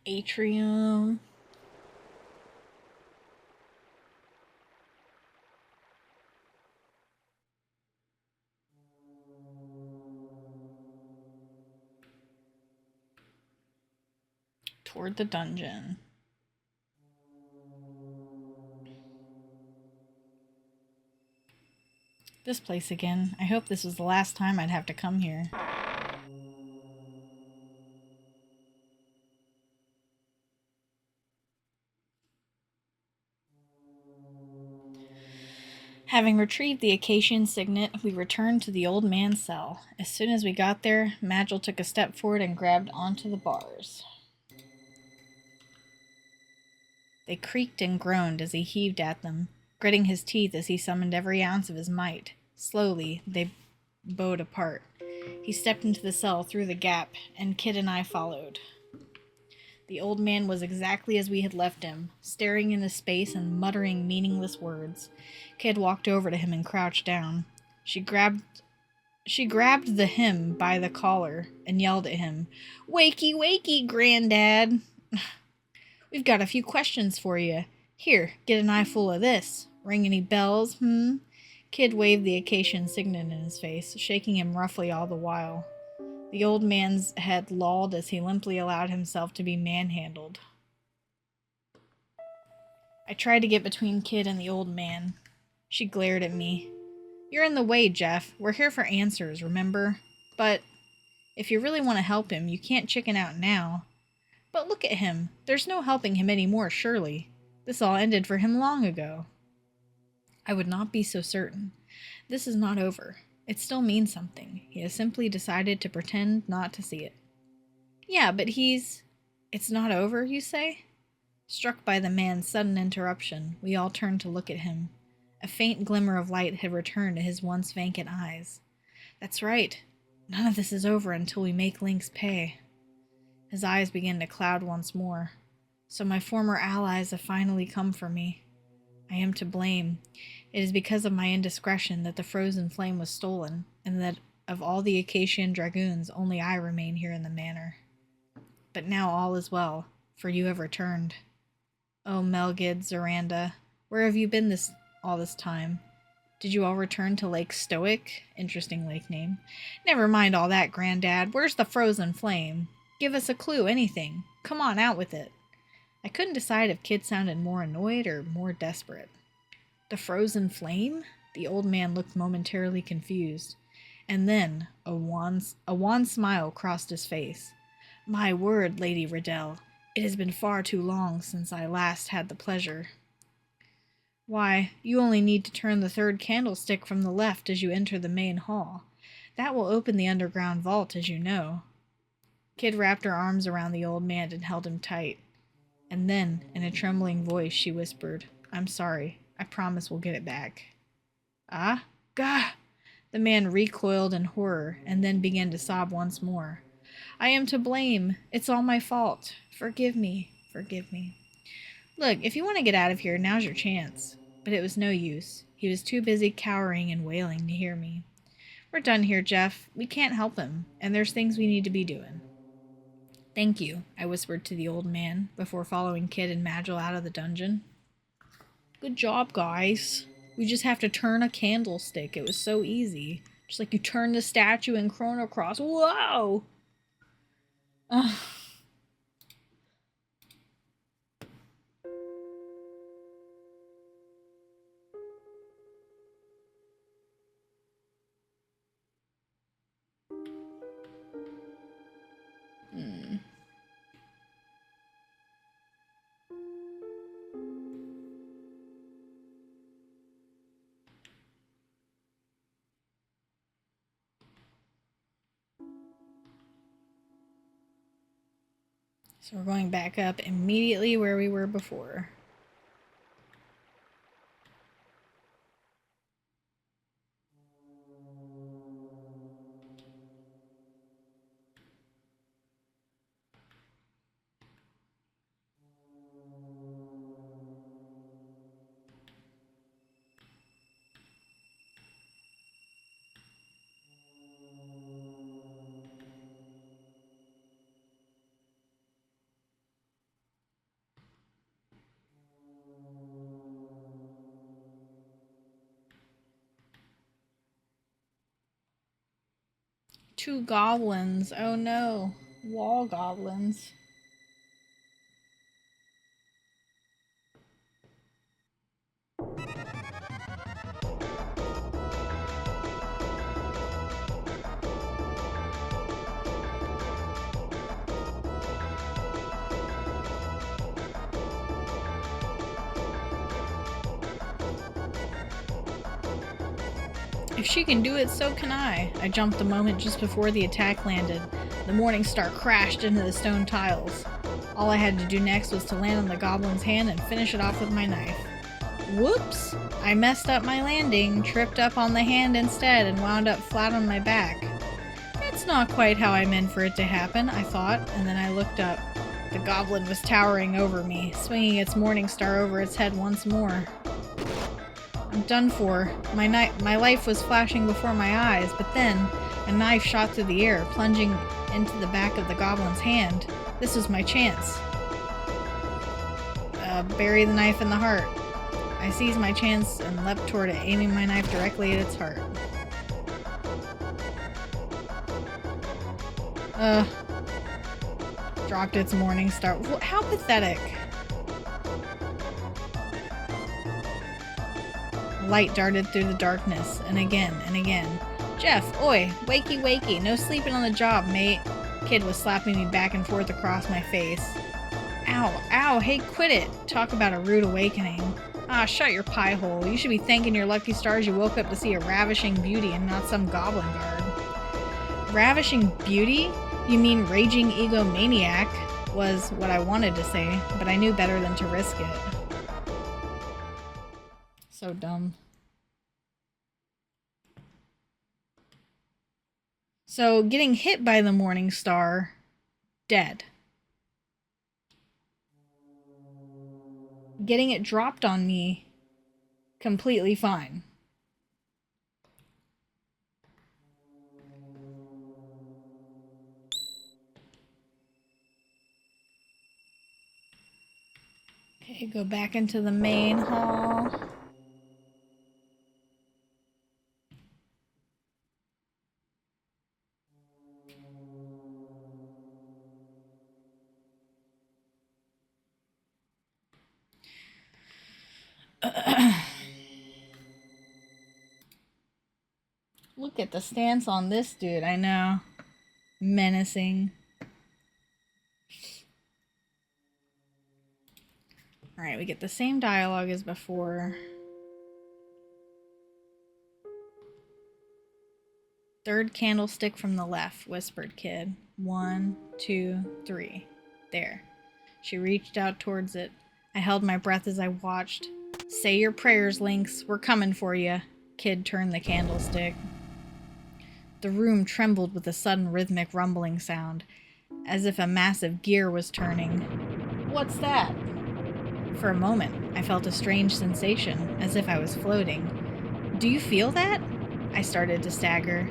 Atrium. Toward the dungeon. This place again. I hope this was the last time I'd have to come here. Having retrieved the Acacian signet, we returned to the old man's cell. As soon as we got there, Magil took a step forward and grabbed onto the bars. They creaked and groaned as he heaved at them, gritting his teeth as he summoned every ounce of his might. Slowly, they bowed apart. He stepped into the cell through the gap, and Kid and I followed. The old man was exactly as we had left him, staring into space and muttering meaningless words. Kid walked over to him and crouched down. She grabbed the him by the collar and yelled at him, "Wakey, wakey, Granddad! We've got a few questions for you. Here, get an eyeful of this. Ring any bells, Kid waved the Acacian signet in his face, shaking him roughly all the while. The old man's head lolled as he limply allowed himself to be manhandled. I tried to get between Kid and the old man. She glared at me. "You're in the way, Jeff. We're here for answers, remember? But if you really want to help him, you can't chicken out now. But look at him. There's no helping him anymore, surely. This all ended for him long ago." I would not be so certain. This is not over. It still means something. He has simply decided to pretend not to see it. Yeah, but It's not over, you say? Struck by the man's sudden interruption, we all turned to look at him. A faint glimmer of light had returned to his once vacant eyes. That's right. None of this is over until we make Lynx pay. His eyes began to cloud once more. So my former allies have finally come for me. I am to blame. It is because of my indiscretion that the frozen flame was stolen, and that of all the Acacian dragoons, only I remain here in the manor. But now all is well, for you have returned. Oh, Melgid, Zoranda, where have you been all this time? Did you all return to Lake Stoic? Interesting lake name. Never mind all that, Granddad. Where's the frozen flame? Give us a clue, anything. Come on, out with it. I couldn't decide if Kid sounded more annoyed or more desperate. The frozen flame? The old man looked momentarily confused. And then a wan smile crossed his face. My word, Lady Riddell, it has been far too long since I last had the pleasure. Why, you only need to turn the third candlestick from the left as you enter the main hall. That will open the underground vault, as you know. Kid wrapped her arms around the old man and held him tight. And then, in a trembling voice, she whispered, I'm sorry. I promise we'll get it back. Ah? Gah! The man recoiled in horror and then began to sob once more. I am to blame. It's all my fault. Forgive me. Forgive me. Look, if you want to get out of here, now's your chance. But it was no use. He was too busy cowering and wailing to hear me. We're done here, Jeff. We can't help him, and there's things we need to be doing. Thank you, I whispered to the old man before following Kid and Magil out of the dungeon. Good job, guys. We just have to turn a candlestick. It was so easy. Just like you turn the statue in Chrono Cross. Whoa! So we're going back up immediately where we were before. Two goblins. Oh no. Wall goblins. If she can do it, so can I. I jumped the moment just before the attack landed. The morning star crashed into the stone tiles. All I had to do next was to land on the goblin's hand and finish it off with my knife. Whoops! I messed up my landing, tripped up on the hand instead, and wound up flat on my back. That's not quite how I meant for it to happen, I thought, and then I looked up. The goblin was towering over me, swinging its morning star over its head once more. I'm done for. My life was flashing before my eyes, but then a knife shot through the air, plunging into the back of the goblin's hand. This was my chance. Bury the knife in the heart. I seized my chance and leapt toward it, aiming my knife directly at its heart. Dropped its morning star. How pathetic. Light darted through the darkness, and again and again. Jeff, oi, wakey wakey, no sleeping on the job, mate. Kid was slapping me back and forth across my face. Ow, ow, hey, quit it. Talk about a rude awakening. Ah, shut your pie hole. You should be thanking your lucky stars you woke up to see a ravishing beauty and not some goblin guard. Ravishing beauty? You mean raging egomaniac, was what I wanted to say, but I knew better than to risk it. So dumb. So, getting hit by the morning star, dead. Getting it dropped on me, completely fine. Okay, go back into the main hall. Look at the stance on this dude, I know. Menacing. Alright, we get the same dialogue as before. Third candlestick from the left, whispered Kid. 1, 2, 3. There. She reached out towards it. I held my breath as I watched. Say your prayers, Lynx. We're coming for you. Kid turned the candlestick. The room trembled with a sudden rhythmic rumbling sound, as if a massive gear was turning. What's that? For a moment, I felt a strange sensation, as if I was floating. Do you feel that? I started to stagger.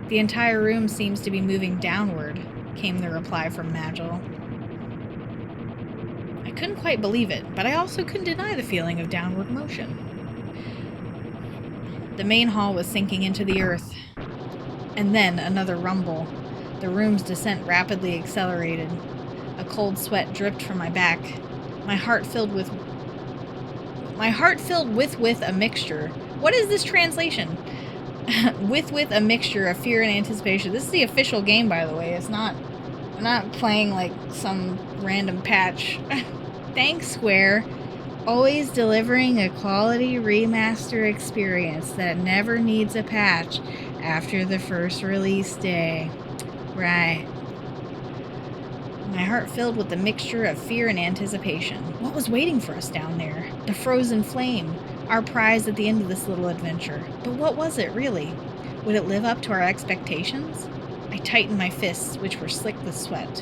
The entire room seems to be moving downward, came the reply from Magil. I couldn't quite believe it, but I also couldn't deny the feeling of downward motion. The main hall was sinking into the earth. And then another rumble. The room's descent rapidly accelerated. A cold sweat dripped from my back. My heart filled with a mixture. What is this translation? with a mixture of fear and anticipation. This is the official game, by the way. I'm not playing like some random patch. Thanks, Square. Always delivering a quality remaster experience that never needs a patch after the first release day. Right. my heart filled with a mixture of fear and anticipation. What was waiting for us down there? The frozen flame, our prize at the end of this little adventure. But what was it, really? Would it live up to our expectations? I tightened my fists, which were slick with sweat.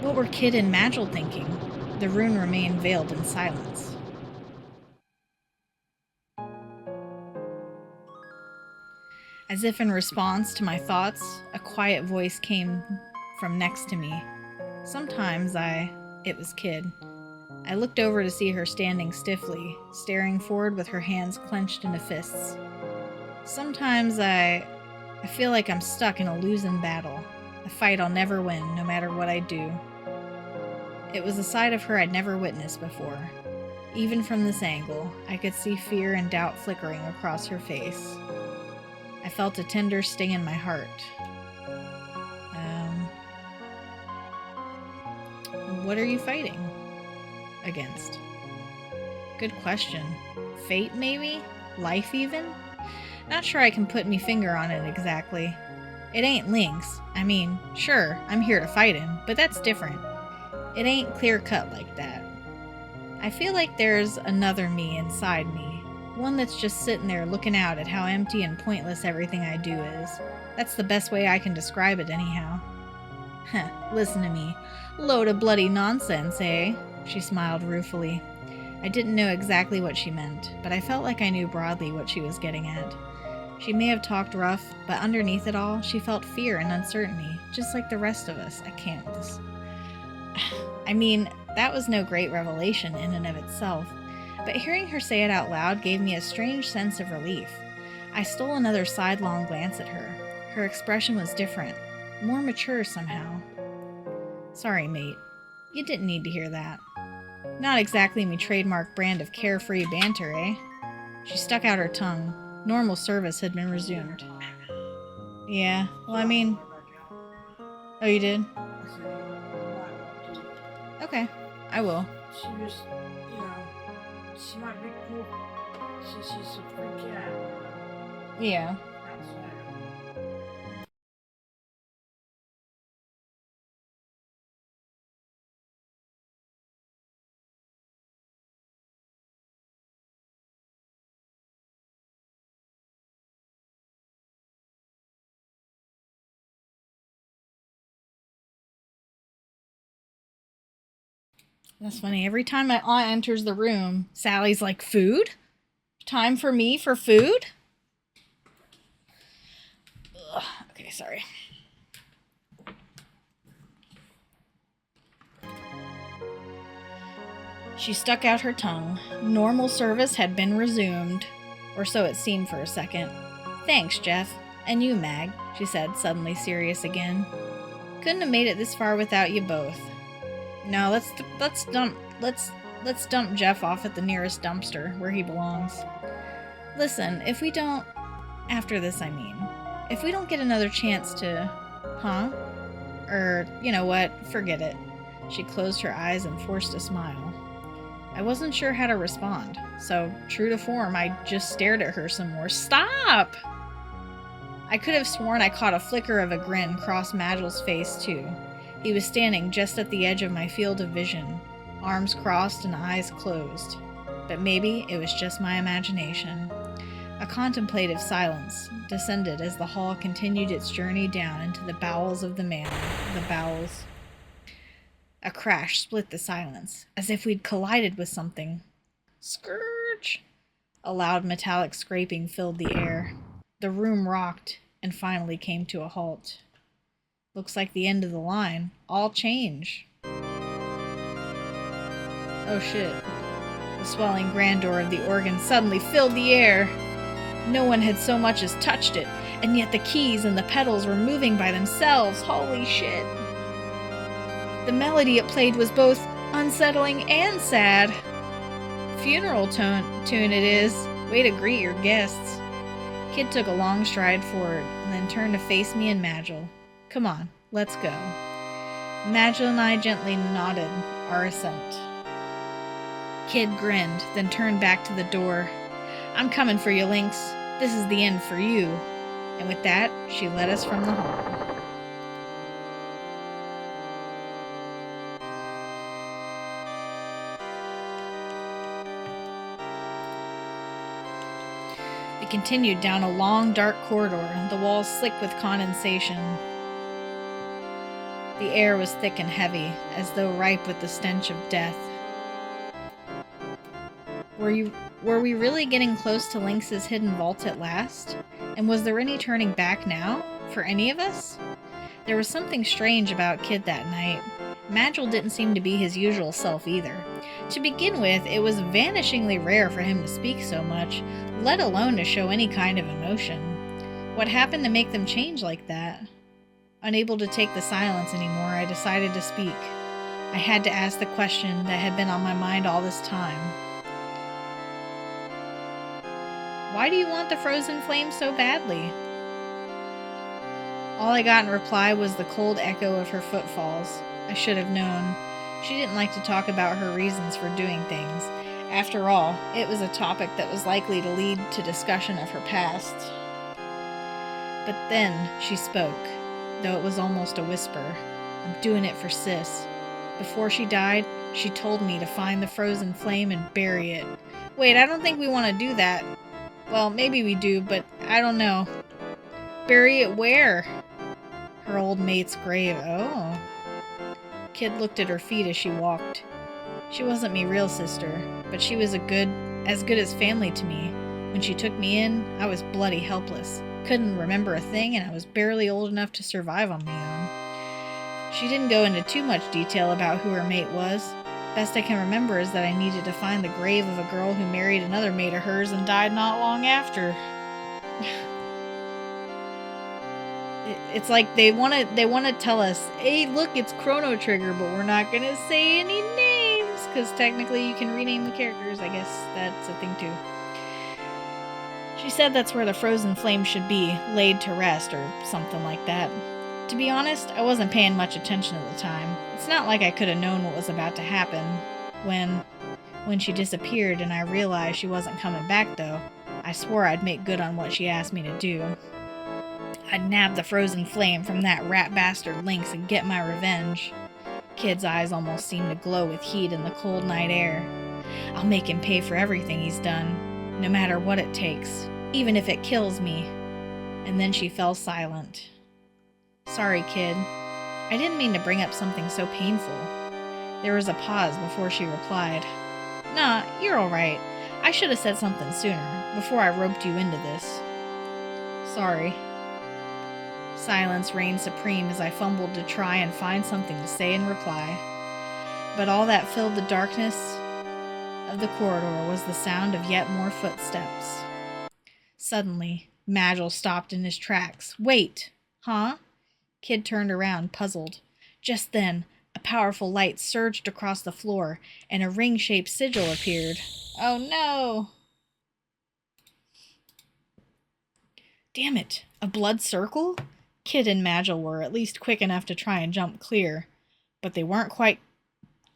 What were Kid and Magil thinking? The rune remained veiled in silence. As if in response to my thoughts, a quiet voice came from next to me. Sometimes it was Kid. I looked over to see her standing stiffly, staring forward with her hands clenched into fists. Sometimes I feel like I'm stuck in a losing battle, a fight I'll never win, no matter what I do. It was a side of her I'd never witnessed before. Even from this angle, I could see fear and doubt flickering across her face. I felt a tender sting in my heart. What are you fighting against? Good question. Fate, maybe? Life, even? Not sure I can put me finger on it exactly. It ain't Lynx. I mean, sure, I'm here to fight him, but that's different. It ain't clear-cut like that. I feel like there's another me inside me. One that's just sitting there looking out at how empty and pointless everything I do is. That's the best way I can describe it anyhow. Heh, listen to me. Load of bloody nonsense, eh? She smiled ruefully. I didn't know exactly what she meant, but I felt like I knew broadly what she was getting at. She may have talked rough, but underneath it all, she felt fear and uncertainty, just like the rest of us. I can't with this. I mean, that was no great revelation in and of itself, but hearing her say it out loud gave me a strange sense of relief. I stole another sidelong glance at her. Her expression was different, more mature somehow. Sorry, mate. You didn't need to hear that. Not exactly me trademark brand of carefree banter, eh? She stuck out her tongue. Normal service had been resumed. Yeah, well, I mean... Oh, you did? Okay, I will. She was, she might be cool. She's a free cat. Yeah. That's funny. Every time my aunt enters the room, Sally's like, food? Time for me for food? Ugh. Okay, sorry. She stuck out her tongue. Normal service had been resumed. Or so it seemed for a second. Thanks, Jeff. And you, Mag, she said, suddenly serious again. Couldn't have made it this far without you both. No, let's dump Jeff off at the nearest dumpster, where he belongs. Listen, if we don't... After this, I mean. If we don't get another chance to... Huh? You know what? Forget it. She closed her eyes and forced a smile. I wasn't sure how to respond, so, true to form, I just stared at her some more. Stop! I could have sworn I caught a flicker of a grin cross Magil's face, too. He was standing just at the edge of my field of vision, arms crossed and eyes closed. But maybe it was just my imagination. A contemplative silence descended as the hall continued its journey down into the bowels of the manor. The bowels. A crash split the silence, as if we'd collided with something. Scourge! A loud metallic scraping filled the air. The room rocked and finally came to a halt. Looks like the end of the line. All change. Oh shit. The swelling grandeur of the organ suddenly filled the air. No one had so much as touched it, and yet the keys and the pedals were moving by themselves. Holy shit. The melody it played was both unsettling and sad. Funeral tune it is. Way to greet your guests. Kid took a long stride forward, and then turned to face me and Magil. Come on, let's go. Magil and I gently nodded our assent. Kid grinned, then turned back to the door. I'm coming for you, Lynx. This is the end for you. And with that, she led us from the hall. continued down a long, dark corridor, the walls slick with condensation. The air was thick and heavy, as though ripe with the stench of death. Were we really getting close to Lynx's hidden vault at last? And was there any turning back now? For any of us? There was something strange about Kid that night. Magil didn't seem to be his usual self either. To begin with, it was vanishingly rare for him to speak so much, let alone to show any kind of emotion. What happened to make them change like that? Unable to take the silence anymore, I decided to speak. I had to ask the question that had been on my mind all this time. Why do you want the frozen flame so badly? All I got in reply was the cold echo of her footfalls. I should have known. She didn't like to talk about her reasons for doing things. After all, it was a topic that was likely to lead to discussion of her past. But then she spoke, though it was almost a whisper. I'm doing it for Sis. Before she died, she told me to find the frozen flame and bury it. Wait, I don't think we want to do that. Well, maybe we do, but I don't know. Bury it where? Her old mate's grave. Oh. Kid looked at her feet as she walked. She wasn't me real sister, but she was as good as family to me. When she took me in, I was bloody helpless. Couldn't remember a thing, and I was barely old enough to survive on my own. She didn't go into too much detail about who her mate was. Best I can remember is that I needed to find the grave of a girl who married another mate of hers and died not long after. It's like they want to tell us, hey, look, it's Chrono Trigger, but we're not going to say any names, because technically you can rename the characters. I guess that's a thing too. She said that's where the frozen flame should be, laid to rest, or something like that. To be honest, I wasn't paying much attention at the time. It's not like I could have known what was about to happen. When she disappeared and I realized she wasn't coming back, though, I swore I'd make good on what she asked me to do. I'd nab the frozen flame from that rat bastard Lynx and get my revenge. Kid's eyes almost seemed to glow with heat in the cold night air. I'll make him pay for everything he's done, no matter what it takes, even if it kills me. And then she fell silent. Sorry, Kid. I didn't mean to bring up something so painful. There was a pause before she replied. Nah, you're alright. I should have said something sooner, before I roped you into this. Sorry. Silence reigned supreme as I fumbled to try and find something to say in reply. But all that filled the darkness of the corridor was the sound of yet more footsteps. Suddenly, Magil stopped in his tracks. Wait! Huh? Kid turned around, puzzled. Just then, a powerful light surged across the floor, and a ring-shaped sigil appeared. Oh no! Damn it! A blood circle? Kid and Magil were at least quick enough to try and jump clear, but they weren't quite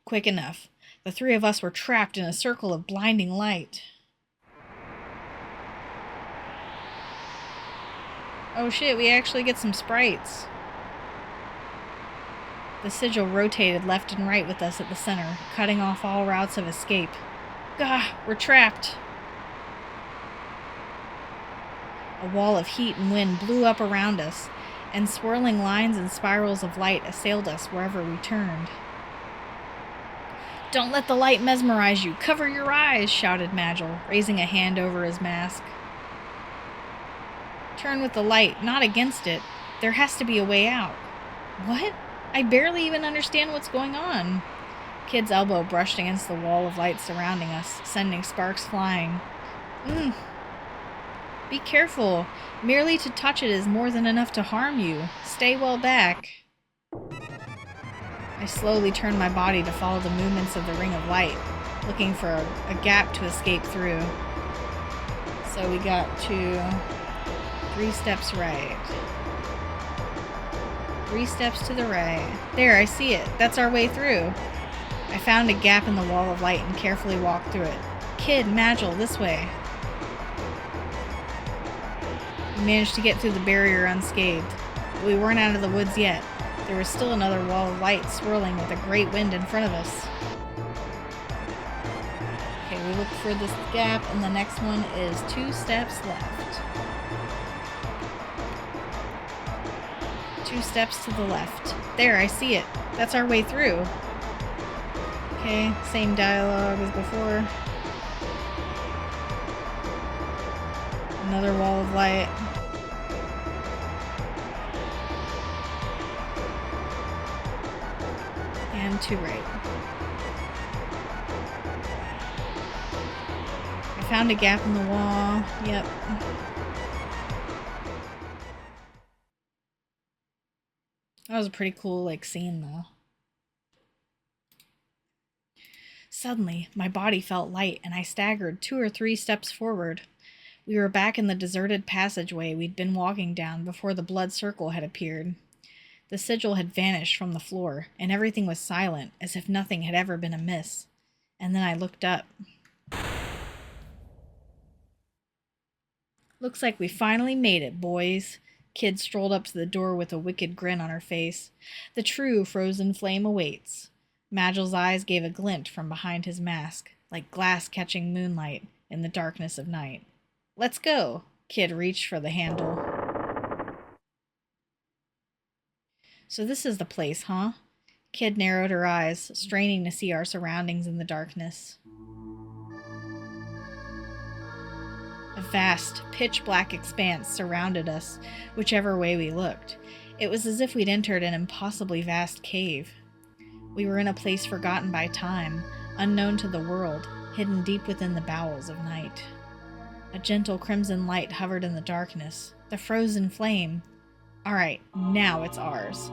quick enough. The three of us were trapped in a circle of blinding light. Oh shit, we actually get some sprites. The sigil rotated left and right with us at the center, cutting off all routes of escape. Gah, we're trapped. A wall of heat and wind blew up around us, and swirling lines and spirals of light assailed us wherever we turned. Don't let the light mesmerize you! Cover your eyes! Shouted Magil, raising a hand over his mask. Turn with the light, not against it. There has to be a way out. What? I barely even understand what's going on. Kid's elbow brushed against the wall of light surrounding us, sending sparks flying. Be careful. Merely to touch it is more than enough to harm you. Stay well back. I slowly turned my body to follow the movements of the ring of light, looking for a gap to escape through. So we got to 3 steps right. 3 steps to the right. There, I see it. That's our way through. I found a gap in the wall of light and carefully walked through it. Kid, Magil, this way. We managed to get through the barrier unscathed, but we weren't out of the woods yet. There was still another wall of light swirling with a great wind in front of us. Okay, we look for this gap, and the next one is 2 steps left. 2 steps to the left. There, I see it. That's our way through. Okay, same dialogue as before. Another wall of light. And to right. I found a gap in the wall. Yep. That was a pretty cool, scene, though. Suddenly, my body felt light, and I staggered 2 or 3 steps forward. We were back in the deserted passageway we'd been walking down before the blood circle had appeared. The sigil had vanished from the floor, and everything was silent, as if nothing had ever been amiss. And then I looked up. Looks like we finally made it, boys. Kid strolled up to the door with a wicked grin on her face. The true frozen flame awaits. Magel's eyes gave a glint from behind his mask, like glass catching moonlight in the darkness of night. Let's go! Kid reached for the handle. So this is the place, huh? Kid narrowed her eyes, straining to see our surroundings in the darkness. A vast, pitch-black expanse surrounded us, whichever way we looked. It was as if we'd entered an impossibly vast cave. We were in a place forgotten by time, unknown to the world, hidden deep within the bowels of night. A gentle crimson light hovered in the darkness. The frozen flame. All right, now it's ours.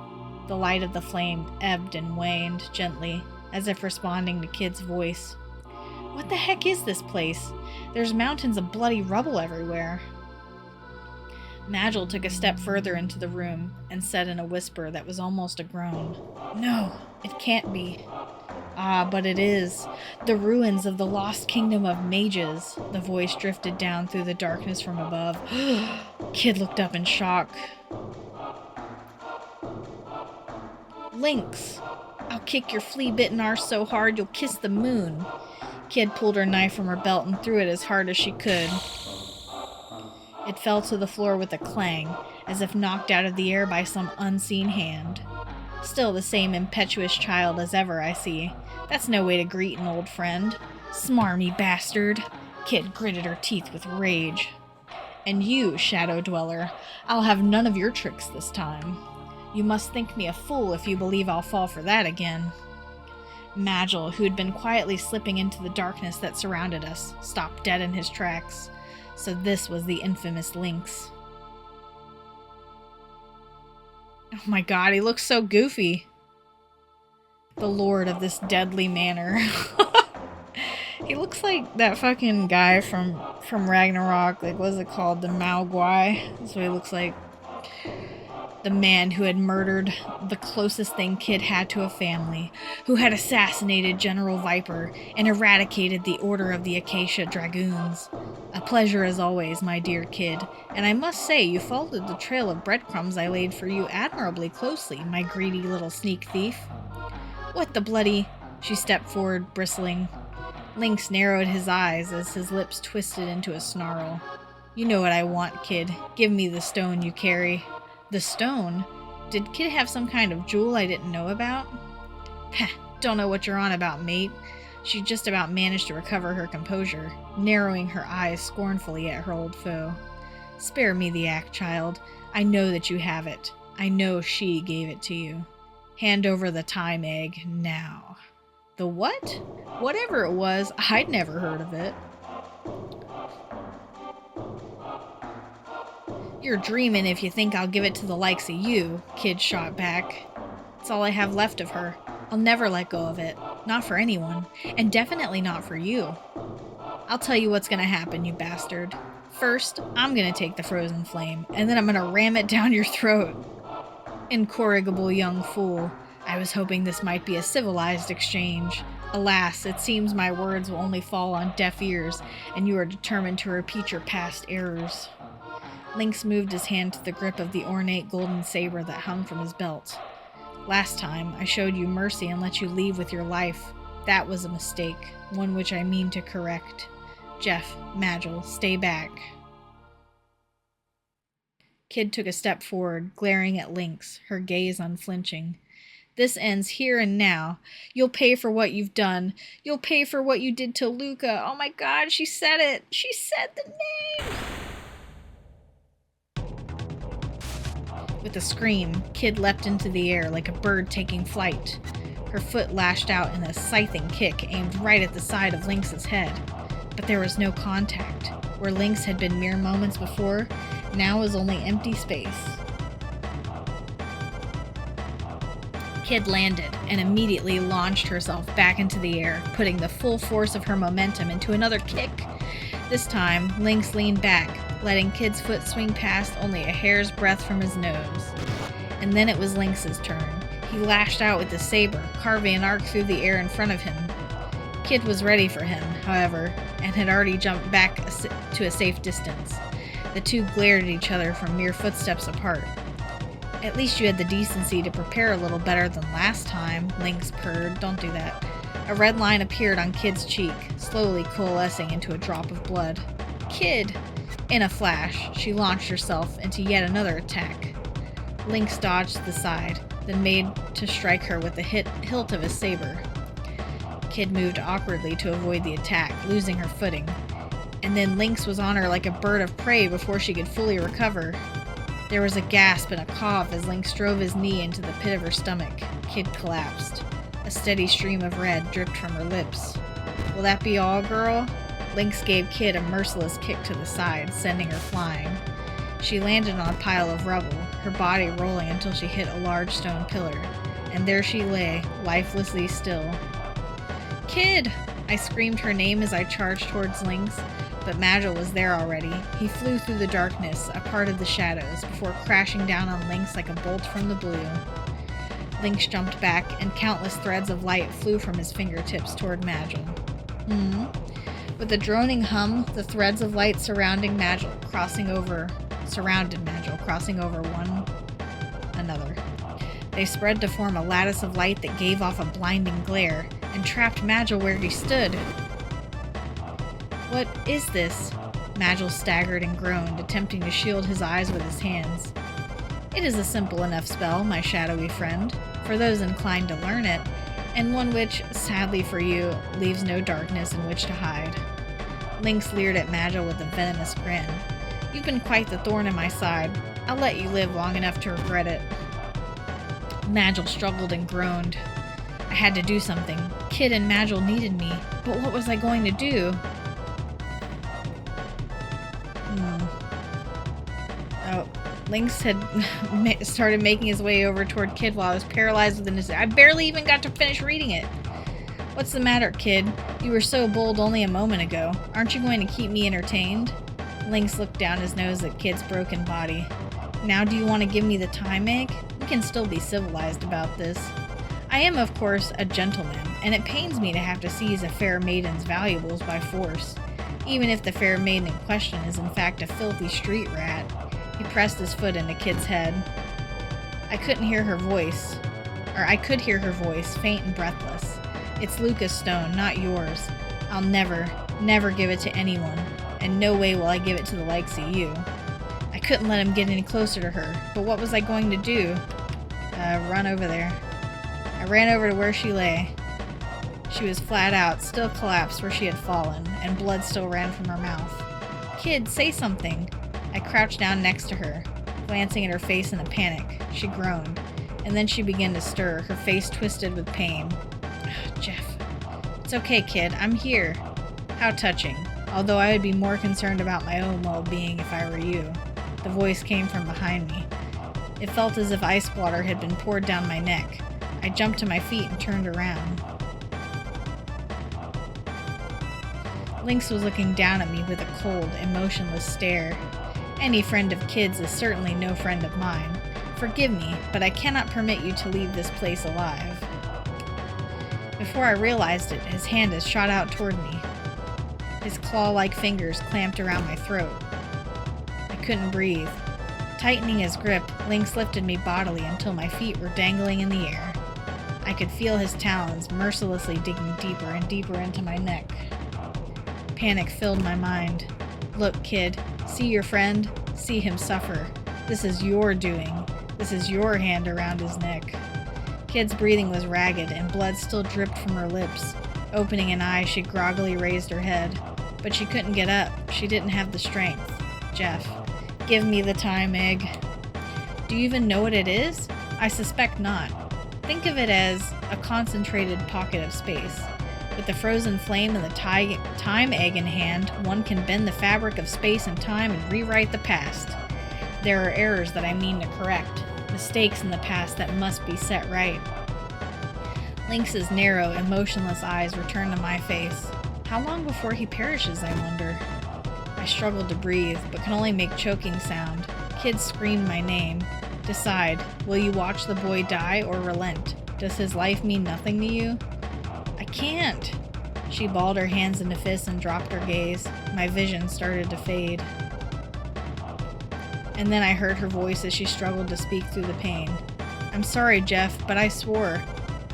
The light of the flame ebbed and waned gently, as if responding to Kid's voice. What the heck is this place? There's mountains of bloody rubble everywhere. Magel took a step further into the room and said in a whisper that was almost a groan, No, it can't be. Ah, but it is. The ruins of the lost kingdom of mages. The voice drifted down through the darkness from above. Kid looked up in shock. Lynx! I'll kick your flea-bitten arse so hard you'll kiss the moon. Kid pulled her knife from her belt and threw it as hard as she could. It fell to the floor with a clang, as if knocked out of the air by some unseen hand. Still the same impetuous child as ever, I see. That's no way to greet an old friend. Smarmy bastard! Kid gritted her teeth with rage. And you, Shadow Dweller, I'll have none of your tricks this time. You must think me a fool if you believe I'll fall for that again. Magel, who had been quietly slipping into the darkness that surrounded us, stopped dead in his tracks. So this was the infamous Lynx. Oh my god, he looks so goofy. The lord of this deadly manor. He looks like that fucking guy from Ragnarok. What is it called? The Maugwai. That's what he looks like. The man who had murdered the closest thing Kid had to a family, who had assassinated General Viper and eradicated the Order of the Acacia Dragoons. A pleasure as always, my dear Kid, and I must say you followed the trail of breadcrumbs I laid for you admirably closely, my greedy little sneak thief. What the bloody... She stepped forward, bristling. Lynx narrowed his eyes as his lips twisted into a snarl. You know what I want, Kid. Give me the stone you carry. The stone? Did Kid have some kind of jewel I didn't know about? Pah, don't know what you're on about, mate. She just about managed to recover her composure, narrowing her eyes scornfully at her old foe. Spare me the act, child. I know that you have it. I know she gave it to you. Hand over the time egg, now. The what? Whatever it was, I'd never heard of it. You're dreaming if you think I'll give it to the likes of you, Kid shot back. It's all I have left of her. I'll never let go of it. Not for anyone. And definitely not for you. I'll tell you what's gonna happen, you bastard. First, I'm gonna take the frozen flame, and then I'm gonna ram it down your throat. Incorrigible young fool. I was hoping this might be a civilized exchange. Alas, it seems my words will only fall on deaf ears, and you are determined to repeat your past errors. Lynx moved his hand to the grip of the ornate golden saber that hung from his belt. Last time, I showed you mercy and let you leave with your life. That was a mistake, one which I mean to correct. Jeff, Magil, stay back. Kid took a step forward, glaring at Lynx, her gaze unflinching. This ends here and now. You'll pay for what you've done. You'll pay for what you did to Luca. Oh my god, she said it. She said the name. With a scream, Kid leapt into the air like a bird taking flight. Her foot lashed out in a scything kick aimed right at the side of Lynx's head. But there was no contact. Where Lynx had been mere moments before, now was only empty space. Kid landed and immediately launched herself back into the air, putting the full force of her momentum into another kick. This time, Lynx leaned back, letting Kid's foot swing past only a hair's breadth from his nose. And then it was Lynx's turn. He lashed out with the saber, carving an arc through the air in front of him. Kid was ready for him, however, and had already jumped back to a safe distance. The two glared at each other from mere footsteps apart. At least you had the decency to prepare a little better than last time, Lynx purred. Don't do that. A red line appeared on Kid's cheek, slowly coalescing into a drop of blood. Kid! In a flash, she launched herself into yet another attack. Lynx dodged to the side, then made to strike her with the hilt of his saber. Kid moved awkwardly to avoid the attack, losing her footing. And then Lynx was on her like a bird of prey before she could fully recover. There was a gasp and a cough as Lynx drove his knee into the pit of her stomach. Kid collapsed. A steady stream of red dripped from her lips. Will that be all, girl? Lynx gave Kid a merciless kick to the side, sending her flying. She landed on a pile of rubble, her body rolling until she hit a large stone pillar. And there she lay, lifelessly still. Kid! I screamed her name as I charged towards Lynx, but Magil was there already. He flew through the darkness, a part of the shadows, before crashing down on Lynx like a bolt from the blue. Lynx jumped back, and countless threads of light flew from his fingertips toward Magil. With a droning hum, the threads of light surrounded Magil, crossing over one another. They spread to form a lattice of light that gave off a blinding glare, and trapped Magil where he stood. What is this? Magil staggered and groaned, attempting to shield his eyes with his hands. It is a simple enough spell, my shadowy friend, for those inclined to learn it, and one which, sadly for you, leaves no darkness in which to hide. Lynx leered at Magil with a venomous grin. You've been quite the thorn in my side. I'll let you live long enough to regret it. Magil struggled and groaned. I had to do something. Kid and Magil needed me, but what was I going to do? Oh, Lynx had started making his way over toward Kid while I was paralyzed within his... I barely even got to finish reading it. What's the matter, Kid? You were so bold only a moment ago. Aren't you going to keep me entertained? Lynx looked down his nose at Kid's broken body. Now do you want to give me the time egg? We can still be civilized about this. I am, of course, a gentleman, and it pains me to have to seize a fair maiden's valuables by force, even if the fair maiden in question is in fact a filthy street rat. He pressed his foot into Kid's head. I could hear her voice, faint and breathless. It's Luca's stone, not yours. I'll never, never give it to anyone, and no way will I give it to the likes of you. I couldn't let him get any closer to her, but what was I going to do? Run over there. I ran over to where she lay. She was flat out, still collapsed where she had fallen, and blood still ran from her mouth. Kid, say something. I crouched down next to her, glancing at her face in a panic. She groaned, and then she began to stir, her face twisted with pain. Jeff. It's okay, Kid. I'm here. How touching. Although I would be more concerned about my own well-being if I were you. The voice came from behind me. It felt as if ice water had been poured down my neck. I jumped to my feet and turned around. Lynx was looking down at me with a cold, emotionless stare. Any friend of Kid's is certainly no friend of mine. Forgive me, but I cannot permit you to leave this place alive. Before I realized it, his hand had shot out toward me. His claw-like fingers clamped around my throat. I couldn't breathe. Tightening his grip, Lynx lifted me bodily until my feet were dangling in the air. I I could feel his talons mercilessly digging deeper and deeper into my neck. Panic filled my mind. Look, kid, see your friend, see him suffer. This is your doing. This is your hand around his neck. Kid's breathing was ragged, and blood still dripped from her lips. Opening an eye, she groggily raised her head. But she couldn't get up. She didn't have the strength. Jeff, give me the time egg. Do you even know what it is? I suspect not. Think of it as a concentrated pocket of space. With the frozen flame and the time egg in hand, one can bend the fabric of space and time and rewrite the past. There are errors that I mean to correct, mistakes in the past that must be set right. Lynx's narrow, emotionless eyes return to my face. How long before he perishes, I wonder? I struggled to breathe, but can only make choking sound. Kid screamed my name. Decide, will you watch the boy die or relent? Does his life mean nothing to you? I can't! She balled her hands into fists and dropped her gaze. My vision started to fade. And then I heard her voice as she struggled to speak through the pain. I'm sorry, Jeff, but I swore.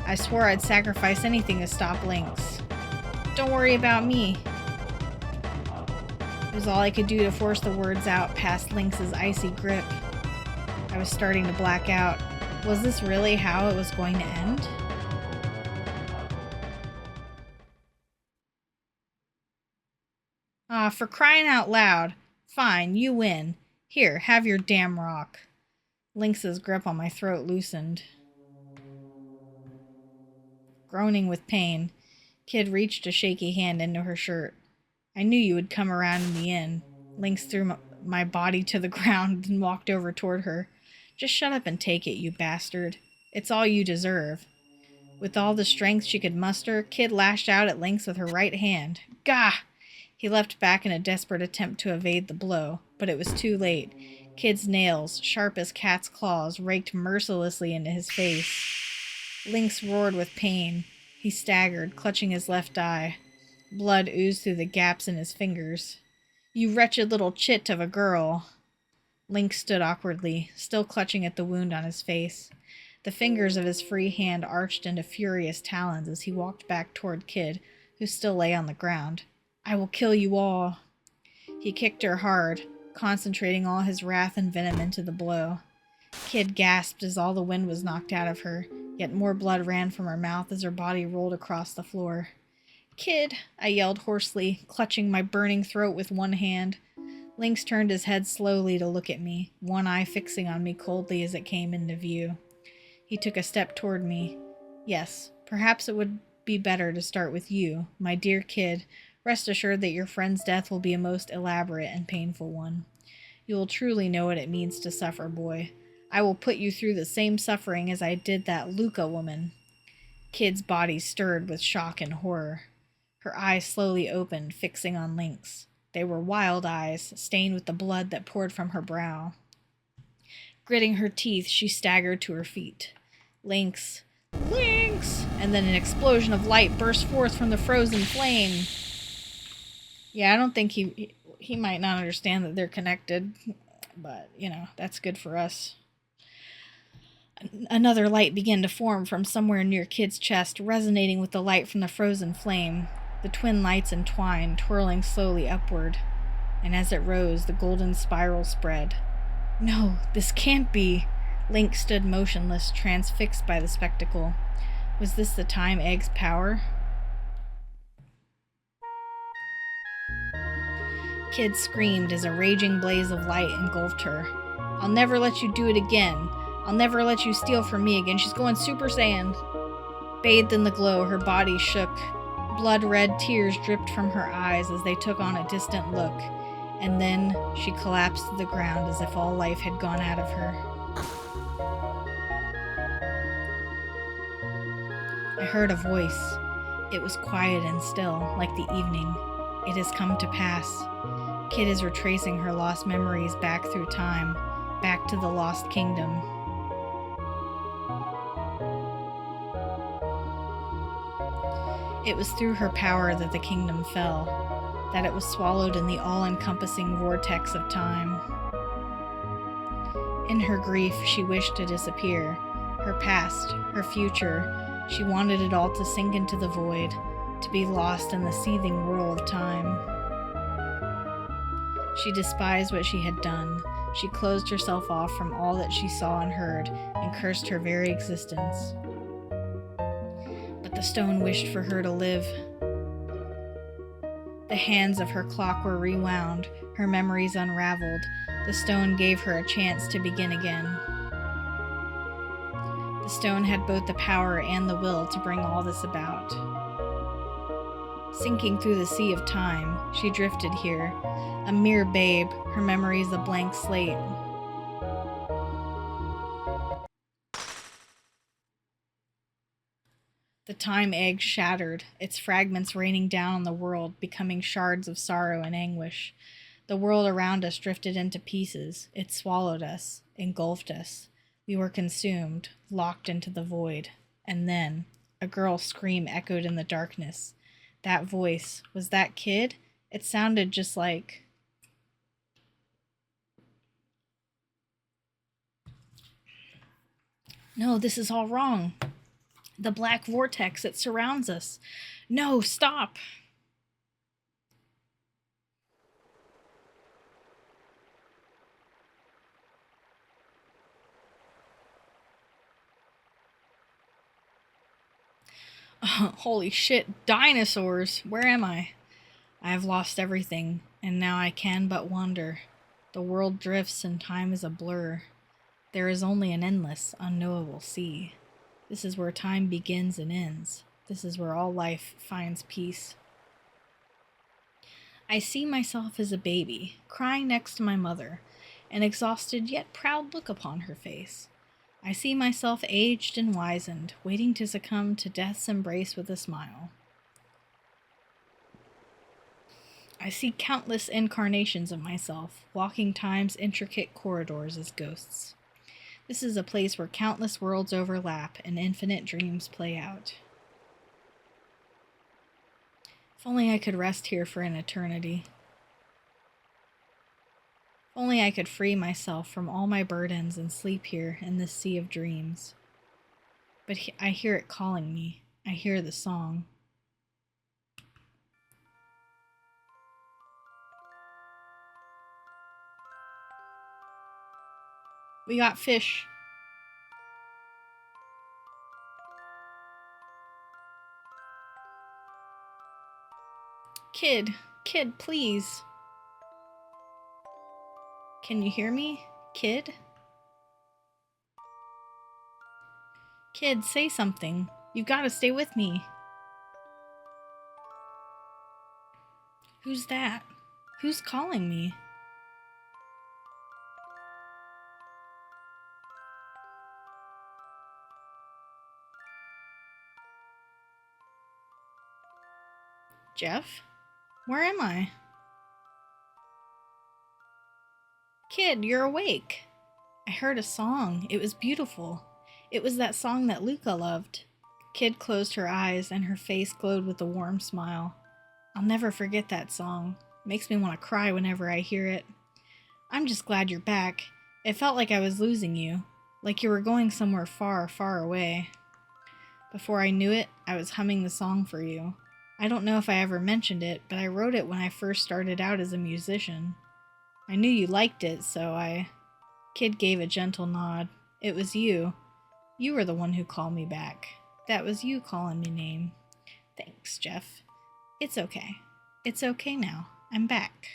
I swore I'd sacrifice anything to stop Lynx. Don't worry about me. It was all I could do to force the words out past Lynx's icy grip. I was starting to black out. Was this really how it was going to end? Ah, for crying out loud. Fine, you win. Here, have your damn rock. Lynx's grip on my throat loosened. Groaning with pain, Kid reached a shaky hand into her shirt. I knew you would come around in the end. Lynx threw my body to the ground and walked over toward her. Just shut up and take it, you bastard. It's all you deserve. With all the strength she could muster, Kid lashed out at Lynx with her right hand. Gah! He leapt back in a desperate attempt to evade the blow, but it was too late. Kid's nails, sharp as cat's claws, raked mercilessly into his face. Lynx roared with pain. He staggered, clutching his left eye. Blood oozed through the gaps in his fingers. You wretched little chit of a girl! Lynx stood awkwardly, still clutching at the wound on his face. The fingers of his free hand arched into furious talons as he walked back toward Kid, who still lay on the ground. I will kill you all. He kicked her hard, concentrating all his wrath and venom into the blow. Kid gasped as all the wind was knocked out of her, yet more blood ran from her mouth as her body rolled across the floor. Kid, I yelled hoarsely, clutching my burning throat with one hand. Lynx turned his head slowly to look at me, one eye fixing on me coldly as it came into view. He took a step toward me. Yes, perhaps it would be better to start with you, my dear Kid. Rest assured that your friend's death will be a most elaborate and painful one. You will truly know what it means to suffer, boy. I will put you through the same suffering as I did that Luca woman. Kid's body stirred with shock and horror. Her eyes slowly opened, fixing on Lynx. They were wild eyes, stained with the blood that poured from her brow. Gritting her teeth, she staggered to her feet. Lynx! Lynx! And then an explosion of light burst forth from the frozen flame. Yeah, I don't think he might not understand that they're connected, but, that's good for us. Another light began to form from somewhere near Kid's chest, resonating with the light from the frozen flame. The twin lights entwined, twirling slowly upward. And as it rose, the golden spiral spread. No, this can't be! Lynx stood motionless, transfixed by the spectacle. Was this the time egg's power? Kid screamed as a raging blaze of light engulfed her. I'll never let you do it again. I'll never let you steal from me again. She's going Super Saiyan. Bathed in the glow, her body shook. Blood-red tears dripped from her eyes as they took on a distant look. And then she collapsed to the ground as if all life had gone out of her. I heard a voice. It was quiet and still, like the evening. It has come to pass. Kid is retracing her lost memories back through time, back to the lost kingdom. It was through her power that the kingdom fell, that it was swallowed in the all-encompassing vortex of time. In her grief, she wished to disappear. Her past, her future, She wanted it all to sink into the void, to be lost in the seething whirl of time. She despised what she had done. She closed herself off from all that she saw and heard, and cursed her very existence. But the stone wished for her to live. The hands of her clock were rewound, her memories unraveled. The stone gave her a chance to begin again. The stone had both the power and the will to bring all this about. Sinking through the sea of time, she drifted here, a mere babe, her memories a blank slate. The time egg shattered, its fragments raining down on the world, becoming shards of sorrow and anguish. The world around us drifted into pieces. It swallowed us, engulfed us. We were consumed, locked into the void. And then, a girl's scream echoed in the darkness. That voice, was that kid? It sounded just like... No, this is all wrong. The black vortex, it surrounds us. No, stop! Holy shit, dinosaurs! Where am I? I have lost everything, and now I can but wander. The world drifts and time is a blur. There is only an endless, unknowable sea. This is where time begins and ends. This is where all life finds peace. I see myself as a baby, crying next to my mother, an exhausted yet proud look upon her face. I see myself aged and wizened, waiting to succumb to death's embrace with a smile. I see countless incarnations of myself, walking time's intricate corridors as ghosts. This is a place where countless worlds overlap and infinite dreams play out. If only I could rest here for an eternity. If only I could free myself from all my burdens and sleep here in this sea of dreams. But I hear it calling me. I hear the song. We got fish. Kid, please. Can you hear me? Kid? Kid, say something. You gotta stay with me. Who's that? Who's calling me? Jeff? Where am I? Kid, you're awake. I heard a song. It was beautiful. It was that song that Luca loved. Kid closed her eyes and her face glowed with a warm smile. I'll never forget that song. Makes me want to cry whenever I hear it. I'm just glad you're back. It felt like I was losing you, like you were going somewhere far, far away. Before I knew it, I was humming the song for you. I don't know if I ever mentioned it, but I wrote it when I first started out as a musician. I knew you liked it, so Kid gave a gentle nod. It was you. You were the one who called me back. That was you calling me name. Thanks, Jeff. It's okay. It's okay now. I'm back.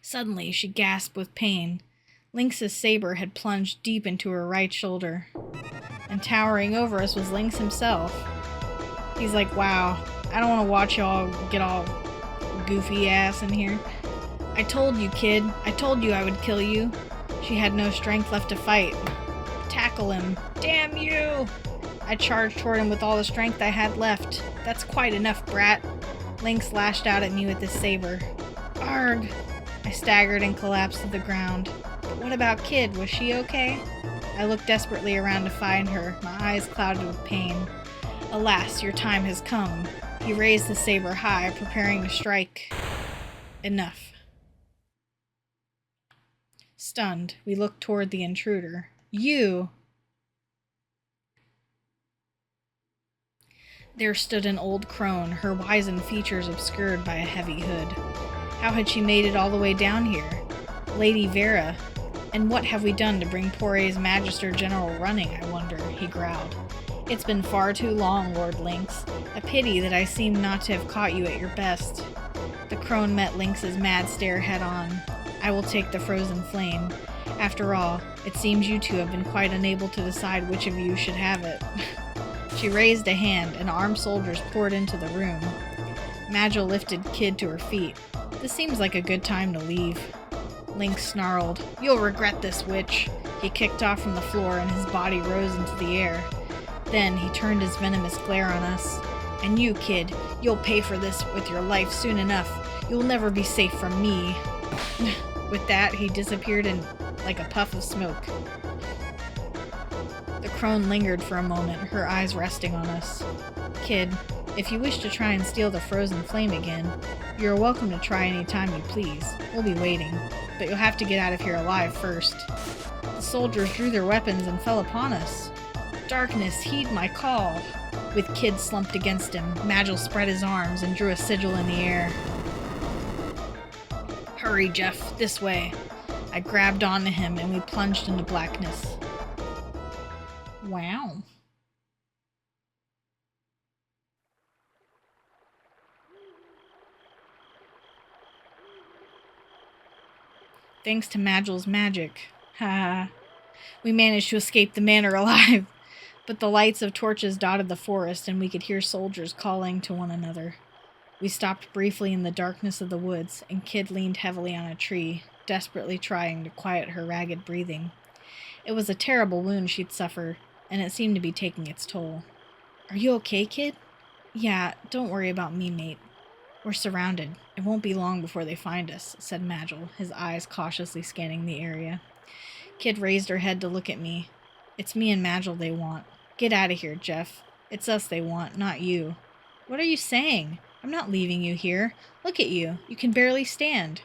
Suddenly, she gasped with pain. Lynx's saber had plunged deep into her right shoulder. And towering over us was Lynx himself. He's like, wow, I don't want to watch y'all get all goofy ass in here. I told you, kid. I told you I would kill you. She had no strength left to fight. Tackle him. Damn you! I charged toward him with all the strength I had left. That's quite enough, brat. Lynx lashed out at me with his saber. Arg! I staggered and collapsed to the ground. But what about Kid? Was she okay? I looked desperately around to find her, my eyes clouded with pain. Alas, your time has come. He raised the saber high, preparing to strike. Enough. Stunned, we looked toward the intruder. You! There stood an old crone, her wizened features obscured by a heavy hood. How had she made it all the way down here? Lady Vera. And what have we done to bring Poirier's Magister General running, I wonder, he growled. It's been far too long, Lord Lynx. A pity that I seem not to have caught you at your best. The crone met Lynx's mad stare head on. I will take the frozen flame. After all, it seems you two have been quite unable to decide which of you should have it. She raised a hand, and armed soldiers poured into the room. Magil lifted Kid to her feet. This seems like a good time to leave. Lynx snarled, You'll regret this, witch. He kicked off from the floor, and his body rose into the air. Then he turned his venomous glare on us. And you, Kid, you'll pay for this with your life soon enough. You'll never be safe from me. With that, he disappeared in like a puff of smoke. The crone lingered for a moment, her eyes resting on us. Kid, if you wish to try and steal the frozen flame again, you're welcome to try any time you please. We'll be waiting, but you'll have to get out of here alive first. The soldiers drew their weapons and fell upon us. Darkness, heed my call. With Kid slumped against him, Magil spread his arms and drew a sigil in the air. Hurry, Jeff, this way. I grabbed onto him and we plunged into blackness. Wow. Thanks to Magil's magic. Ha. We managed to escape the manor alive. But the lights of torches dotted the forest, and we could hear soldiers calling to one another. We stopped briefly in the darkness of the woods, and Kid leaned heavily on a tree, desperately trying to quiet her ragged breathing. It was a terrible wound she'd suffered, and it seemed to be taking its toll. Are you okay, Kid? Yeah, don't worry about me, mate. We're surrounded. It won't be long before they find us, said Magil, his eyes cautiously scanning the area. Kid raised her head to look at me. It's me and Magil they want. Get out of here, Jeff. It's us they want, not you. What are you saying? I'm not leaving you here. Look at you. You can barely stand.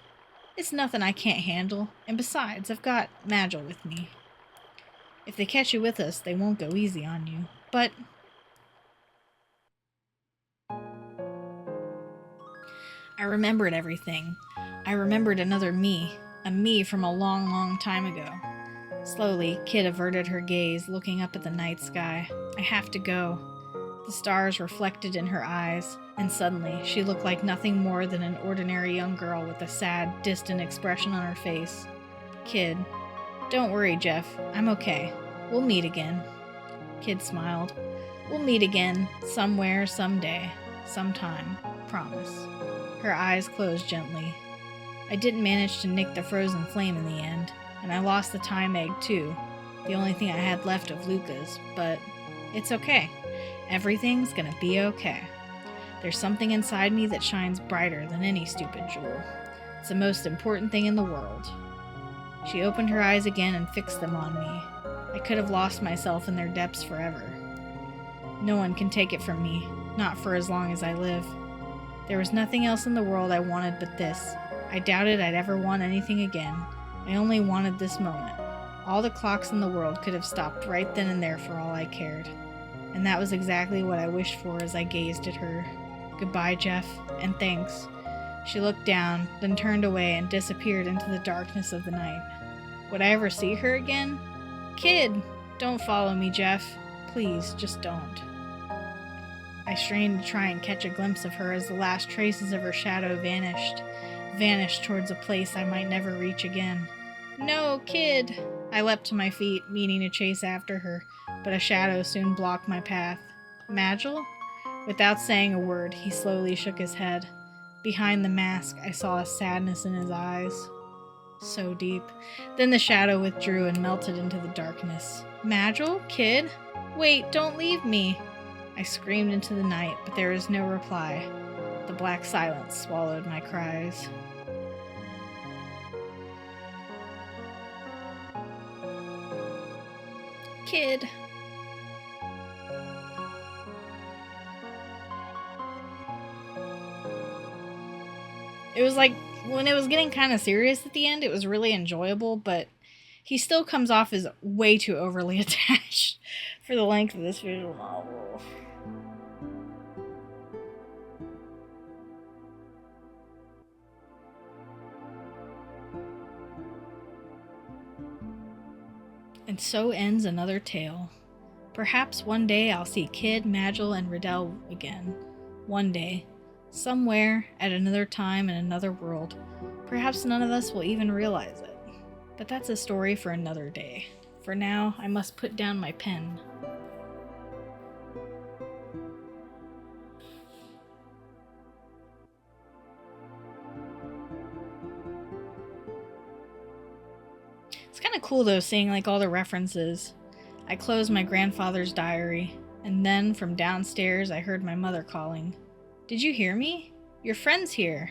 It's nothing I can't handle, and besides, I've got Magil with me. If they catch you with us, they won't go easy on you. But I remembered everything. I remembered another me, a me from a long, long time ago. Slowly, Kid averted her gaze, looking up at the night sky. I have to go. The stars reflected in her eyes, and suddenly she looked like nothing more than an ordinary young girl with a sad, distant expression on her face. Kid, don't worry, Jeff. I'm okay. We'll meet again. Kid smiled. We'll meet again, somewhere, someday, sometime. Promise. Her eyes closed gently. I didn't manage to nick the frozen flame in the end, and I lost the time egg too, the only thing I had left of Luca's, but it's okay. Everything's gonna be okay. There's something inside me that shines brighter than any stupid jewel. It's the most important thing in the world. She opened her eyes again and fixed them on me. I could have lost myself in their depths forever. No one can take it from me, not for as long as I live. There was nothing else in the world I wanted but this. I doubted I'd ever want anything again. I only wanted this moment. All the clocks in the world could have stopped right then and there for all I cared. And that was exactly what I wished for as I gazed at her. Goodbye, Jeff, and thanks. She looked down, then turned away and disappeared into the darkness of the night. Would I ever see her again? Kid, don't follow me, Jeff. Please, just don't. I strained to try and catch a glimpse of her as the last traces of her shadow vanished towards a place I might never reach again. No, Kid! I leapt to my feet, meaning to chase after her, but a shadow soon blocked my path. Magil? Without saying a word, he slowly shook his head. Behind the mask, I saw a sadness in his eyes. So deep. Then the shadow withdrew and melted into the darkness. Magil? Kid? Wait, don't leave me! I screamed into the night, but there was no reply. The black silence swallowed my cries. Kid. It was like, when it was getting kind of serious at the end, it was really enjoyable, but he still comes off as way too overly attached for the length of this visual novel. And so ends another tale. Perhaps one day I'll see Kid, Magil, and Riddell again. One day. Somewhere, at another time, in another world. Perhaps none of us will even realize it. But that's a story for another day. For now, I must put down my pen. It's kind of cool though, seeing like all the references. I closed my grandfather's diary, and then from downstairs I heard my mother calling. Did you hear me? Your friend's here.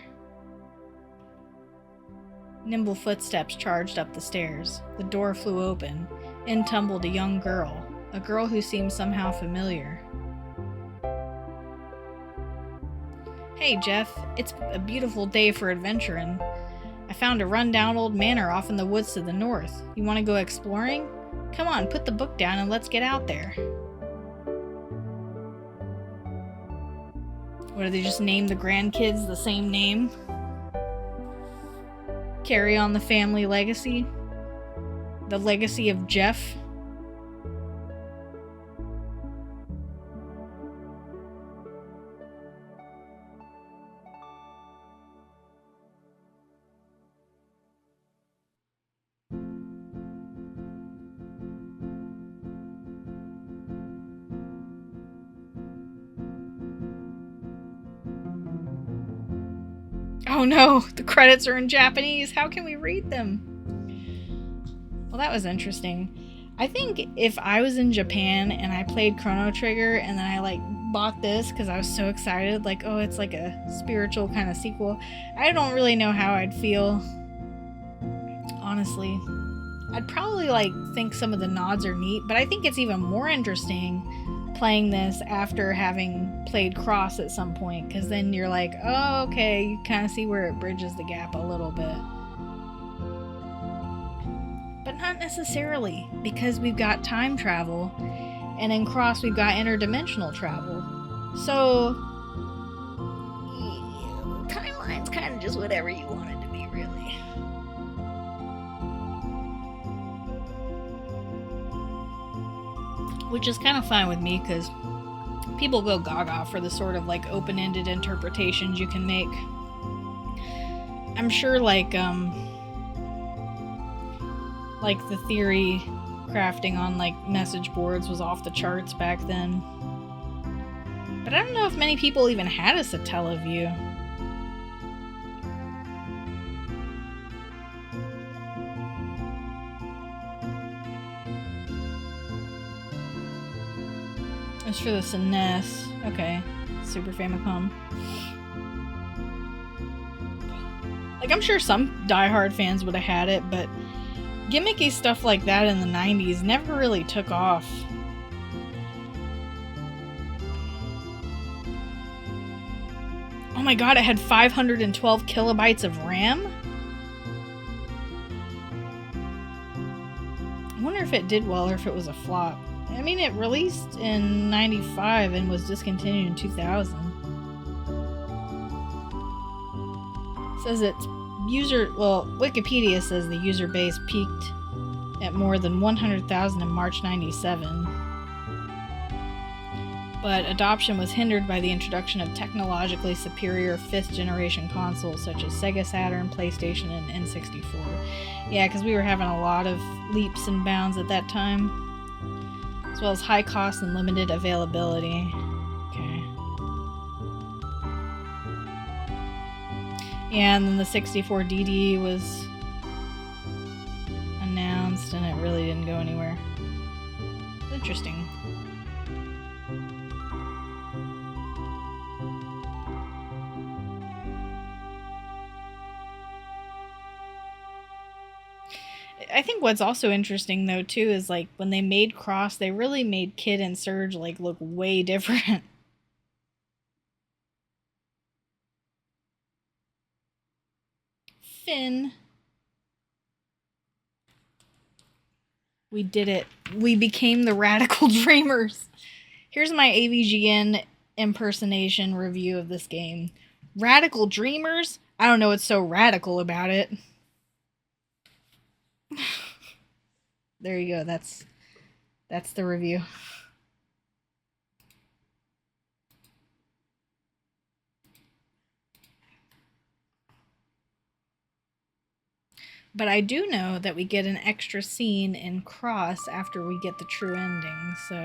Nimble footsteps charged up the stairs. The door flew open. In tumbled a young girl, a girl who seemed somehow familiar. Hey, Jeff, it's a beautiful day for adventuring. I found a rundown old manor off in the woods to the north. You want to go exploring? Come on, put the book down and let's get out there. What, do they just name the grandkids the same name? Carry on the family legacy? The legacy of Jeff? Oh no, the credits are in Japanese. How can we read them? Well, that was interesting. I think if I was in Japan and I played Chrono Trigger and then I like bought this because I was so excited, like, oh, it's like a spiritual kind of sequel, I don't really know how I'd feel. Honestly, I'd probably like think some of the nods are neat, but I think it's even more interesting playing this after having played Cross at some point, because then you're like, oh, okay, you kind of see where it bridges the gap a little bit. But not necessarily, because we've got time travel, and in Cross we've got interdimensional travel. So, yeah, timeline's kind of just whatever you want it to be, really. Which is kind of fine with me, because people go gaga for the sort of like open-ended interpretations you can make. I'm sure like the theory crafting on like message boards was off the charts back then. But I don't know if many people even had a Satellaview. It's for the SNES. Okay. Super Famicom. Like, I'm sure some diehard fans would have had it, but gimmicky stuff like that in the 90s never really took off. Oh my god, it had 512 kilobytes of RAM? I wonder if it did well or if it was a flop. I mean, it released in 95 and was discontinued in 2000. It says its Wikipedia says the user base peaked at more than 100,000 in March 97. But adoption was hindered by the introduction of technologically superior 5th generation consoles such as Sega Saturn, PlayStation, and N64. Yeah, because we were having a lot of leaps and bounds at that time. As well as high cost and limited availability. Okay. Yeah, and then the 64DD was announced and it really didn't go anywhere. Interesting. I think what's also interesting though too is like when they made Cross, they really made Kid and Surge like look way different. Finn. We did it. We became the Radical Dreamers. Here's my AVGN impersonation review of this game. Radical Dreamers? I don't know what's so radical about it. there you go. That's the review. But I do know that we get an extra scene in Cross after we get the true ending, so...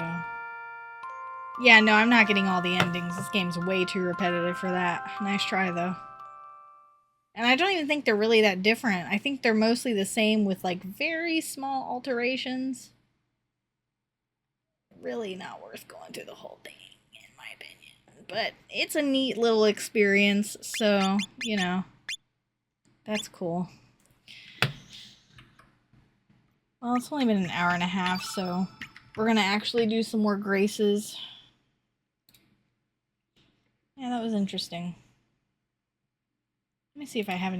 Yeah, no, I'm not getting all the endings. This game's way too repetitive for that. Nice try, though. And I don't even think they're really that different. I think they're mostly the same with, like, very small alterations. Really not worth going through the whole thing, in my opinion. But it's a neat little experience, so, you know, that's cool. Well, it's only been an hour and a half, so we're gonna actually do some more graces. Yeah, that was interesting. Let me see if I have any